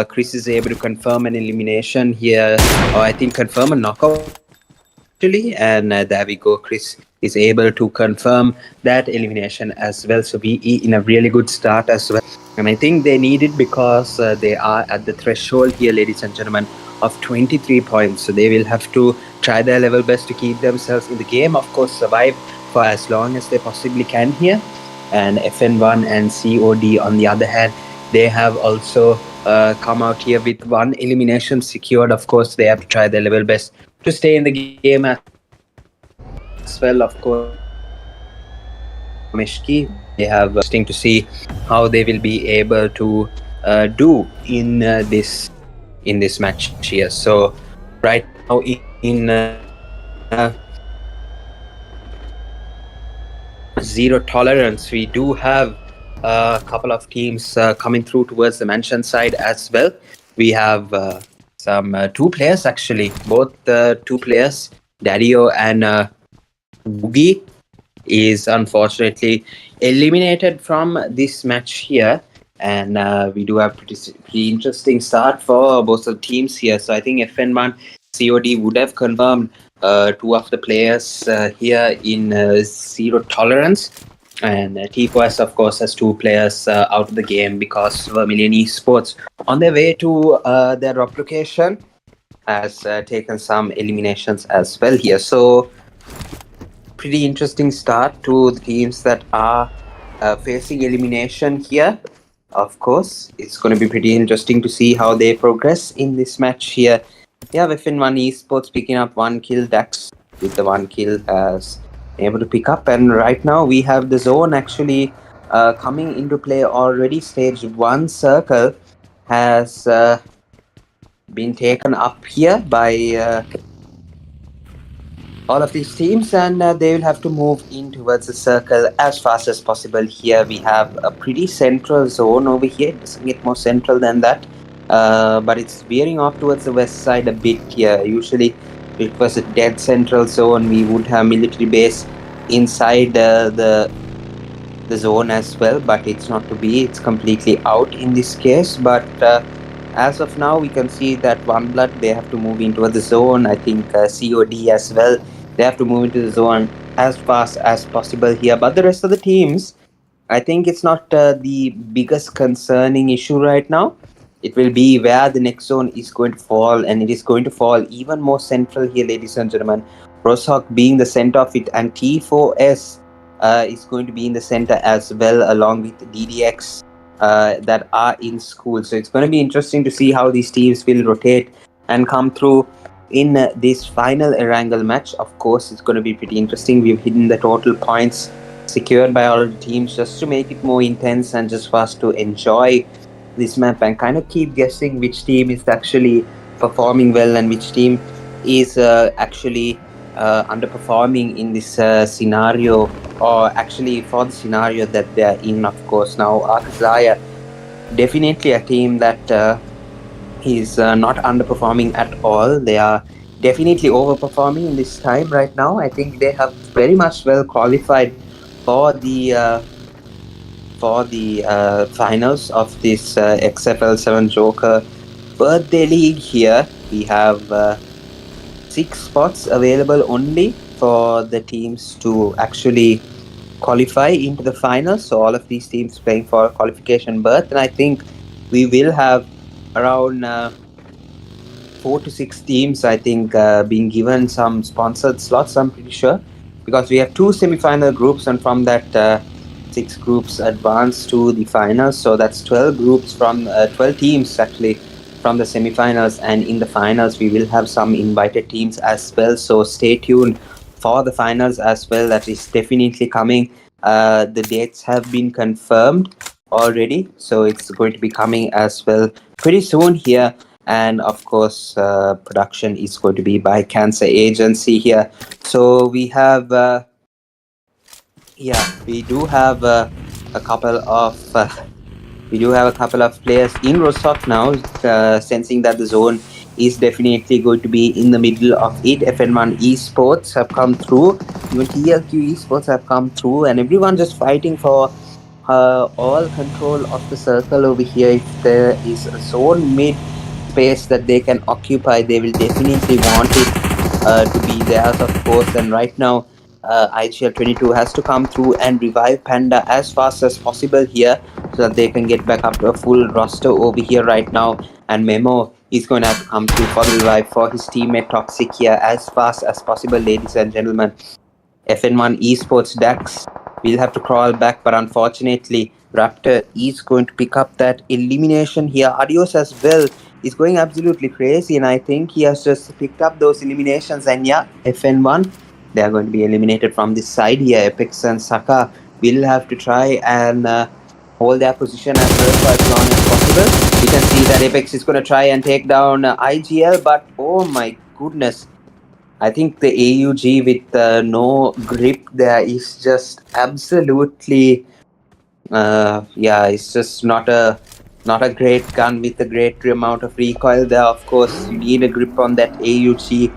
Chris is able to confirm an elimination here, or I think confirm a knockout actually, and there we go. Chris is able to confirm that elimination as well. So VE in a really good start as well, and I think they need it because they are at the threshold here, ladies and gentlemen, of 23 points. So they will have to try their level best to keep themselves in the game, of course survive for as long as they possibly can here. And FN1 and COD on the other hand, they have also come out here with 1 elimination secured. Of course they have to try their level best to stay in the game as well. Of course Meshki, they have interesting to see how they will be able to do in this match here. So right now in zero tolerance, we do have a couple of teams coming through towards the mansion side as well. We have some 2 players actually, both 2 players, Dario and Boogie, is unfortunately eliminated from this match here, and we do have pretty interesting start for both of the teams here. So I think FN1 COD would have confirmed two of the players here in zero tolerance. And T4S, of course, has two players out of the game because Vermilion Esports, on their way to their replication, has taken some eliminations as well here. So, pretty interesting start to the teams that are facing elimination here. Of course, it's going to be pretty interesting to see how they progress in this match here. Yeah, within one esports picking up one kill. Dax with the one kill has able to pick up, and right now we have the zone actually coming into play already. Stage 1 circle has been taken up here by all of these teams, and they will have to move in towards the circle as fast as possible. Here we have a pretty central zone over here. It doesn't get more central than that, but it's veering off towards the west side a bit here. Usually if it was a dead central zone, we would have military base inside the zone as well, but it's not to be. It's completely out in this case, but as of now we can see that One Blood, they have to move into the zone. I think COD as well, they have to move into the zone as fast as possible here. But the rest of the teams, I think it's not the biggest concerning issue right now. It will be where the next zone is going to fall, and it is going to fall even more central here, ladies and gentlemen. Roshawk being the center of it, and T4S is going to be in the center as well, along with DDX that are in school. So it's going to be interesting to see how these teams will rotate and come through in this final Erangel match. Of course, it's going to be pretty interesting. We've hidden the total points secured by all of the teams just to make it more intense and just for us to enjoy this map and kind of keep guessing which team is actually performing well and which team is actually underperforming in this scenario, or actually for the scenario that they are in. Of course, now Arkzaya, definitely a team that is not underperforming at all. They are definitely overperforming in this time right now. I think they have very much well qualified for the finals of this XFL7 Joker Birthday League here. We have 6 spots available only for the teams to actually qualify into the finals. So all of these teams playing for qualification berth, and I think we will have around 4 to 6 teams, I think, being given some sponsored slots, I'm pretty sure, because we have 2 semi-final groups, and from that 6 groups advance to the finals. So that's 12 groups from 12 teams actually from the semi-finals, and in the finals we will have some invited teams as well. So stay tuned for the finals as well. That is definitely coming. The dates have been confirmed already, so it's going to be coming as well pretty soon here. And of course, production is going to be by Cancer Agency here. So we have, we do have a couple of players in Rostock now, sensing that the zone is definitely going to be in the middle of it. FN1 Esports have come through, even TLQ Esports have come through, and everyone just fighting for all control of the circle over here. If there is a zone mid space that they can occupy, they will definitely want it to be theirs, of course. And right now, IGL22 has to come through and revive Panda as fast as possible here, so that they can get back up to a full roster over here right now. And Memo is going to have to come through for the revive for his teammate Toxic here as fast as possible, ladies and gentlemen. FN1 Esports Dax will have to crawl back, but unfortunately Raptor is going to pick up that elimination here. Adios as well is going absolutely crazy, and I think he has just picked up those eliminations. And yeah, FN1, they are going to be eliminated from this side here. Apex and Saka will have to try and hold their position as well for as long as possible. You can see that Apex is going to try and take down IGL, but oh my goodness, I think the AUG with no grip there is just absolutely, it's just not a great gun with a great amount of recoil there. Of course, you need a grip on that AUG.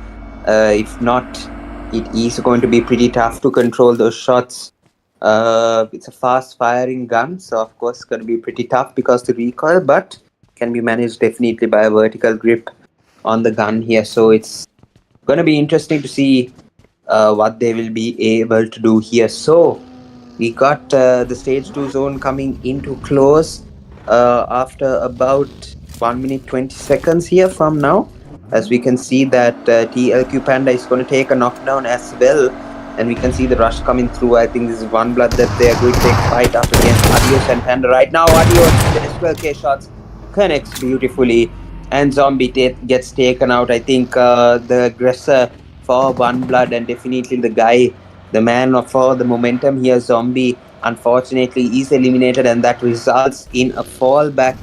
If not, it is going to be pretty tough to control those shots. It's a fast firing gun, so of course it's going to be pretty tough because the recoil, but can be managed definitely by a vertical grip on the gun here. So it's Gonna be interesting to see what they will be able to do here. So we got the stage 2 zone coming into close after about 1 minute 20 seconds here from now. As we can see that TLQ Panda is going to take a knockdown as well. And we can see the rush coming through. I think this is one blood that they are going to take a fight up against Adios and Panda right now. Adios, there's 12k shots, connects beautifully. And Zombie gets taken out. I think the aggressor for one blood and definitely the man for the momentum here, Zombie, unfortunately is eliminated, and that results in a fallback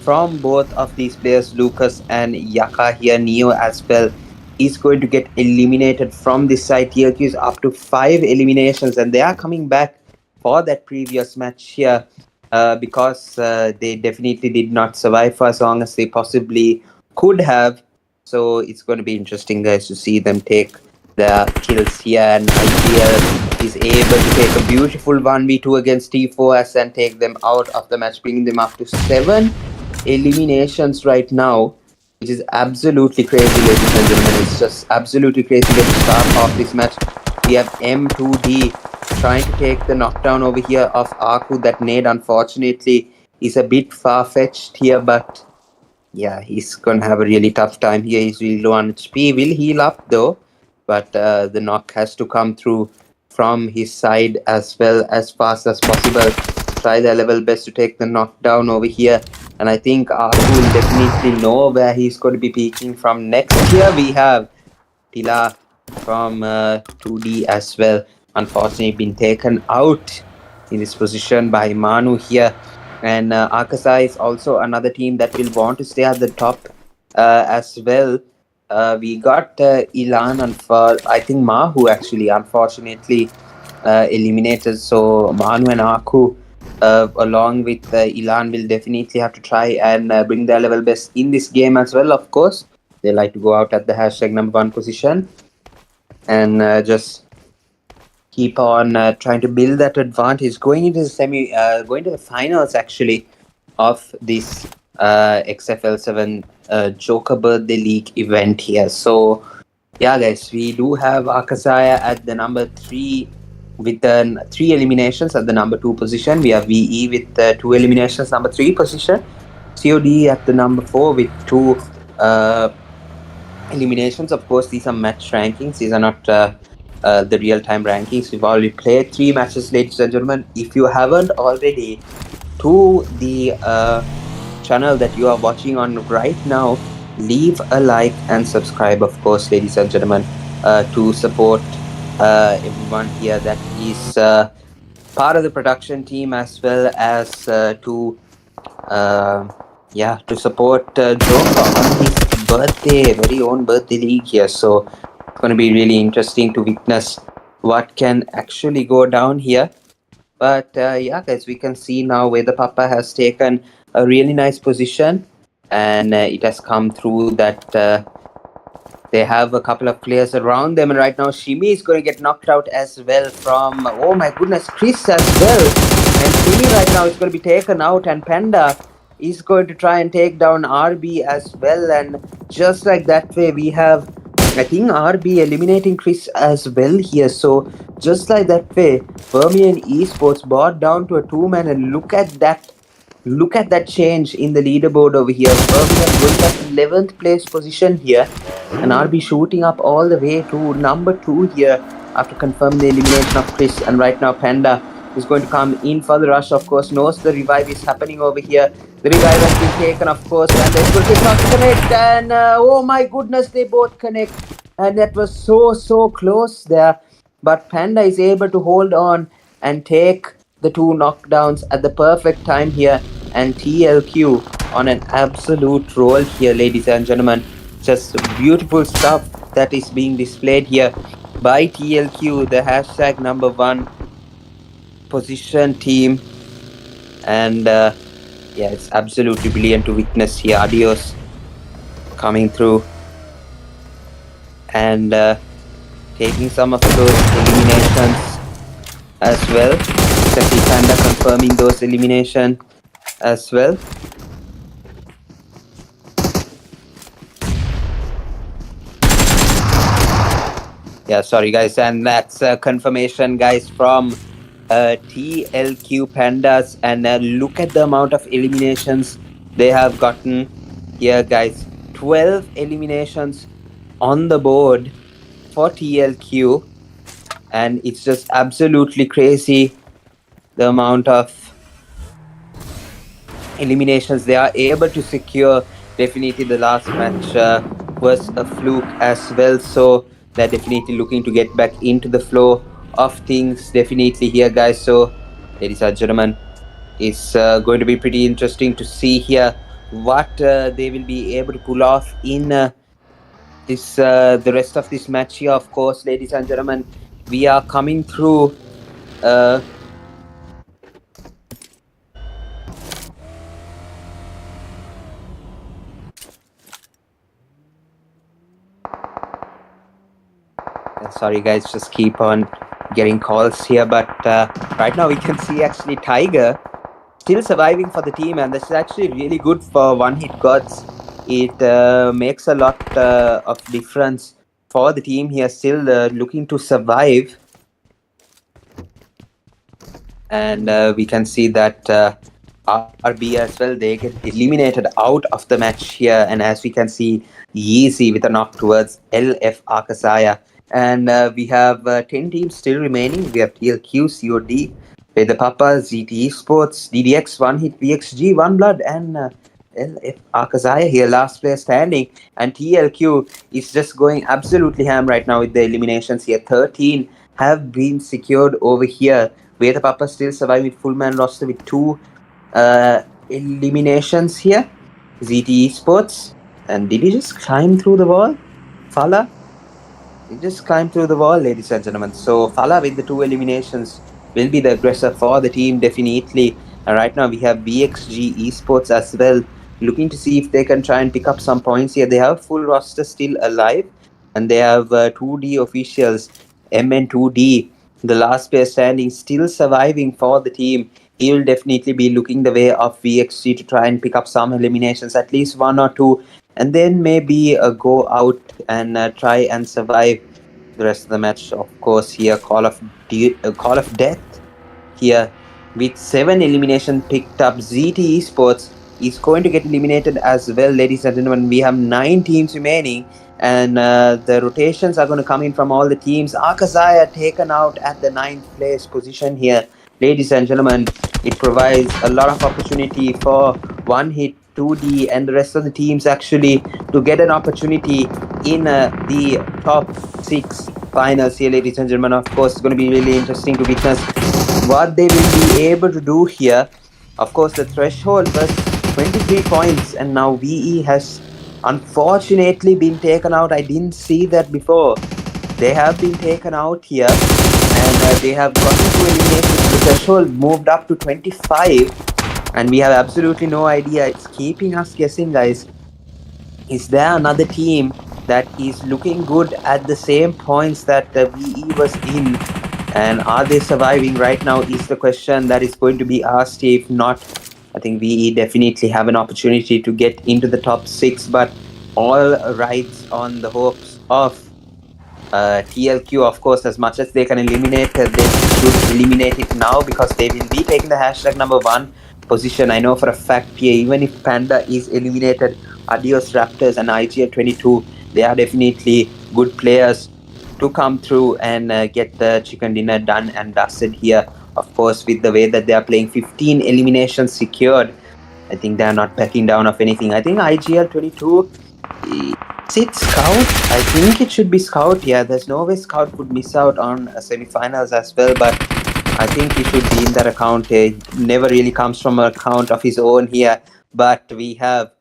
from both of these players, Lucas and Yaka here. Neo as well is going to get eliminated from this side. TLQ is up to 5 eliminations, and they are coming back for that previous match here because they definitely did not survive for as long as they possibly could have. So it's going to be interesting, guys, to see them take the kills here, and IPL is able to take a beautiful 1v2 against T4S and take them out of the match, bringing them up to 7 eliminations right now, which is absolutely crazy, ladies and gentlemen. It's just absolutely crazy at the start of this match. We have M2D trying to take the knockdown over here of Aku. That nade, unfortunately, is a bit far-fetched here, but yeah, he's gonna have a really tough time here. He's really low on HP. Will heal up though, but the knock has to come through from his side as well as fast as possible. Try their level best to take the knockdown over here. And I think Aku will definitely know where he's going to be peeking from next. Here we have Tila from 2D as well. Unfortunately, been taken out in this position by Manu here. And Akasa is also another team that will want to stay at the top as well. We got Ilan and I think Mahu actually, unfortunately, eliminated. So Manu and Aku, along with Ilan, will definitely have to try and bring their level best in this game as well. Of course, they like to go out at the hashtag #1 position and just keep on trying to build that advantage going into the going to the finals actually of this XFL7 Joker Birthday League event here. So yeah, guys, we do have Akasaya at the number 3 with 3 eliminations at the number 2 position. We have VE with 2 eliminations, number 3 position. COD at the number 4 with 2 eliminations. Of course, these are match rankings. These are not the real-time rankings. We've already played 3 matches, ladies and gentlemen. If you haven't already, to the channel that you are watching on right now, leave a like and subscribe, of course, ladies and gentlemen, to support everyone here that is part of the production team, as well as to support Joker on his birthday, very own birthday league here. So it's going to be really interesting to witness what can actually go down here. But yeah, guys, we can see now where the Papa has taken a really nice position, and it has come through that they have a couple of players around them, and right now Shimi is going to get knocked out as well from, oh my goodness, Chris as well. And Shimi right now is going to be taken out, and Panda is going to try and take down RB as well. And just like that way, we have, I think, RB eliminating Chris as well here. So just like that way, Permian Esports brought down to a 2-man, and look at that change in the leaderboard over here. Birmingham going at 11th place position here, and RB shooting up all the way to number 2 here after confirming the elimination of Chris. And right now Panda is going to come in for the rush, of course, knows the revive is happening over here. The revive has been taken, of course, and they're going to not connect, and oh my goodness, they both connect, and that was so close there. But Panda is able to hold on and take the 2 knockdowns at the perfect time here, and TLQ on an absolute roll here, ladies and gentlemen. Just beautiful stuff that is being displayed here by TLQ, the hashtag #1 position team. And yeah, it's absolutely brilliant to witness here. Adios coming through and taking some of those eliminations as well. Saki Panda confirming those eliminations as well. Yeah, sorry guys, and that's a confirmation, guys, from TLQ Pandas, and look at the amount of eliminations they have gotten here, guys. 12 eliminations on the board for TLQ, and it's just absolutely crazy the amount of eliminations they are able to secure. Definitely, the last match was a fluke as well, so they're definitely looking to get back into the flow of things. Definitely here, guys. So, ladies and gentlemen, it's going to be pretty interesting to see here what they will be able to pull off in this the rest of this match here. Of course, ladies and gentlemen, we are coming through. Sorry, guys, just keep on getting calls here. But right now, we can see actually Tiger still surviving for the team, and this is actually really good for one hit gods. It makes a lot of difference for the team here, still looking to survive. And we can see that RB as well, they get eliminated out of the match here. And as we can see, Yeezy with a knock towards LF Akasaya. And we have 10 teams still remaining. We have TLQ, COD, the Papa, ZT Sports, DDX, One Hit, VXG, One Blood, and LF Akasaya here, last player standing. And TLQ is just going absolutely ham right now with the eliminations here. 13 have been secured over here. Where the Papa still surviving with full man roster with 2 eliminations here. ZT Esports. And did he just climb through the wall? Fala? He just climbed through the wall, ladies and gentlemen. So Fala with the 2 eliminations will be the aggressor for the team, definitely. And right now we have BXG Esports as well, looking to see if they can try and pick up some points here. They have full roster still alive, and they have 2D officials, MN2D, the last player standing, still surviving for the team. He will definitely be looking the way of VXG to try and pick up some eliminations, at least 1 or 2, and then maybe go out and try and survive the rest of the match. Of course, here Call of Death here with 7 elimination picked up. ZT Esports is going to get eliminated as well, ladies and gentlemen. We have 9 teams remaining, and the rotations are going to come in from all the teams. Akazaya taken out at the 9th place position here, ladies and gentlemen. It provides a lot of opportunity for One Hit, 2D, and the rest of the teams actually to get an opportunity in the top 6 finals here, ladies and gentlemen. Of course, it's going to be really interesting to witness what they will be able to do here. Of course, the threshold was 23 points, and now VE has unfortunately been taken out. I didn't see that before. They have been taken out here, and they have gotten to elimination. The threshold moved up to 25, and we have absolutely no idea. It's keeping us guessing, guys. Is there another team that is looking good at the same points that the VE was in? And are they surviving right now is the question that is going to be asked. If not, I think VE definitely have an opportunity to get into the top 6, but all rides on the hopes of TLQ. Of course, as much as they can eliminate, they should eliminate it now, because they will be taking the hashtag number 1 position. I know for a fact here, even if Panda is eliminated, Adios Raptors and IGL22, they are definitely good players to come through and get the chicken dinner done and dusted here. Of course, with the way that they are playing, 15 eliminations secured, I think they are not backing down of anything. I think IGL22, is it Scout? I think it should be Scout. Yeah, there's no way Scout would miss out on semi-finals as well, but I think he should be in that account. He never really comes from an account of his own here. But we have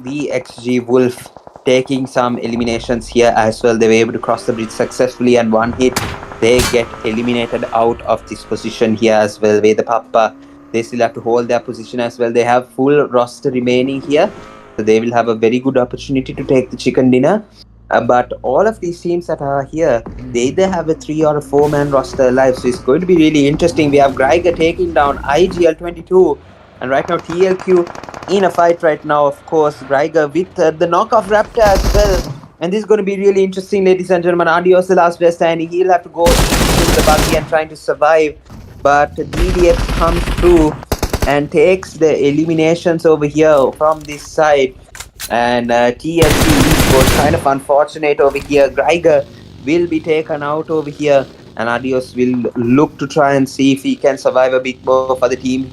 VXG Wolf taking some eliminations here as well. They were able to cross the bridge successfully, and One Hit, they get eliminated out of this position here as well. Where the Papa, they still have to hold their position as well. They have full roster remaining here, so they will have a very good opportunity to take the chicken dinner. But all of these teams that are here, they either have a 3 or a 4-man roster alive, so it's going to be really interesting. We have Greiger taking down IGL22, and right now TLQ in a fight right now. Of course, Greiger with the knock of Raptor as well. And this is going to be really interesting, ladies and gentlemen. Adios, the last player standing. He'll have to go into the buggy and trying to survive. But DDX comes through and takes the eliminations over here from this side. And TSC was kind of unfortunate over here. Greiger will be taken out over here. And Adios will look to try and see if he can survive a bit more for the team.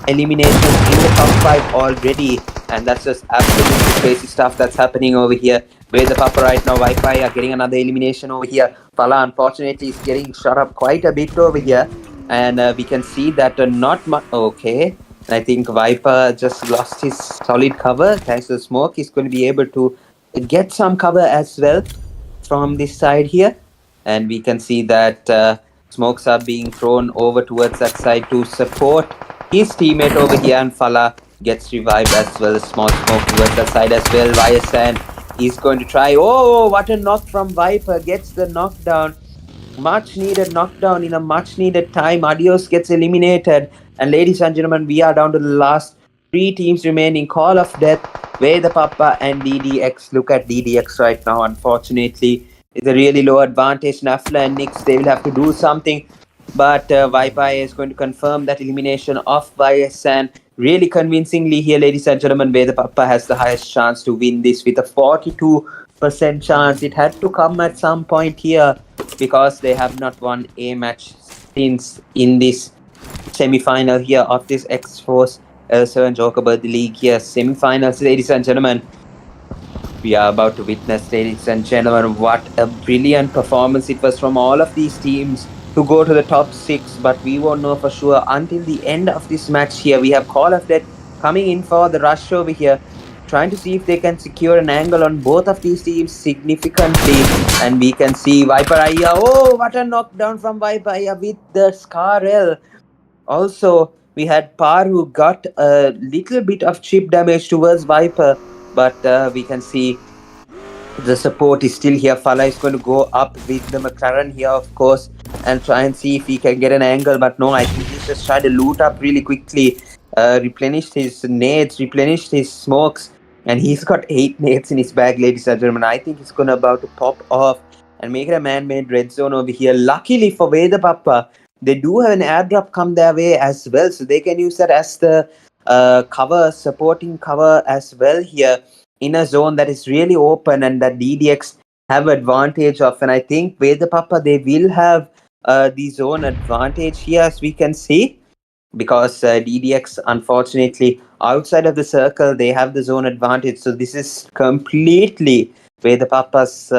Eliminations in the top 5 already, and that's just absolutely crazy stuff that's happening over here. Where's the Papa right now? Wi-Fi are getting another elimination over here. Fala unfortunately is getting shot up quite a bit over here, and we can see that not much. Okay, and I think Viper just lost his solid cover thanks to the smoke. He's going to be able to get some cover as well from this side here, and we can see that smokes are being thrown over towards that side to support his teammate over here, and Fala gets revived as well. Small smoke towards that side as well. YSN is going to try. Oh, what a knock from Viper. Gets the knockdown. Much needed knockdown in a much needed time. Adios gets eliminated. And ladies and gentlemen, we are down to the last 3 teams remaining. Call of Death, Way the Papa, and DDX. Look at DDX right now, unfortunately. It's a really low advantage. Nafla and Nix, they will have to do something. But Viper is going to confirm that elimination of YSN really convincingly here, ladies and gentlemen, where the Papa has the highest chance to win this with a 42% chance. It had to come at some point here because they have not won a match since in this semi-final here of this XFxL7 Joker Birthday League here. Semi-finals, ladies and gentlemen. We are about to witness, ladies and gentlemen, what a brilliant performance it was from all of these teams to go to the top 6, but we won't know for sure until the end of this match here. We have Call of Death coming in for the rush over here, trying to see if they can secure an angle on both of these teams significantly. And we can see Viper Aya. Oh, what a knockdown from Viper Aya with the Scarel. Also, we had Par who got a little bit of chip damage towards Viper, but we can see the support is still here. Fala is going to go up with the McLaren here, of course, and try and see if he can get an angle. But no, I think he's just trying to loot up really quickly, replenished his nades, replenished his smokes, and he's got 8 nades in his bag, ladies and gentlemen. I think he's going to about to pop off and make it a man-made red zone over here. Luckily for Veda Papa, they do have an airdrop come their way as well, so they can use that as the cover, supporting cover as well here in a zone that is really open and that DDX have advantage of. And I think Veda Papa, they will have the zone advantage here, as we can see, because DDX, unfortunately, outside of the circle, they have the zone advantage. So this is completely Veda Papa's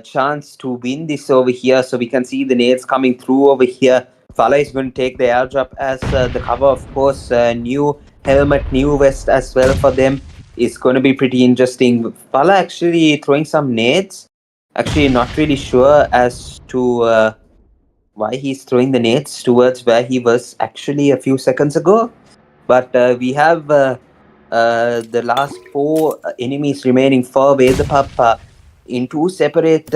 chance to win this over here. So we can see the nades coming through over here. Fala is going to take the airdrop as the cover, of course. New helmet, new vest as well for them. It's going to be pretty interesting. Fala actually throwing some nades. Actually, not really sure as to why he's throwing the nades towards where he was actually a few seconds ago. But we have the last 4 enemies remaining for Veda Papa in 2 separate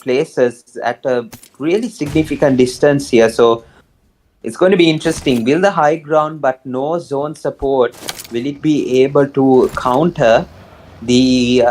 places at a really significant distance here. So it's going to be interesting. Will the high ground but no zone support, will it be able to counter the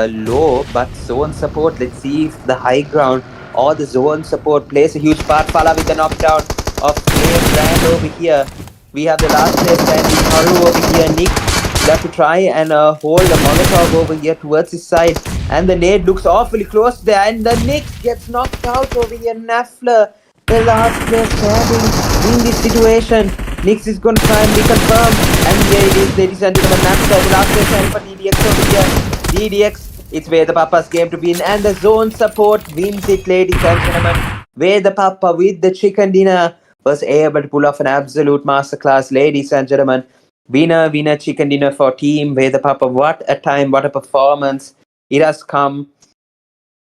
low but zone support? Let's see if the high ground or the zone support plays a huge part. Fala with the knockdown of Flame Brand over here. We have the last player standing, Haru over here. Nick will have to try and hold the Molotov over here towards his side. And the nade looks awfully close there. And the Nick gets knocked out over here. Nafla, the last player standing in this situation. Nix is going to try and reconfirm. And here it is, ladies and gentlemen. Nafla, the last player standing for DDX over here. DDX, it's Veda Papa's game to win. And the zone support wins it, ladies and gentlemen. Veda Papa with the chicken dinner was able to pull off an absolute masterclass, ladies and gentlemen. Winner chicken dinner for team Veda Papa. What a time, what a performance it has come.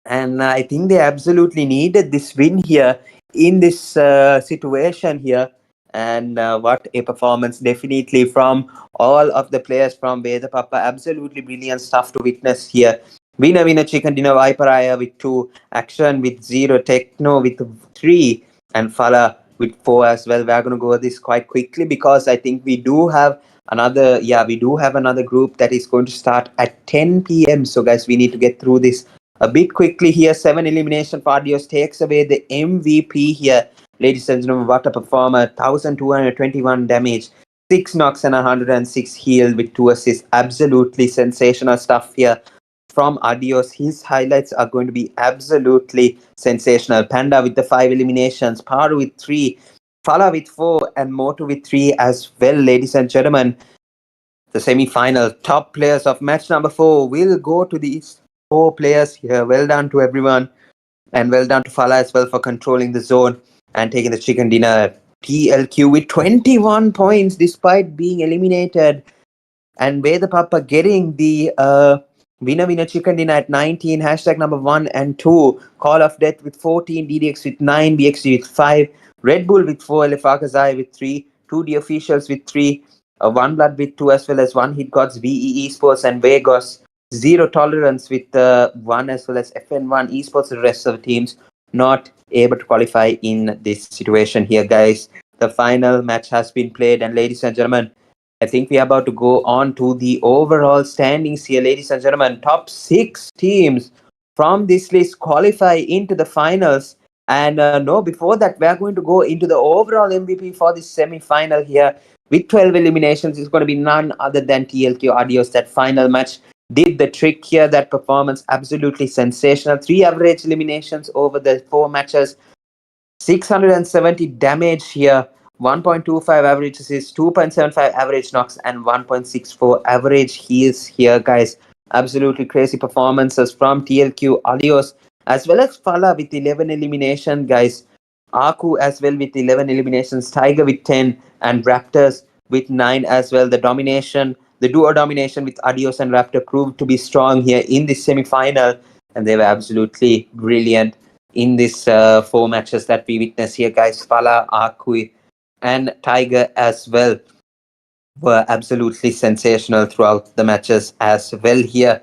And I think they absolutely needed this win here in this situation here. And what a performance, definitely, from all of the players from Veda Papa. Absolutely brilliant stuff to witness here. Winner chicken dinner, Viper Aya with 2, Action with 0, Techno with 3, and Fala with 4 as well. We're going to go this quite quickly because I think we do have another group that is going to start at 10 p.m. So guys, we need to get through this a bit quickly here. 7 elimination for Adios takes away the MVP here. Ladies and gentlemen, what a performer. 1221 damage, 6 knocks and 106 heal with 2 assists. Absolutely sensational stuff here from Adios. His highlights are going to be absolutely sensational. Panda with the 5 eliminations, Paru with 3, Fala with 4, and Motu with 3 as well, ladies and gentlemen. The semi-final top players of match number 4 will go to these 4 players here. Well done to everyone, and well done to Fala as well for controlling the zone and taking the chicken dinner. TLQ with 21 points despite being eliminated, and Veda Papa getting the winner chicken dinner at 19, hashtag number 1 and 2, Call of Death with 14, DDX with 9, BXG with 5, Red Bull with 4, Lefakazai with 3, 2D officials with 3, One Blood with 2, as well as One Hit Gods, VE Esports and Vegas. Zero Tolerance with 1, as well as FN1 Esports. The rest of the teams not able to qualify in this situation here, guys. The final match has been played, and ladies and gentlemen, I think we are about to go on to the overall standings here, ladies and gentlemen. Top 6 teams from this list qualify into the finals. And no, before that, we are going to go into the overall MVP for this semi-final here with 12 eliminations. It's going to be none other than TLQ Adios. That final match did the trick here. That performance absolutely sensational. 3 average eliminations over the 4 matches. 670 damage here, 1.25 average assists, 2.75 average knocks, and 1.64 average heals here, guys. Absolutely crazy performances from TLQ Alios, as well as Fala with 11 elimination, guys. Aku as well with 11 eliminations, Tiger with 10, and Raptors with 9 as well. The duo domination with Adios and Raptor proved to be strong here in this semi-final, and they were absolutely brilliant in this 4 matches that we witness here, guys. Fala, Akui, and Tiger as well were absolutely sensational throughout the matches as well here.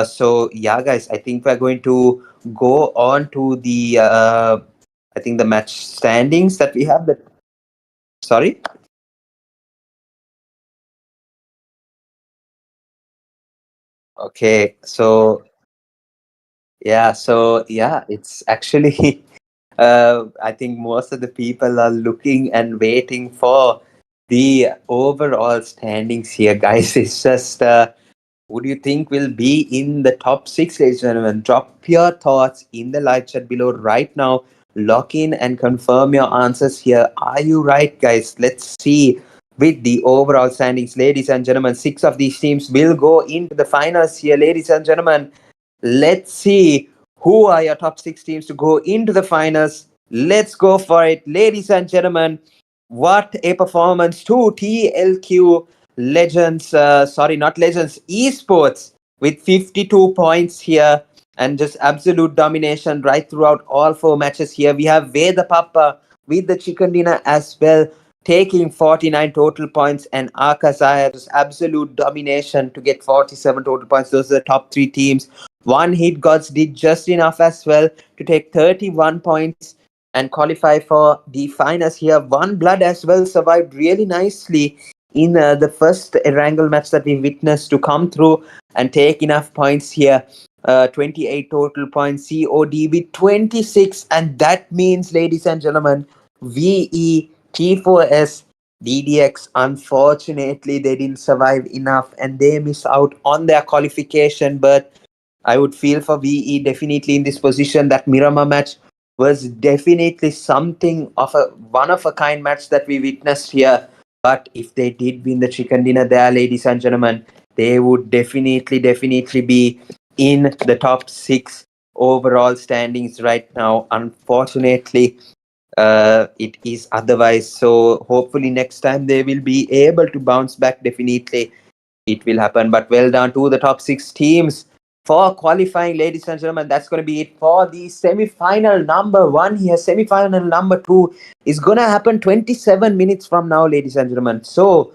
So yeah, guys, I think we're going to go on to the I think the match standings that we have. Sorry. Okay, so yeah, it's actually I think most of the people are looking and waiting for the overall standings here, guys. It's just who do you think will be in the top 6, ladies and gentlemen? Drop your thoughts in the live chat below right now. Lock in and confirm your answers here. Are you right, guys? Let's see with the overall standings, ladies and gentlemen. 6 of these teams will go into the finals here, ladies and gentlemen. Let's see who are your top 6 teams to go into the finals. Let's go for it, ladies and gentlemen. What a performance to TLQ Legends, not Legends, Esports with 52 points here, and just absolute domination right throughout all 4 matches here. We have Veda Papa with the chicken dinner as well, taking 49 total points, and Akasaya just absolute domination to get 47 total points. Those are the top 3 teams. One Hit Gods did just enough as well to take 31 points and qualify for the finals here. One Blood as well survived really nicely in the first Erangel match that we witnessed to come through and take enough points here. 28 total points, COD with 26, and that means, ladies and gentlemen, VE, T4S, DDX, unfortunately, they didn't survive enough and they miss out on their qualification. But I would feel for VE definitely in this position. That Miramar match was definitely something of a one-of-a-kind match that we witnessed here. But if they did win the chicken dinner there, ladies and gentlemen, they would definitely be in the top 6 overall standings right now. Unfortunately, it is otherwise. So hopefully next time they will be able to bounce back. Definitely it will happen. But well done to the top 6 teams for qualifying, ladies and gentlemen. That's going to be it for the semi-final number 1 here. Semi-final number 2 is going to happen 27 minutes from now, ladies and gentlemen. So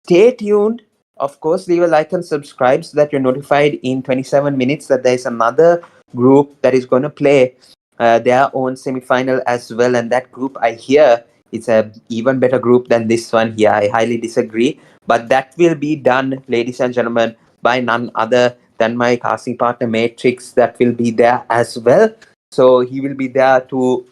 stay tuned. Of course, leave a like and subscribe so that you're notified in 27 minutes that there's another group that is going to play their own semi-final as well, and that group I hear it's a even better group than this one here. I highly disagree, but that will be done, ladies and gentlemen, by none other than my casting partner Matrix. That will be there as well, so he will be there to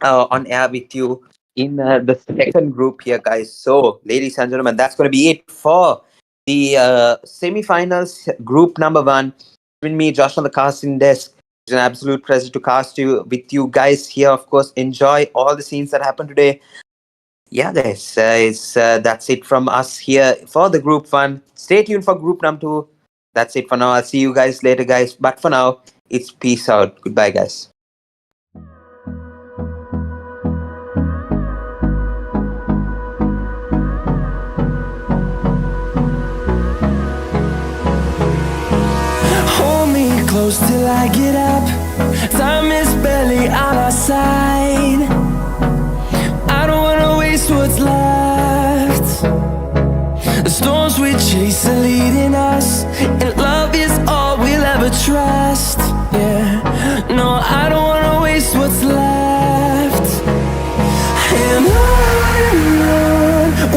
on air with you in the second group here, guys. So, ladies and gentlemen, that's going to be it for the semi-finals, group number one. With me, Josh, on the casting desk. It's an absolute pleasure to cast you with you guys here. Of course, enjoy all the scenes that happened today. Yeah, guys, that's it from us here for the group one. Stay tuned for group number two. That's it for now. I'll see you guys later, guys. But for now, it's peace out. Goodbye, guys.
Hold me close till I get up. Time is barely on our side. I don't wanna waste what's left. The storms we chase are leading us, and love is all we'll ever trust. Yeah, no, I don't wanna waste what's left. And on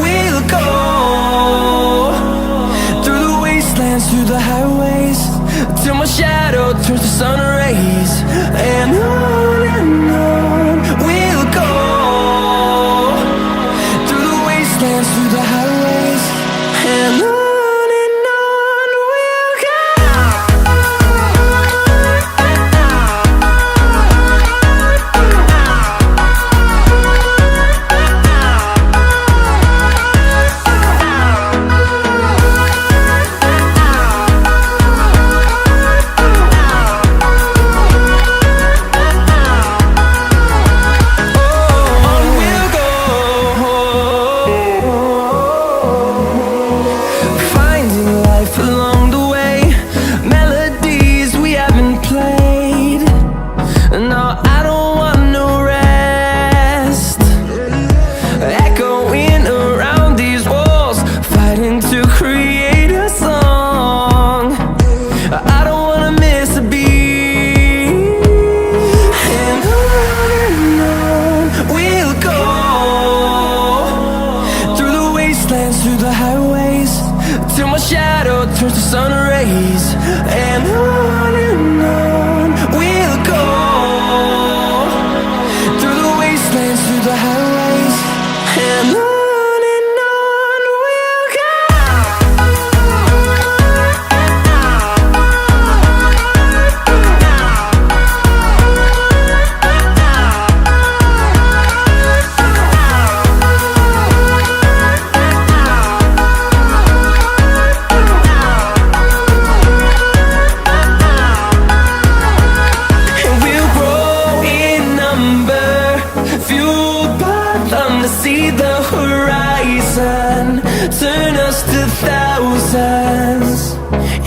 we'll go, through the wastelands, through the highways, till my shadow turns to sun rays. And on we'll go, through the wastelands, through the highways, and on we'll go. Through the highways, till my shadow turns to sun rays. And on we'll go, through the wastelands, through the highways, and on we'll go. See the horizon, turn us to thousands,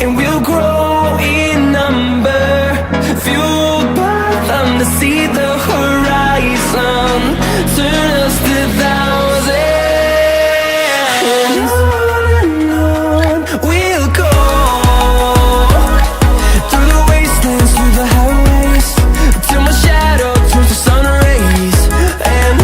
and we'll grow in number, fueled by them to see the horizon, turn us to thousands, and on we'll go, through the wastelands, through the highways, till my shadow turns to sun rays. And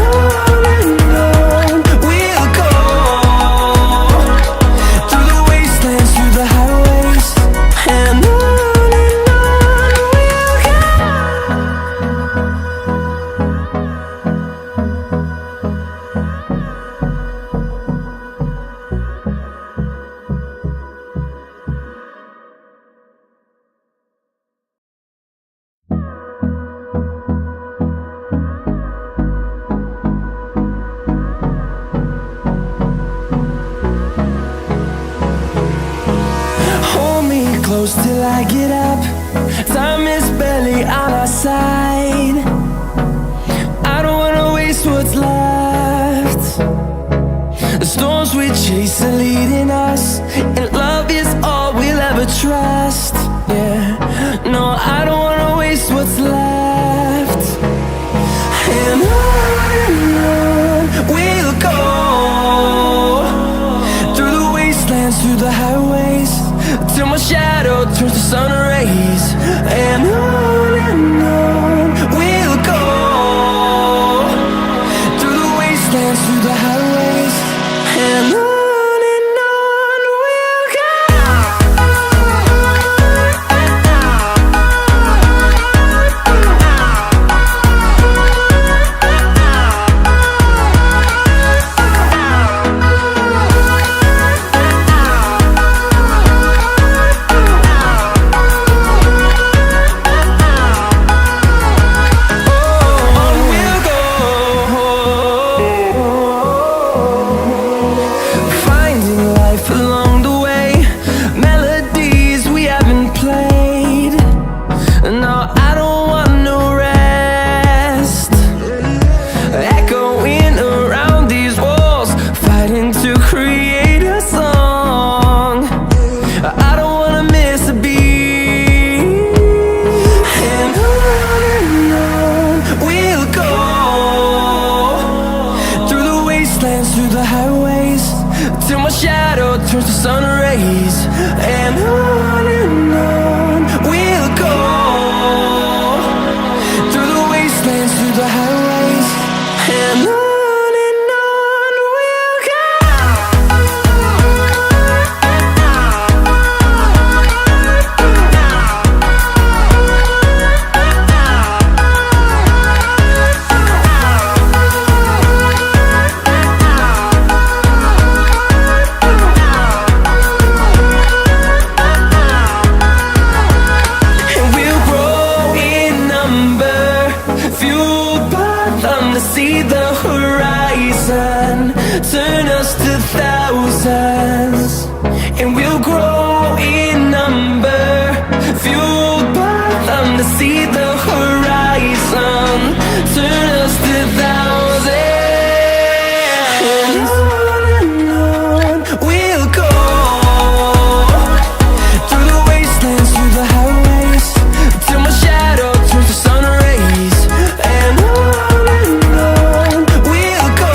close till I get up. Time is barely on our side. I don't wanna waste what's left. The storms we chase are leading us, and love is all we'll ever trust. Yeah, no, I don't wanna waste what's left. And on we'll go, through the wastelands, through the highways, till my shadow turns to sun rays. And on highways, and on we'll go. Through the highways, till my shadow turns to sun rays, and on we'll go. Through the wastelands, through the highways, and on we'll go. See the horizon turn us to thousands, and we'll grow in number, fueled by them to see the horizon turn us to thousands, and on we'll go. Through the wastelands, through the highways, till my shadow turns to sun rays, and on we'll go.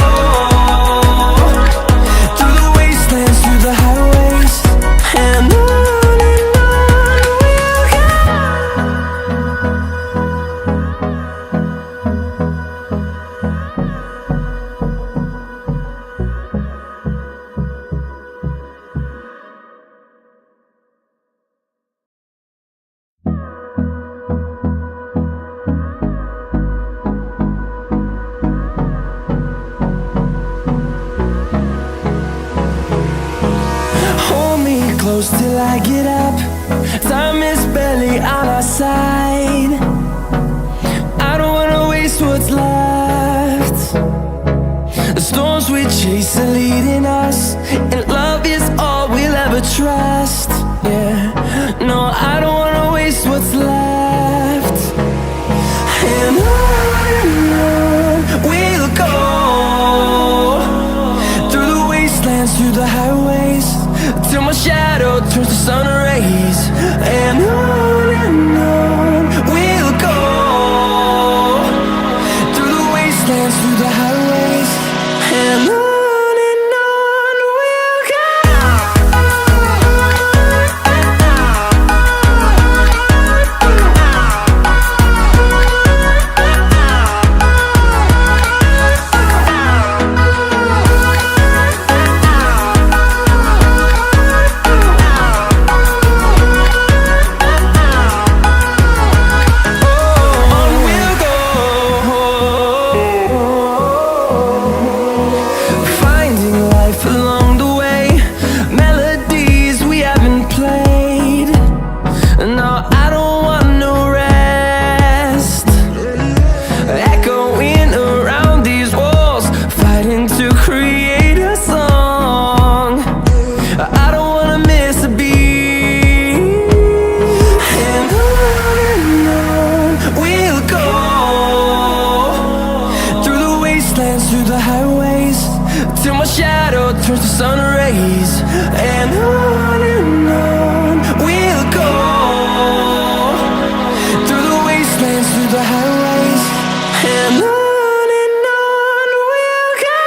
Through the wastelands, through the highways, and on we'll go. Hold me close till I get up. Time is barely on our side. I don't wanna waste what's left. The storms we chase are leading us, and love is all we'll ever trust. Yeah, no, I don't wanna waste what's left. And on we'll go. Through the wastelands, through the highways, till my shadow turns to sun rays, and on we'll go. Through the wastelands, through the highways, and on we'll go. turns to sun rays, and on we'll go. Through the wastelands, through the highways, and on we'll go.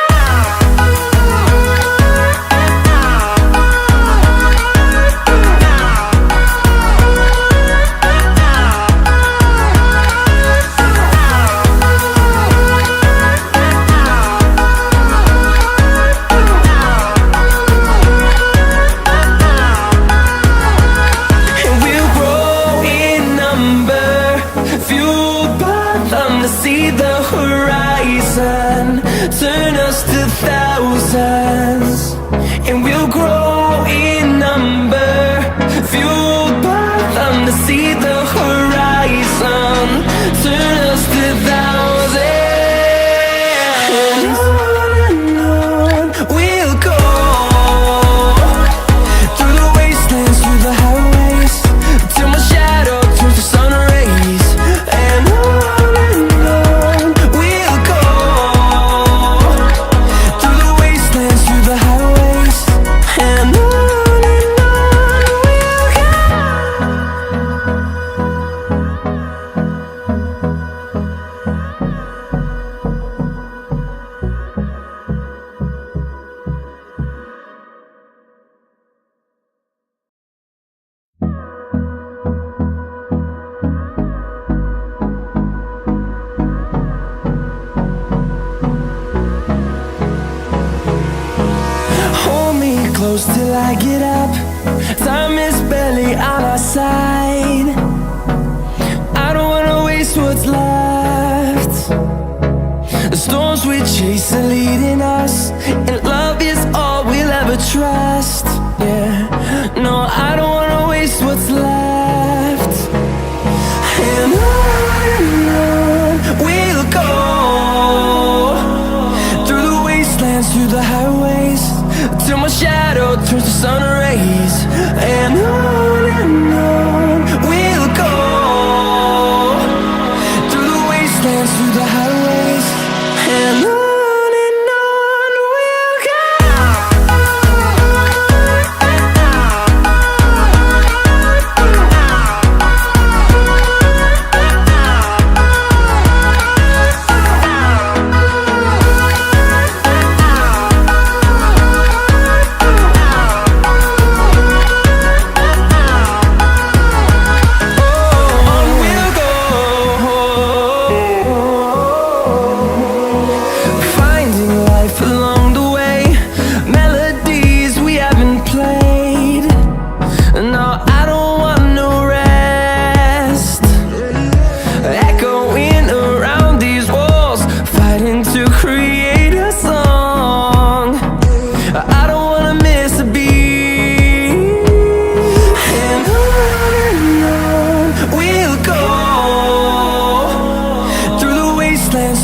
close till I get up. Time is barely on our side. I don't wanna waste what's left. The storms we chase are leading us, and love is all we'll ever trust. Yeah, no, I don't wanna waste what's left. And on we'll go, through the wastelands, through the highways, till my shadow turns to sun rays. And on we'll go, through the wastelands, through the highways, and on we'll go.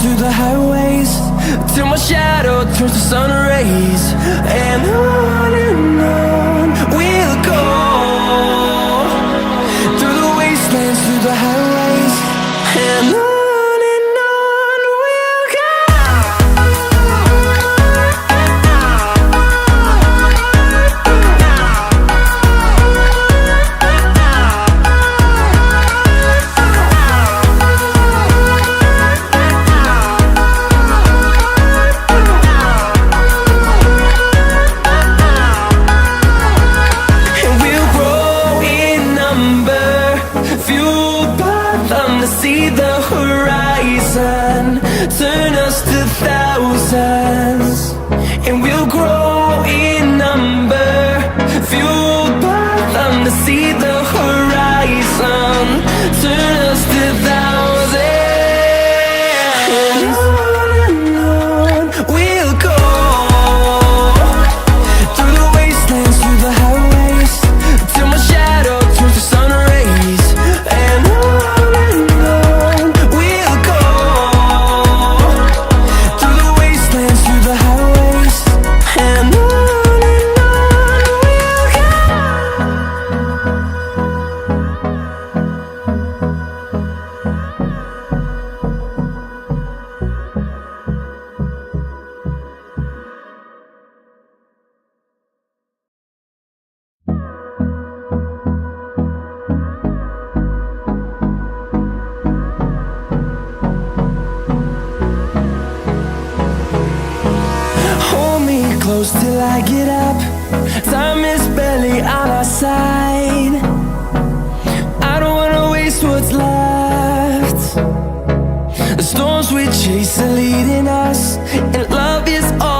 Through the highways, till my shadow turns to sun rays. And on we'll go, through the wastelands, through the highways, and on we'll go. See the horizon turn us to thousands, and we'll grow in number, fueled by them to see the horizon turn us to thousands. And on we'll go, through the wastelands, through the highways, till my shadow turns to sun rays. And close till I get up. Time is barely on our side. I don't wanna waste what's left. The storms we chase are leading us, and love is all